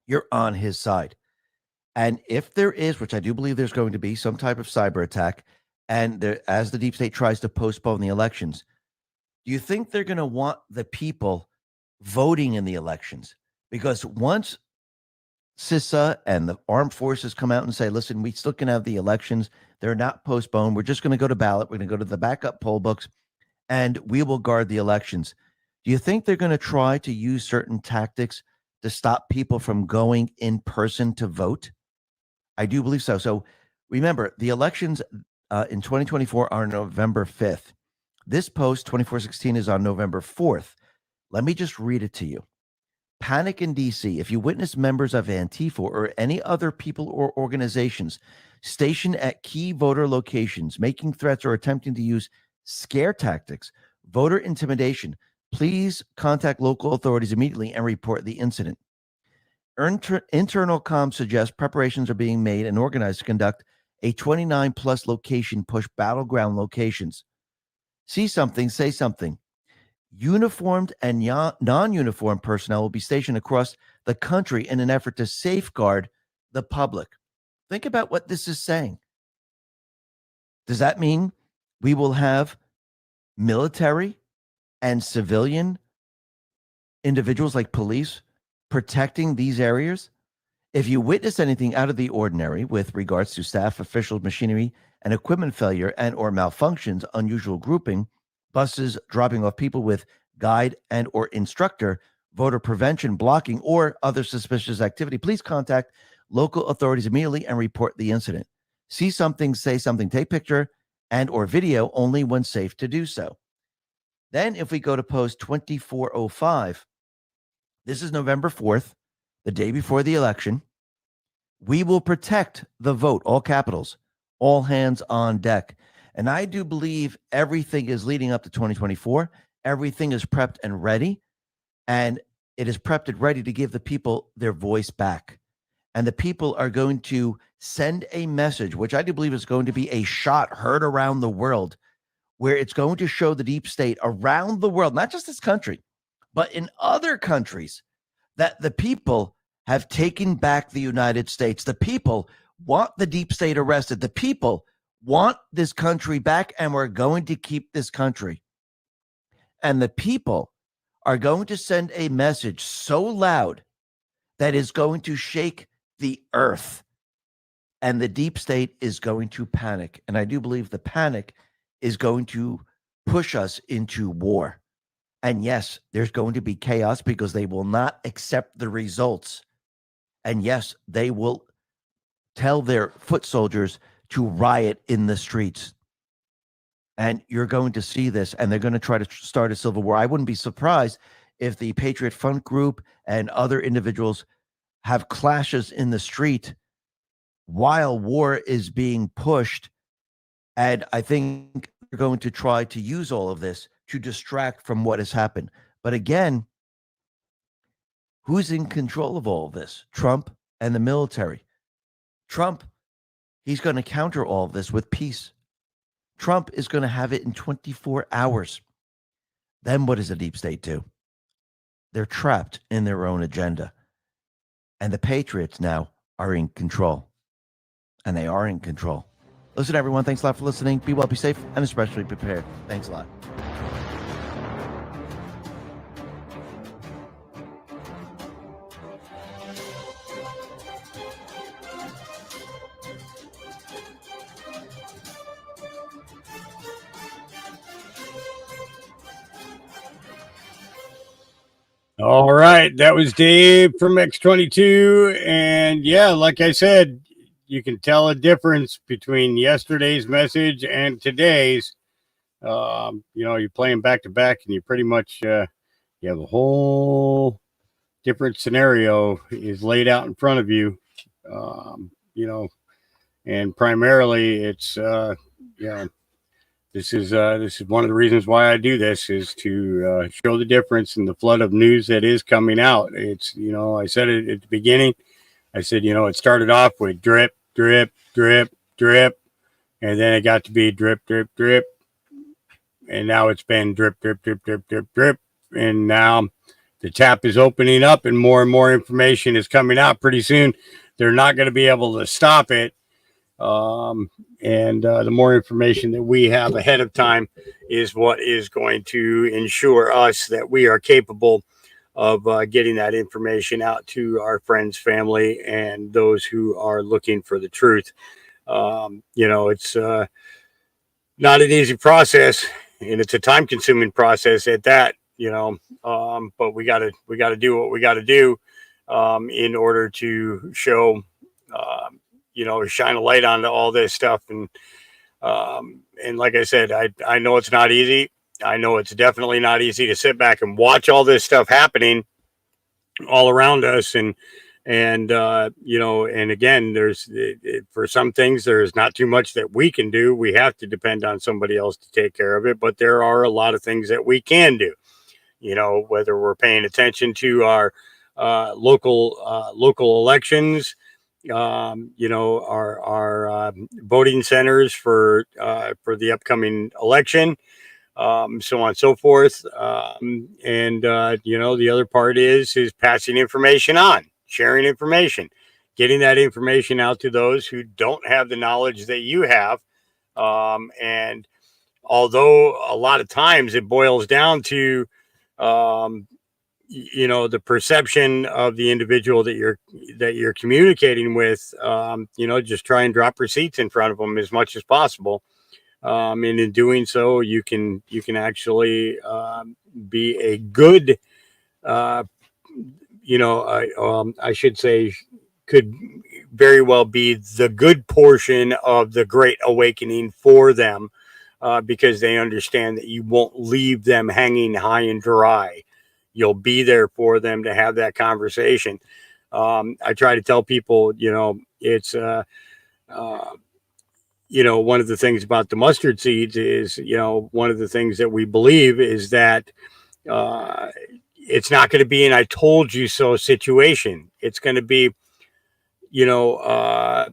you're on his side. And if there is, which I do believe there's going to be, some type of cyber attack, and as the deep state tries to postpone the elections, do you think they're going to want the people voting in the elections? Because once CISA and the armed forces come out and say, listen, we still can have the elections, they're not postponed, we're just going to go to ballot, we're going to go to the backup poll books, and we will guard the elections. Do you think they're going to try to use certain tactics to stop people from going in person to vote? I do believe so. So remember, the elections in 2024 are November 5th. This post, 2416, is on November 4th. Let me just read it to you. Panic in D.C. If you witness members of Antifa or any other people or organizations stationed at key voter locations making threats or attempting to use scare tactics, voter intimidation, please contact local authorities immediately and report the incident. Internal comms suggest preparations are being made and organized to conduct a 29-plus location push battleground locations. See something, say something. Uniformed and non-uniformed personnel will be stationed across the country in an effort to safeguard the public. Think about what this is saying. Does that mean we will have military and civilian individuals like police protecting these areas? If you witness anything out of the ordinary with regards to staff, officials, machinery, and equipment failure and or malfunctions, unusual grouping, buses dropping off people with guide and or instructor, voter prevention, blocking, or other suspicious activity, please contact local authorities immediately and report the incident. See something, say something, take picture and or video only when safe to do so. Then if we go to post 2405, this is November 4th, the day before the election. We will protect the vote, all capitals, all hands on deck. And I do believe everything is leading up to 2024. Everything is prepped and ready. And it is prepped and ready to give the people their voice back. And the people are going to send a message, which I do believe is going to be a shot heard around the world, where it's going to show the deep state around the world, not just this country, but in other countries, that the people have taken back the United States. The people want the deep state arrested. The people want this country back, and we're going to keep this country. And the people are going to send a message so loud that is going to shake the earth. And the deep state is going to panic. And I do believe the panic is going to push us into war. And yes, there's going to be chaos because they will not accept the results. And yes, they will tell their foot soldiers to riot in the streets. And you're going to see this, and they're going to try to start a civil war. I wouldn't be surprised if the Patriot Front Group and other individuals have clashes in the street while war is being pushed. And I think they're going to try to use all of this to distract from what has happened. But again, who's in control of all of this? Trump and the military. Trump, he's going to counter all of this with peace. Trump is going to have it in 24 hours. Then what does the deep state do? They're trapped in their own agenda. And the patriots now are in control. And they are in control. Listen, everyone, thanks a lot for listening. Be well, be safe, and especially prepared. Thanks a lot. All right, that was Dave from X22, and yeah, like I said, you can tell a difference between yesterday's message and today's. You're playing back to back, and you pretty much you have a whole different scenario is laid out in front of you. And primarily it's this is one of the reasons why I do this, is to show the difference in the flood of news that is coming out. It's, I said it at the beginning. I said, it started off with drip, drip, drip, drip, and then it got to be drip, drip, drip, and now it's been drip, drip, drip, drip, drip, drip, and now the tap is opening up and more information is coming out pretty soon. They're not going to be able to stop it. The more information that we have ahead of time is what is going to ensure us that we are capable of getting that information out to our friends, family, and those who are looking for the truth. It's not an easy process, and it's a time-consuming process at that. But we gotta do what we gotta do in order to show, shine a light onto all this stuff. And like I said, I know it's not easy. I know it's definitely not easy to sit back and watch all this stuff happening all around us. And again, for some things, there's not too much that we can do. We have to depend on somebody else to take care of it. But there are a lot of things that we can do, whether we're paying attention to our local elections, our voting centers for the upcoming election, so on and so forth. The other part is passing information on, sharing information, getting that information out to those who don't have the knowledge that you have. And although a lot of times it boils down to, the perception of the individual that you're communicating with, just try and drop receipts in front of them as much as possible. And in doing so, you can actually be a good, I should say, could very well be the good portion of the Great Awakening for them, because they understand that you won't leave them hanging high and dry. You'll be there for them to have that conversation. I try to tell people, it's, one of the things about the mustard seeds is, one of the things that we believe is that it's not going to be an I told you so situation. It's going to be, why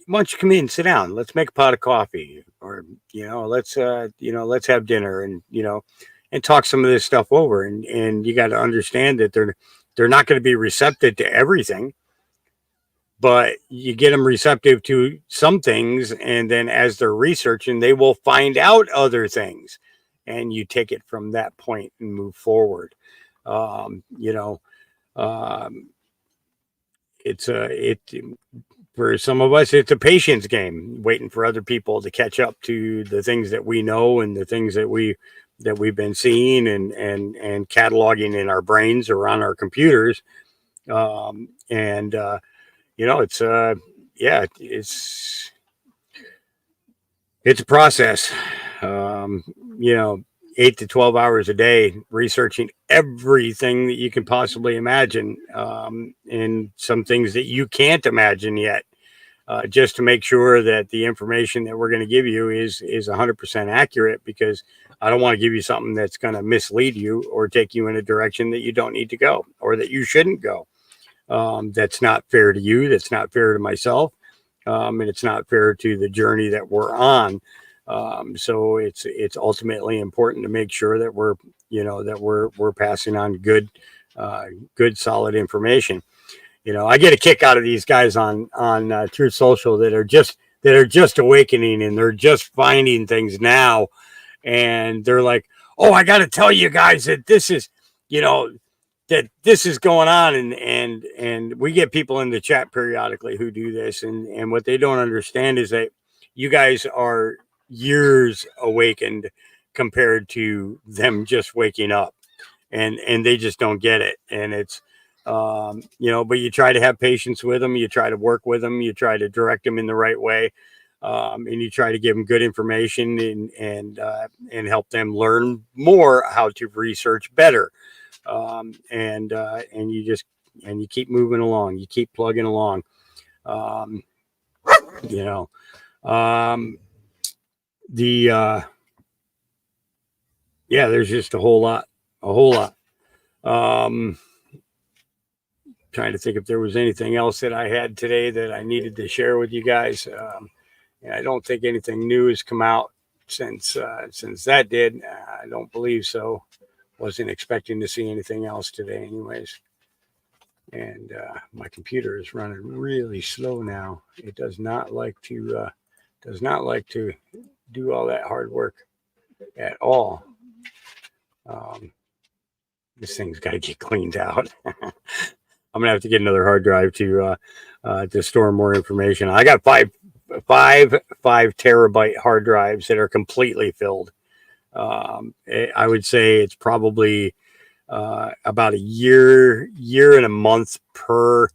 don't you come in, sit down, let's make a pot of coffee, or, let's have dinner, and, and talk some of this stuff over. And you got to understand that they're not going to be receptive to everything, but you get them receptive to some things. And then as they're researching, they will find out other things, and you take it from that point and move forward. For some of us, it's a patience game, waiting for other people to catch up to the things that we know and the things that we've been seeing and cataloging in our brains or on our computers. It's a process. 8 to 12 hours a day researching everything that you can possibly imagine, and some things that you can't imagine yet, just to make sure that the information that we're going to give you is 100% accurate, because I don't want to give you something that's going to mislead you or take you in a direction that you don't need to go, or that you shouldn't go. That's not fair to you. That's not fair to myself. And it's not fair to the journey that we're on. So it's ultimately important to make sure that we're passing on good solid information. I get a kick out of these guys on Truth Social that are just awakening, and they're just finding things now, and they're like, oh, I got to tell you guys that this is, that this is going on. And we get people in the chat periodically who do this. And what they don't understand is that you guys are years awakened compared to them just waking up. and they just don't get it. And it's, you know, but you try to have patience with them. You try to work with them. You try to direct them in the right way. And you try to give them good information and help them learn more how to research better. And you keep moving along. You keep plugging along. You know, yeah, there's just a whole lot. Trying to think if there was anything else that I had today that I needed to share with you guys. And I don't think anything new has come out since that did. I don't believe so. Wasn't expecting to see anything else today anyways. And my computer is running really slow now. It does not like to do all that hard work at all. This thing's got to get cleaned out. I'm gonna have to get another hard drive to store more information. I got five terabyte hard drives that are completely filled. I would say it's probably about a year and a month per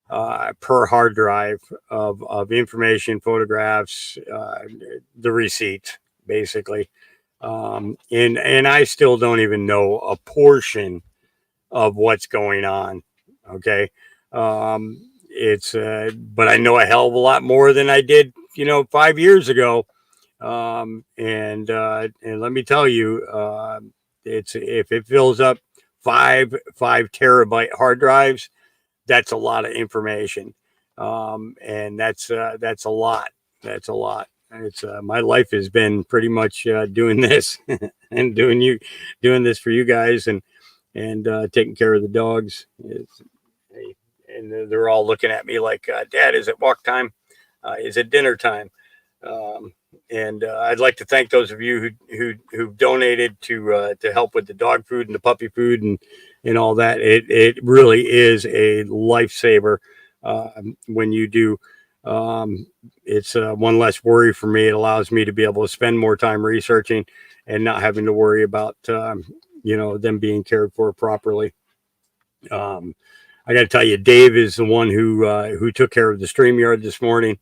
hard drive of information, photographs, the receipt, basically. And I still don't even know a portion of what's going on. Okay. It's, but I know a hell of a lot more than I did, 5 years ago. And let me tell you, if it fills up five terabyte hard drives, that's a lot of information. And that's a lot. That's a lot. It's my life has been pretty much doing this and doing this for you guys and taking care of the dogs. And they're all looking at me like, Dad, is it walk time? Is it dinner time? And I'd like to thank those of you who donated to help with the dog food and the puppy food and all that. It really is a lifesaver when you do. It's one less worry for me. It allows me to be able to spend more time researching and not having to worry about them being cared for properly. I got to tell you, Dave is the one who took care of the StreamYard this morning.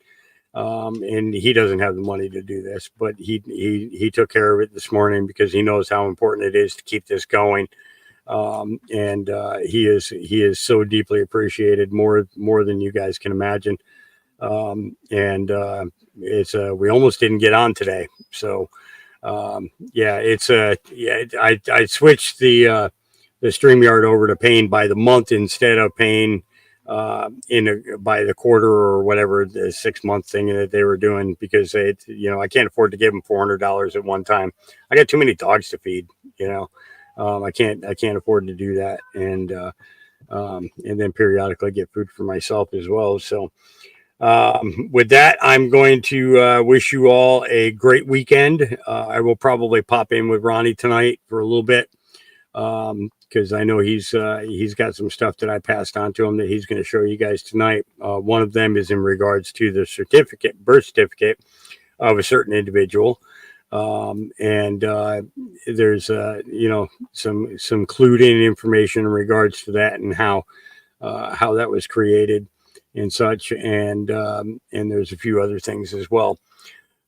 And he doesn't have the money to do this, but he took care of it this morning because he knows how important it is to keep this going. And he is so deeply appreciated, more than you guys can imagine. It's we almost didn't get on today. So I switched the StreamYard over to paying by the month instead of paying by the quarter or whatever, the 6 month thing that they were doing, because I can't afford to give them $400 at one time. I got too many dogs to feed, I can't afford to do that. And then periodically get food for myself as well. So, with that, I'm going to wish you all a great weekend. I will probably pop in with Ronnie tonight for a little bit. Because I know he's got some stuff that I passed on to him that he's going to show you guys tonight. One of them is in regards to the birth certificate of a certain individual. And there's some clued in information in regards to that and how that was created and such. And there's a few other things as well.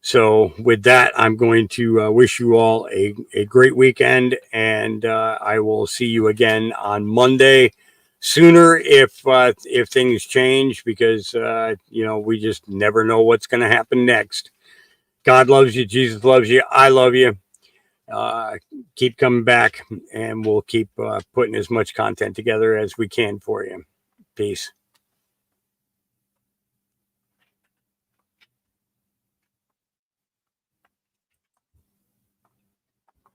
So with that, I'm going to wish you all a great weekend, and I will see you again on Monday. Sooner if things change, because we just never know what's going to happen next. God loves you. Jesus loves you. I love you. Keep coming back, and we'll keep putting as much content together as we can for you. Peace.